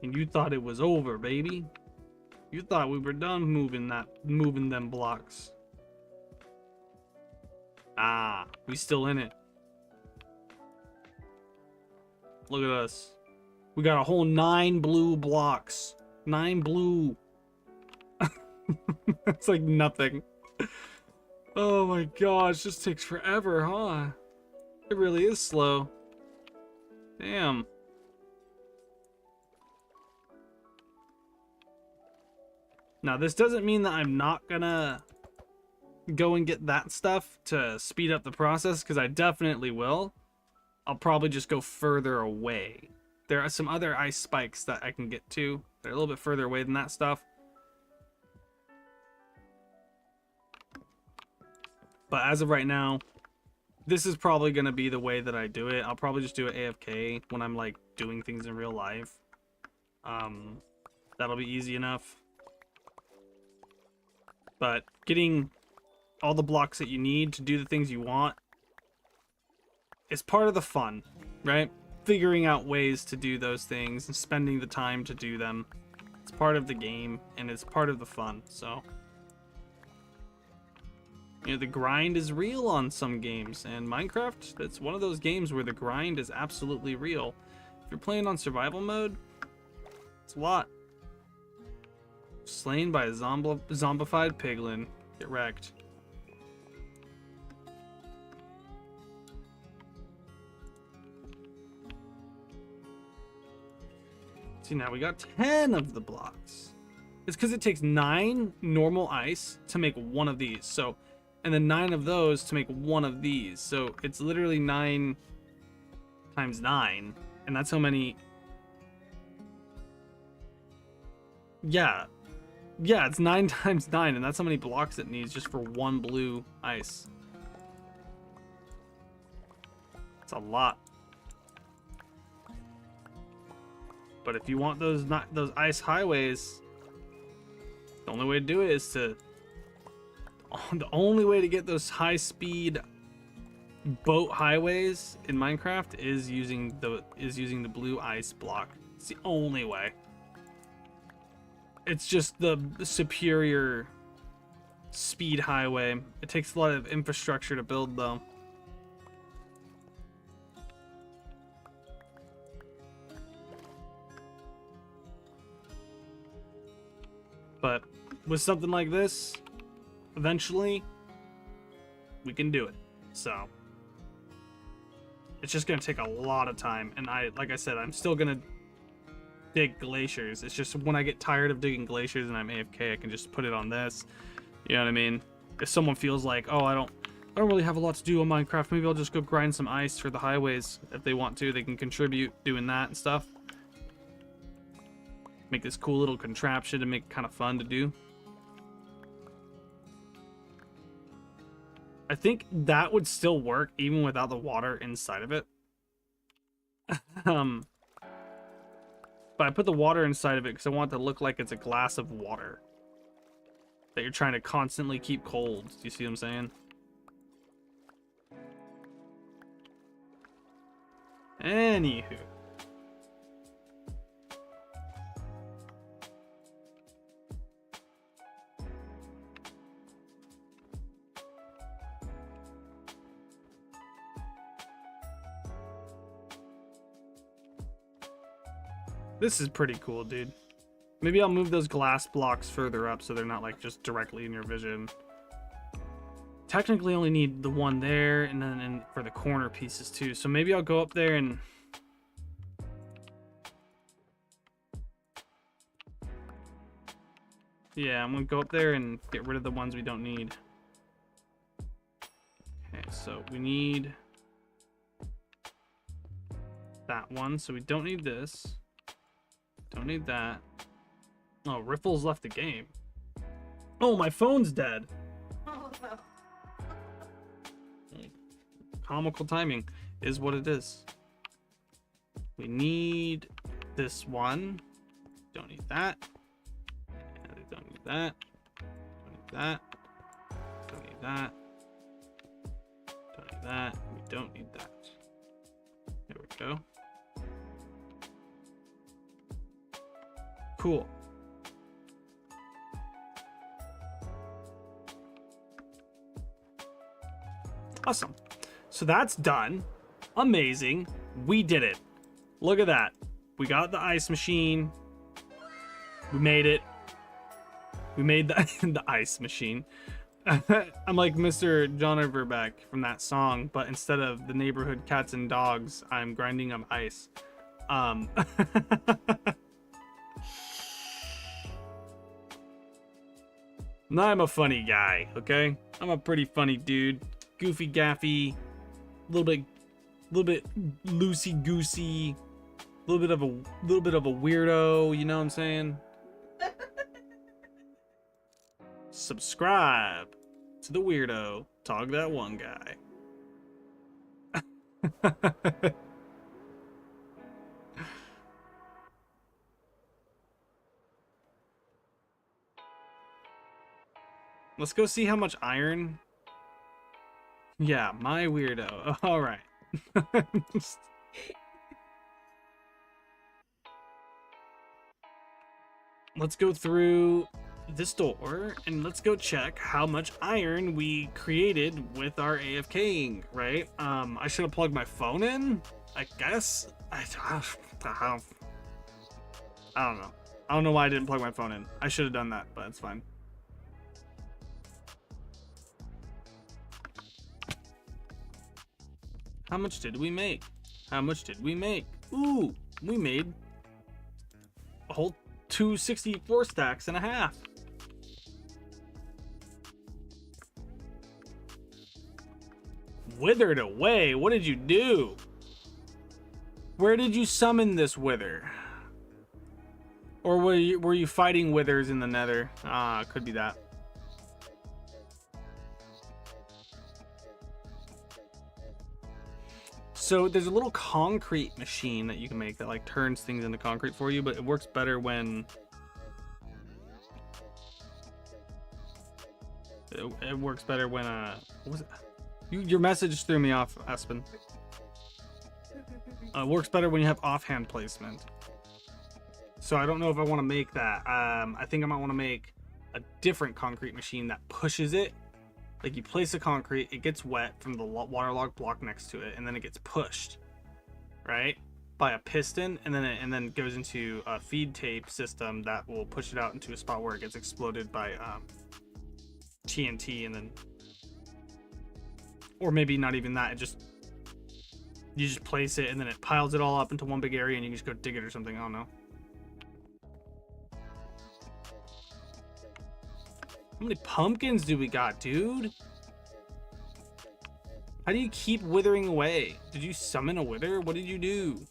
And you thought it was over, baby. You thought we were done moving them blocks. Ah, we still in it. Look at us. We got a whole 9 blue blocks. 9 blue. It's like nothing. Oh my gosh, this takes forever, huh? It really is slow. Damn. Now, this doesn't mean that I'm not gonna go and get that stuff to speed up the process, because I definitely will. I'll probably just go further away. There are some other ice spikes that I can get to. They're a little bit further away than that stuff. But as of right now, this is probably going to be the way that I do it. I'll probably just do it AFK when I'm like doing things in real life. That'll be easy enough. But getting all the blocks that you need to do the things you want is part of the fun, right? Figuring out ways to do those things and spending the time to do them. It's part of the game and it's part of the fun, so. You know, the grind is real on some games, and Minecraft, it's one of those games where the grind is absolutely real. If you're playing on survival mode, it's a lot. Slain by a zombified piglin. Get wrecked. See, now we got 10 of the blocks. It's because it takes 9 normal ice to make one of these. So and then 9 of those to make 1 of these. So it's literally 9 times 9, and that's how many. Yeah, it's 9 times 9, and that's how many blocks it needs just for 1 blue ice. It's a lot. But if you want those ice highways, the only way to do it is to. The only way to get those high-speed boat highways in Minecraft is using the blue ice block. It's the only way. It's just the superior speed highway. It takes a lot of infrastructure to build, though. But with something like this, eventually we can do it. So it's just gonna take a lot of time, and like I said, I'm still gonna dig glaciers. It's just when I get tired of digging glaciers and I'm AFK, I can just put it on this. You know what I mean? If someone feels like, oh, I don't really have a lot to do on Minecraft, maybe I'll just go grind some ice for the highways. If they want to, they can contribute doing that and stuff. Make this cool little contraption to make it kind of fun to do. I think that would still work even without the water inside of it. But I put the water inside of it because I want it to look like it's a glass of water that you're trying to constantly keep cold. Do you see what I'm saying? Anywho. This is pretty cool, dude. Maybe I'll move those glass blocks further up so they're not like just directly in your vision. Technically only need the one there and then for the corner pieces too. So maybe I'll go up there and yeah, I'm gonna go up there and get rid of the ones we don't need. Okay, so we need that one, so we don't need this. Don't need that. Oh, Riffle's left the game. Oh, my phone's dead. Oh no. Comical timing is what it is. We need this one. Don't need that. Don't need that. Don't need that. Don't need that. Don't need that. We don't need that. There we go. Cool. Awesome. So that's done. Amazing. We did it. Look at that. We got the ice machine. We made it. We made the, the ice machine. I'm like Mr. John Overbeck from that song, but instead of the neighborhood cats and dogs, I'm grinding up ice. Now I'm a funny guy, okay? I'm a pretty funny dude. Goofy gaffy, a little bit loosey goosey, a little bit of a weirdo, you know what I'm saying? Subscribe to the weirdo, Tog That One Guy. Let's go see how much iron. Yeah, my weirdo. All right. Let's go through this door and let's go check how much iron we created with our AFKing, right? I should have plugged my phone in, I guess. I don't know. I don't know why I didn't plug my phone in. I should have done that, but it's fine. How much did we make? How much did we make? Ooh, we made a whole 264 stacks and a half. withered away. What did you do? Where did you summon this wither? Or were you fighting withers in the nether? Ah, could be that. So there's a little concrete machine that you can make that like turns things into concrete for you, but it works better when it works better when what was it? Your message threw me off, Aspen. Works better when you have offhand placement. So I don't know if I want to make that. I think I might want to make a different concrete machine that pushes it. Like you place the concrete, it gets wet from the waterlogged block next to it, and then it gets pushed, right, by a piston, and then goes into a feed tape system that will push it out into a spot where it gets exploded by TNT, and then, or maybe not even that. You just place it, and then it piles it all up into one big area, and you can just go dig it or something. I don't know. How many pumpkins do we got, dude? How do you keep withering away? Did you summon a wither? What did you do?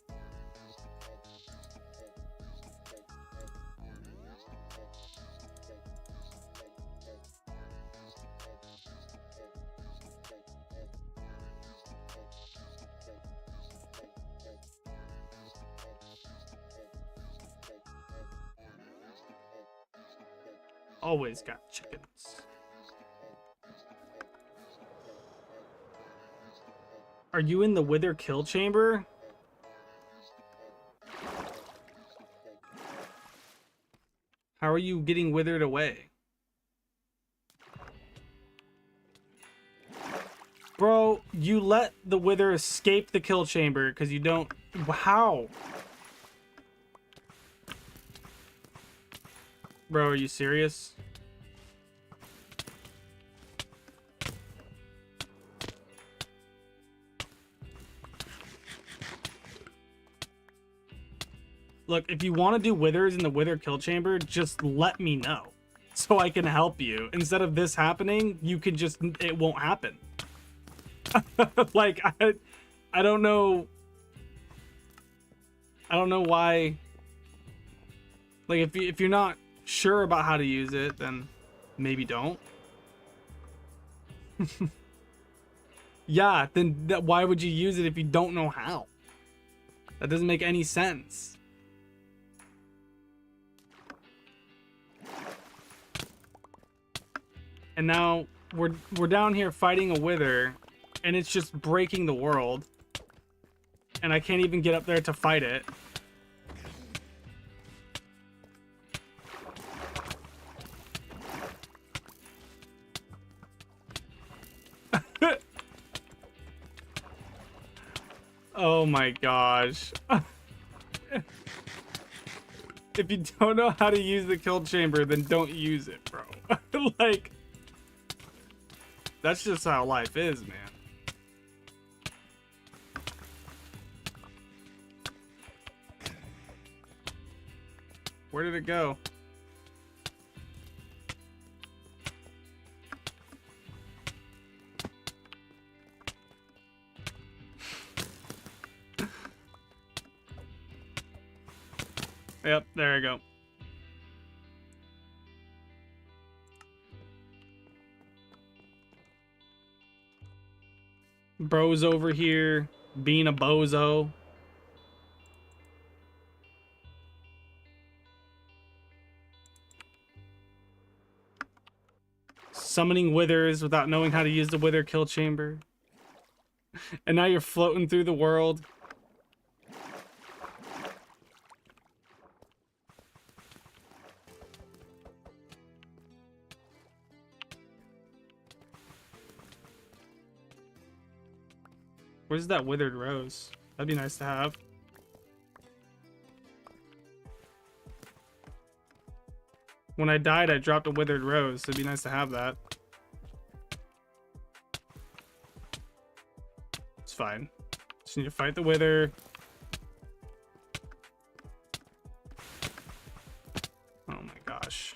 Always got chickens. Are you in the wither kill chamber? How are you getting withered away? Bro, you let the wither escape the kill chamber because you don't... How? Bro, are you serious? Look, if you want to do withers in the wither kill chamber, just let me know so I can help you. Instead of this happening, you can just, it won't happen. Like, I don't know. I don't know why. Like, if you're not sure about how to use it, then maybe don't. Yeah, then why would you use it if you don't know how? That doesn't make any sense. And now we're down here fighting a wither, and it's just breaking the world, and I can't even get up there to fight it. Oh my gosh. If you don't know how to use the kill chamber, then don't use it, bro. Like, that's just how life is, man. Where did it go? Yep, there we go. Bro's over here being a bozo. Summoning withers without knowing how to use the wither kill chamber. And now you're floating through the world. Where's that withered rose? That'd be nice to have. When I died, I dropped a withered rose, so it'd be nice to have that. It's fine. Just need to fight the wither. Oh my gosh.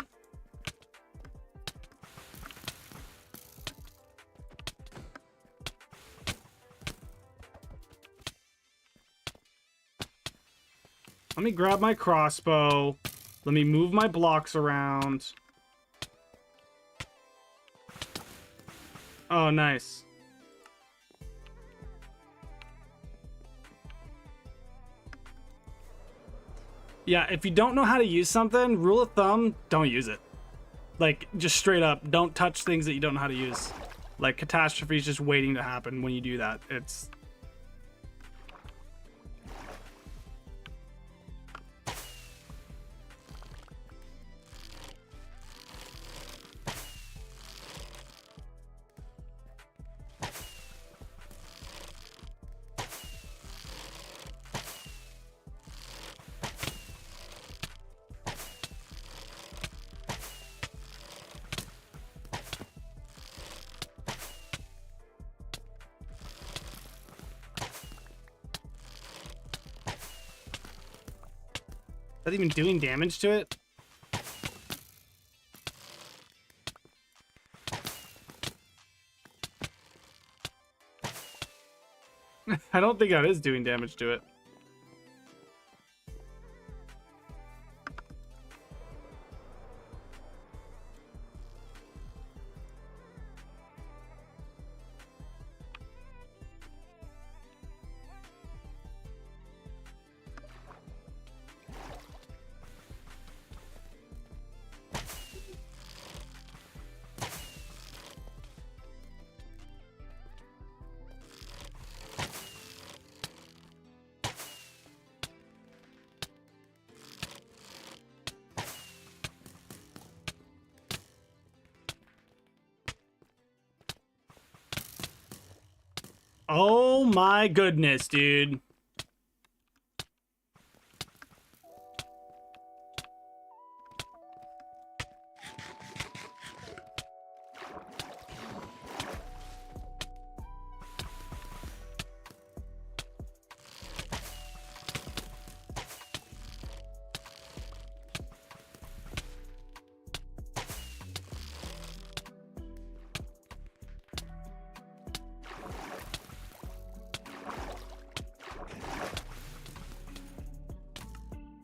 Let me grab my crossbow. Let me move my blocks around. Oh, nice. Yeah, if you don't know how to use something, rule of thumb, don't use it. Like, just straight up, don't touch things that you don't know how to use. Like, catastrophe is just waiting to happen when you do that. It's... Is that even doing damage to it? I don't think that is doing damage to it. Oh my goodness, dude.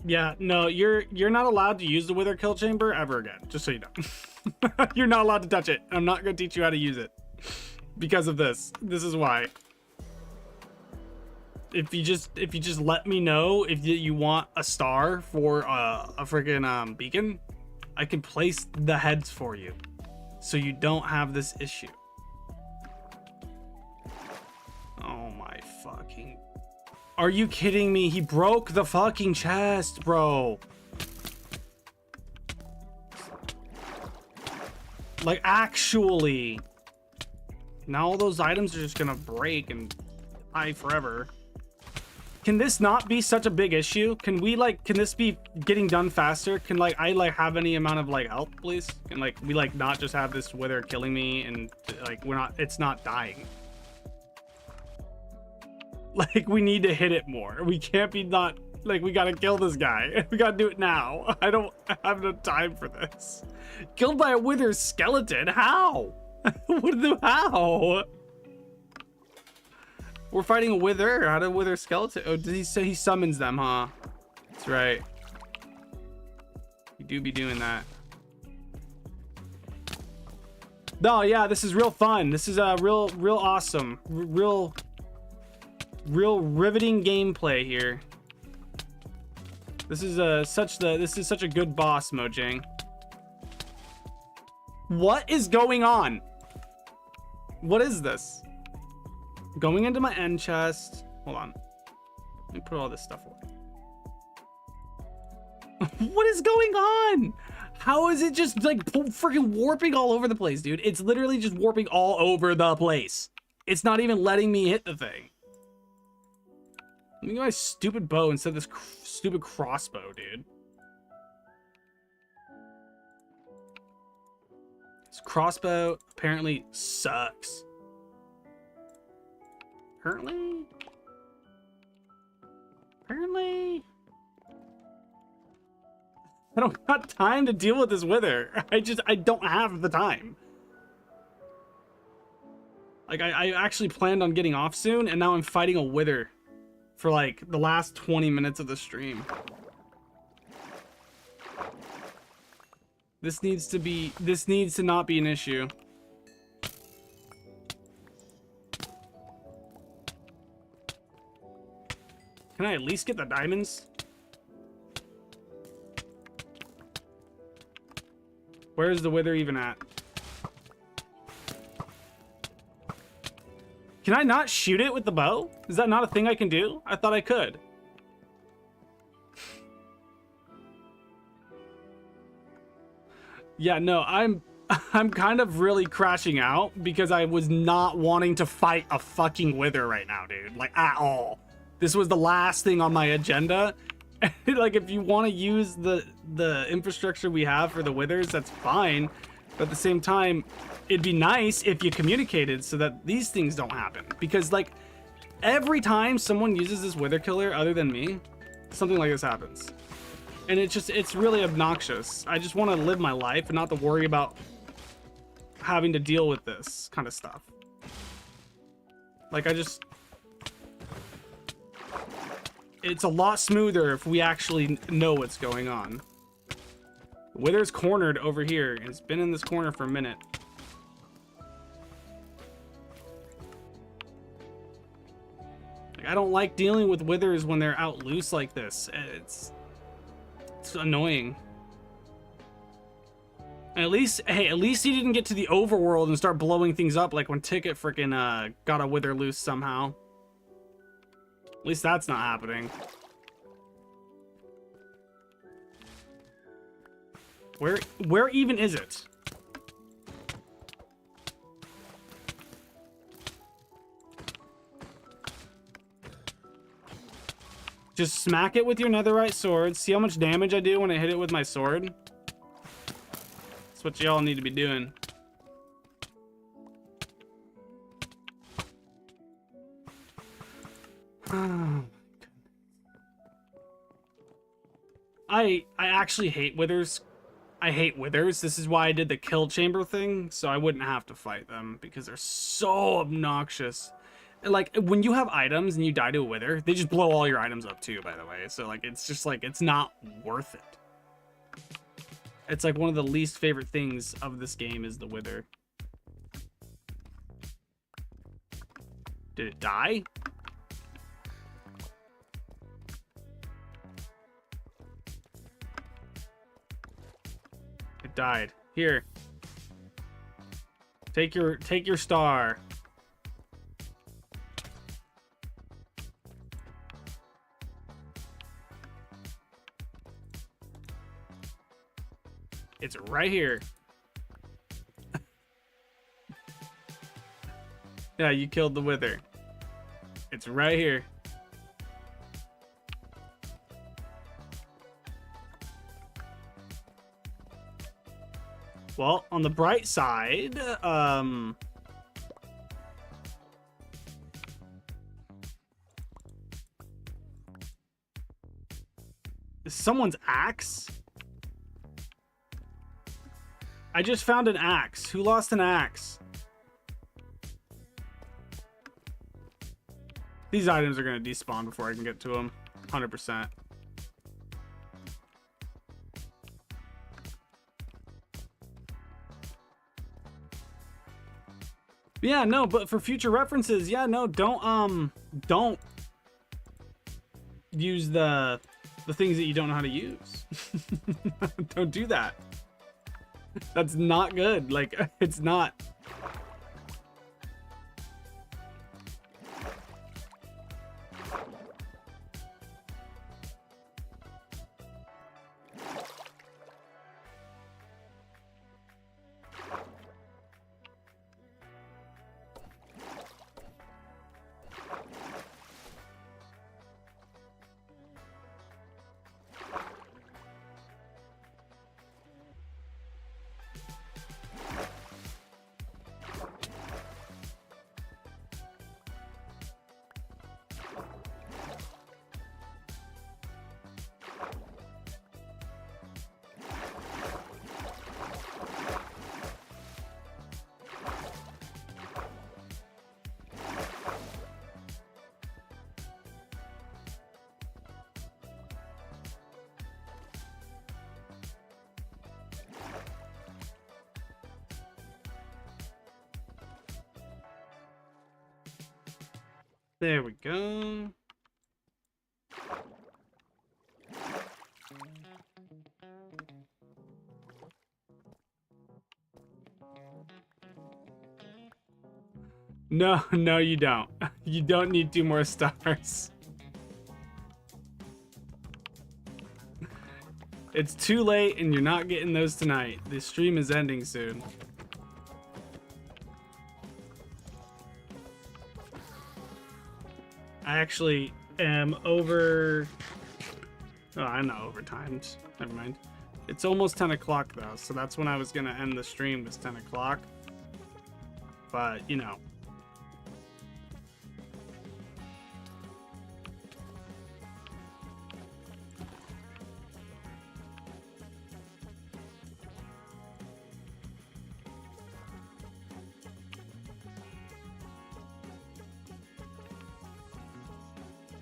Yeah, no, you're not allowed to use the Wither Kill Chamber ever again, just so you know. You're not allowed to touch it. I'm not going to teach you how to use it. Because of this. This is why. If you just let me know if you want a star for a freaking beacon, I can place the heads for you. So you don't have this issue. Oh my fucking... Are you kidding me? He broke the fucking chest, bro. Like, actually. Now all those items are just gonna break and die forever. Can this not be such a big issue? Can we, like, can this be getting done faster? Can, like, I, like, have any amount of, like, health, please? Can, like, we, like, not just have this wither killing me and, like, it's not dying. Like, we need to hit it more. We can't be not... Like, we gotta kill this guy. We gotta do it now. I don't have enough time for this. Killed by a wither skeleton? How? How? We're fighting a wither? How did a wither skeleton... Oh, did he say he summons them, huh? That's right. You do be doing that. No, yeah, this is real fun. This is real awesome. Real riveting gameplay here. This is such a good boss, Mojang. What is going on? What is this? Going into my end chest. Hold on. Let me put all this stuff away. What is going on? How is it just like freaking warping all over the place, dude? It's literally just warping all over the place. It's not even letting me hit the thing. Let me get my stupid bow instead of this stupid crossbow, dude. This crossbow apparently sucks. Apparently? I don't got time to deal with this wither. I don't have the time. Like, I actually planned on getting off soon, and now I'm fighting a wither for like the last 20 minutes of the stream. This needs to not be an issue. Can I at least get the diamonds? Where's the wither even at? Can I not shoot it with the bow? Is that not a thing I can do? I thought I could. Yeah, no, I'm kind of really crashing out because I was not wanting to fight a fucking wither right now, dude. Like, at all. This was the last thing on my agenda. Like, if you want to use the infrastructure we have for the withers, that's fine. But at the same time, it'd be nice if you communicated so that these things don't happen. Because, like, every time someone uses this wither killer other than me, something like this happens. And it's really obnoxious. I just want to live my life and not to worry about having to deal with this kind of stuff. Like, it's a lot smoother if we actually know what's going on. Wither's cornered over here. It's been in this corner for a minute. Like, I don't like dealing with withers when they're out loose like this. It's annoying. And at least he didn't get to the overworld and start blowing things up like when Ticket freaking got a wither loose somehow. At least that's not happening. Where even is it? Just smack it with your netherite sword. See how much damage I do when I hit it with my sword? That's what y'all need to be doing. Oh, I actually hate withers. I hate withers. This is why I did the kill chamber thing, so I wouldn't have to fight them because they're so obnoxious. Like, when you have items and you die to a wither, they just blow all your items up too, by the way. So, like, it's just like, it's not worth it. It's like one of the least favorite things of this game is the wither. Did it die? It died. Here. Take your star. It's right here. Yeah, you killed the wither. It's right here. Well, on the bright side, someone's axe. I just found an axe. Who lost an axe? These items are going to despawn before I can get to them. 100%. Yeah, no, but for future references, yeah, no, don't use the things that you don't know how to use. Don't do that. That's not good. Like, it's not. There we go. No, no, you don't. You don't need 2 more stars. It's too late and you're not getting those tonight. The stream is ending soon. I actually am over... Oh, I'm not overtimed. Never mind. It's almost 10 o'clock though, so that's when I was gonna end the stream, was 10 o'clock. But, you know.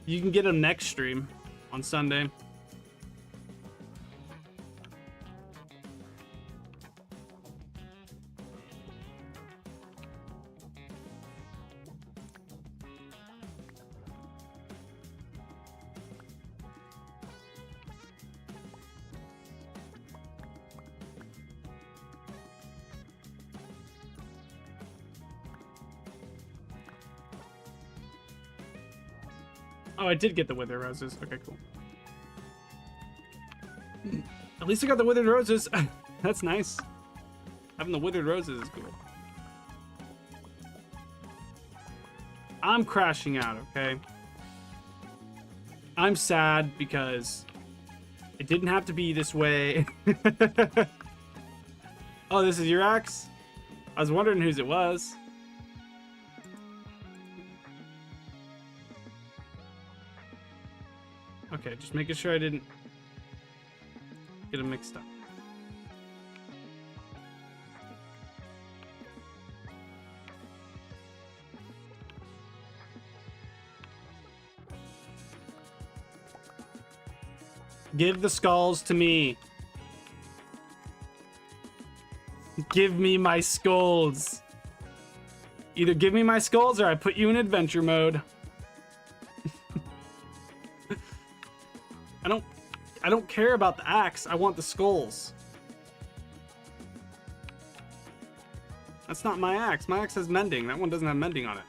You can get them next stream on Sunday. Oh, I did get the withered roses. Okay, cool. At least I got the withered roses. That's nice. Having the withered roses is cool. I'm crashing out, okay? I'm sad because it didn't have to be this way. Oh, this is your axe? I was wondering whose it was. Okay, just making sure I didn't get them mixed up. Give the skulls to me. Give me my skulls. Either give me my skulls or I put you in adventure mode. I don't care about the axe. I want the skulls. That's not my axe. My axe has mending. That one doesn't have mending on it.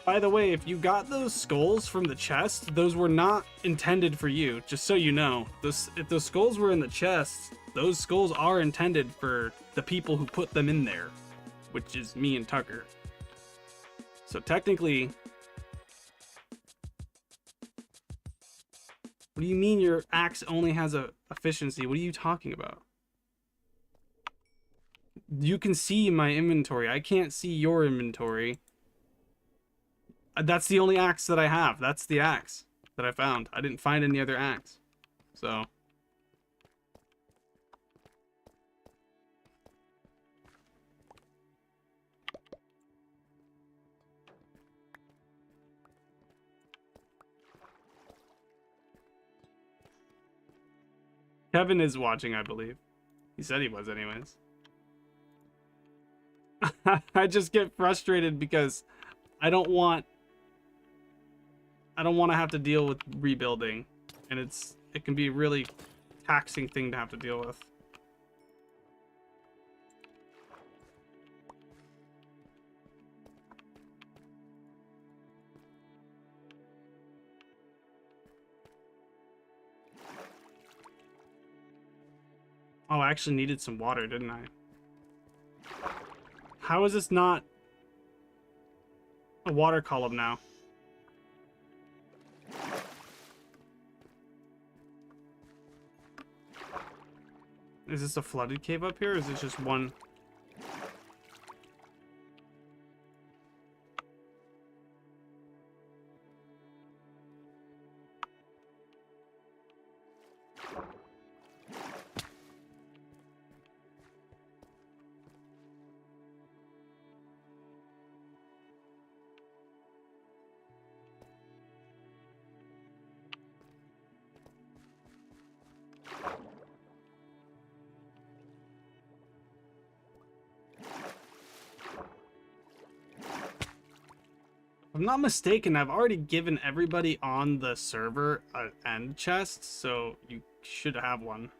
By the way, if you got those skulls from the chest, those were not intended for you, just so you know. If those skulls were in the chest, those skulls are intended for the people who put them in there, which is me and Tucker. So technically... What do you mean your axe only has a efficiency? What are you talking about? You can see my inventory. I can't see your inventory. That's the only axe that I have. That's the axe that I found. I didn't find any other axe. So. Kevin is watching, I believe. He said he was anyways. I just get frustrated because I don't want to have to deal with rebuilding, and it can be a really taxing thing to have to deal with. Oh, I actually needed some water, didn't I? How is this not a water column now? Is this a flooded cave up here, or is it just one? If I'm not mistaken, I've already given everybody on the server an end chest, so you should have one.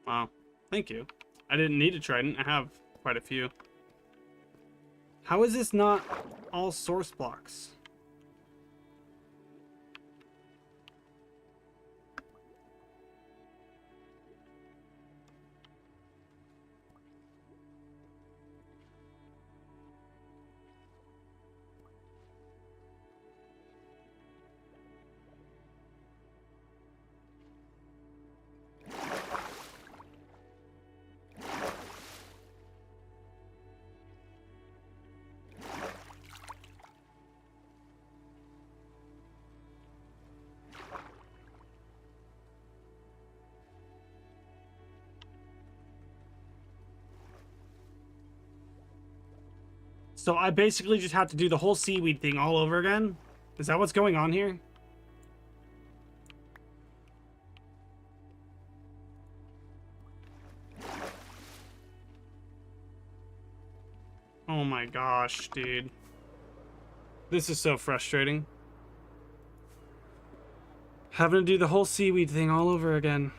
Wow, thank you. I didn't need a trident. I have quite a few. How is this not all source blocks? So I basically just have to do the whole seaweed thing all over again? Is that what's going on here? Oh my gosh, dude. This is so frustrating. Having to do the whole seaweed thing all over again.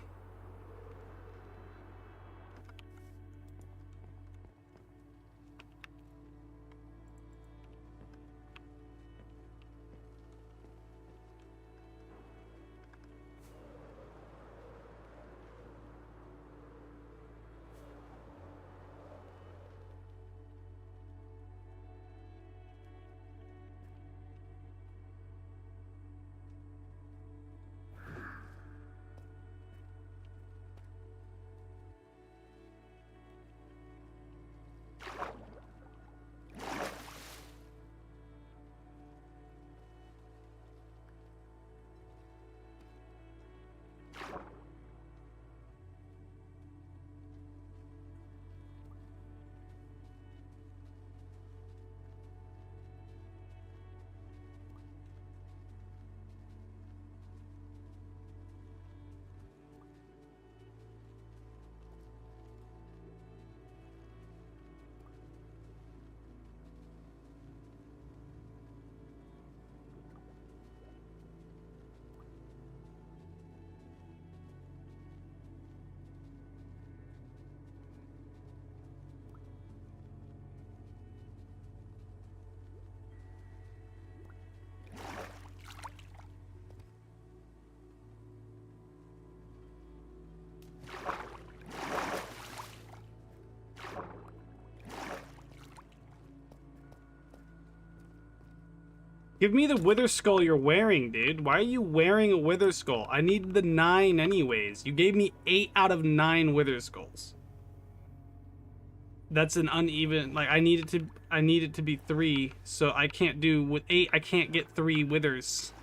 Give me the wither skull you're wearing, dude. Why are you wearing a wither skull? I need the 9 anyways. You gave me 8 out of 9 wither skulls. That's an uneven, like I need it to be 3, so I can't do with 8, I can't get 3 withers.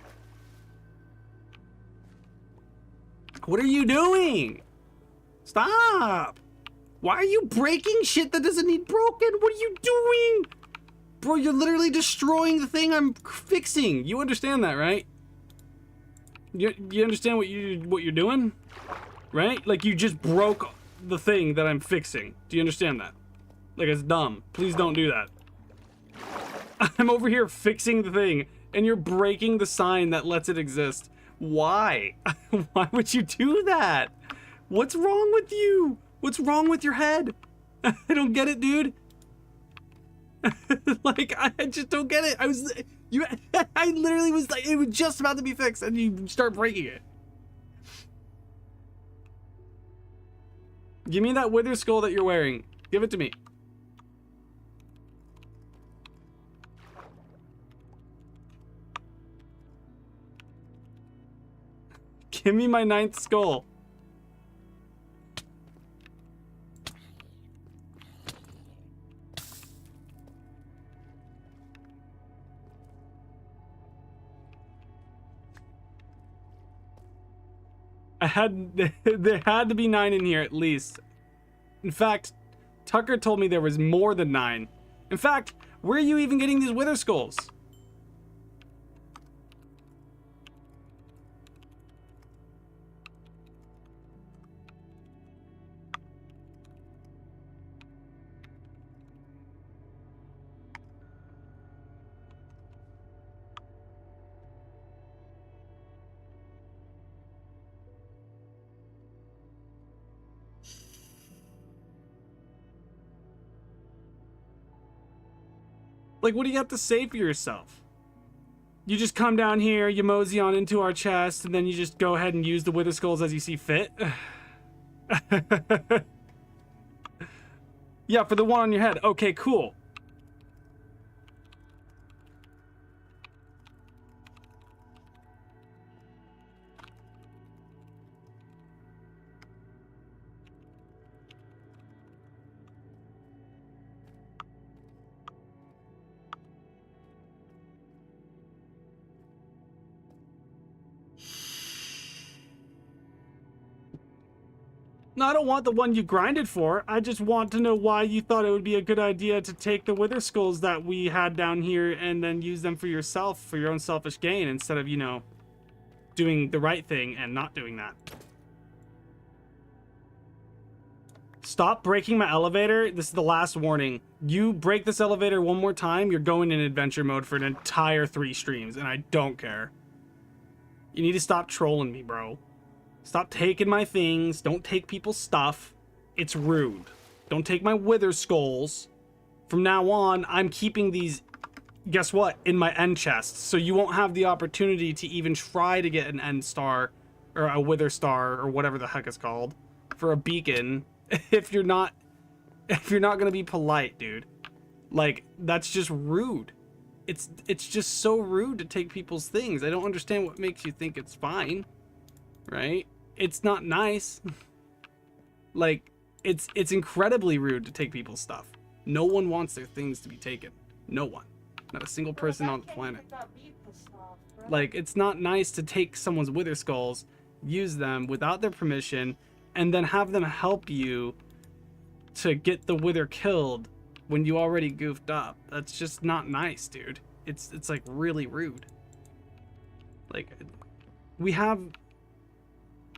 What are you doing? Stop! Why are you breaking shit that doesn't need broken? What are you doing? Bro, you're literally destroying the thing I'm fixing. You understand that, right? You understand what you're doing? Right? Like you just broke the thing that I'm fixing. Do you understand that? Like it's dumb. Please don't do that. I'm over here fixing the thing and you're breaking the sign that lets it exist. Why? Why would you do that? What's wrong with you? What's wrong with your head? I don't get it, dude. Like I just don't get it. I literally was like, it was just about to be fixed and you start breaking it. Give me that wither skull that you're wearing. Give it to me. Give me my 9th skull. There had to be 9 in here at least. In fact, Tucker told me there was more than 9. In fact, Where are you even getting these wither skulls? Like, what do you have to say for yourself? You just come down here, you mosey on into our chest, and then you just go ahead and use the wither skulls as you see fit? Yeah, for the one on your head. Okay, cool. No, I don't want the one you grinded for. I just want to know why you thought it would be a good idea to take the wither skulls that we had down here and then use them for yourself, for your own selfish gain, instead of, you know, doing the right thing and not doing that. Stop breaking my elevator. This is the last warning. You break this elevator one more time, you're going in adventure mode for an entire 3 streams, and I don't care. You need to stop trolling me, bro. Stop taking my things. Don't take people's stuff. It's rude. Don't take my wither skulls. From now on, I'm keeping these, guess what, in my end chest. So you won't have the opportunity to even try to get an end star or a wither star or whatever the heck it's called for a beacon if you're not going to be polite, dude. Like, that's just rude. It's just so rude to take people's things. I don't understand what makes you think it's fine. Right? It's not nice. Like, it's incredibly rude to take people's stuff. No one wants their things to be taken. No one. Not a single person on the planet. Like, it's not nice to take someone's wither skulls, use them without their permission, and then have them help you to get the wither killed when you already goofed up. That's just not nice, dude. It's like really rude. Like, we have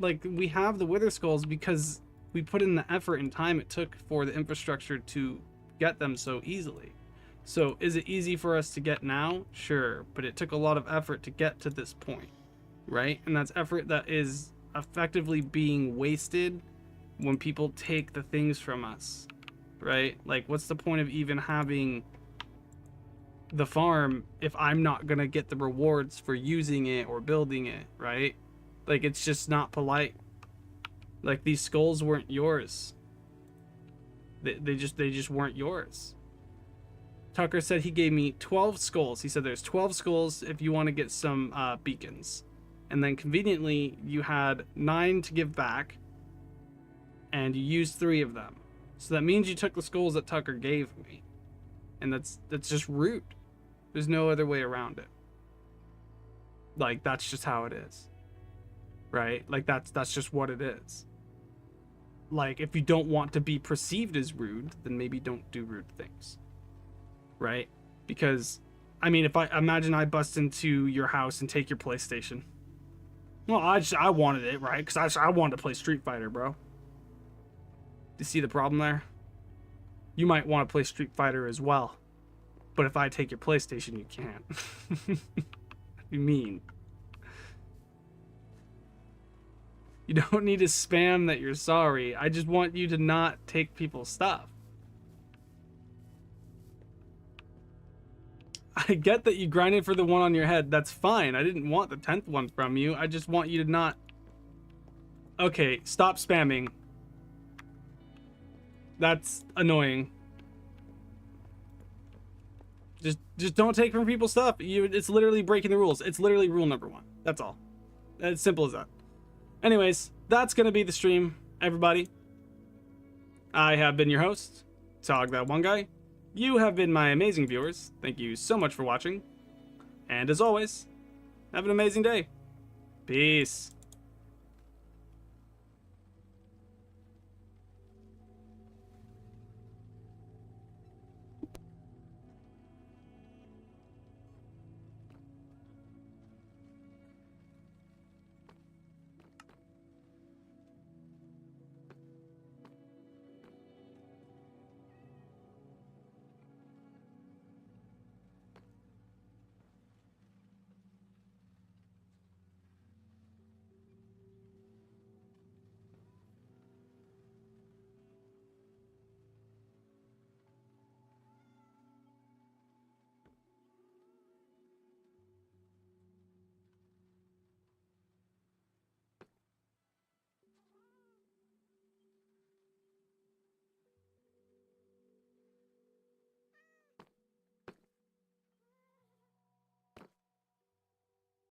the wither skulls because we put in the effort and time it took for the infrastructure to get them so easily. So is it easy for us to get now? Sure, but it took a lot of effort to get to this point, right? And that's effort that is effectively being wasted when people take the things from us, right? Like, what's the point of even having the farm if I'm not gonna get the rewards for using it or building it, right? Like, it's just not polite. Like, these skulls weren't yours. They just weren't yours. Tucker said he gave me 12 skulls. He said there's 12 skulls if you want to get some beacons. And then conveniently, you had 9 to give back. And you used 3 of them. So that means you took the skulls that Tucker gave me. And that's just rude. There's no other way around it. Like, that's just how it is. Right? Like, that's just what it is. Like, if you don't want to be perceived as rude, then maybe don't do rude things. Right? Because, I mean, if I imagine I bust into your house and take your PlayStation. Well, I wanted it, right? Because I wanted to play Street Fighter, bro. Do you see the problem there? You might want to play Street Fighter as well. But if I take your PlayStation, you can't. What do you mean? You don't need to spam that you're sorry. I just want you to not take people's stuff. I get that you grinded for the one on your head. That's fine. I didn't want the 10th one from you. I just want you to not... Okay, stop spamming. That's annoying. Just don't take from people's stuff. It's literally breaking the rules. It's literally rule number 1. That's all. As simple as that. Anyways, that's going to be the stream, everybody. I have been your host, TOGthatoneguy. You have been my amazing viewers. Thank you so much for watching. And as always, have an amazing day. Peace.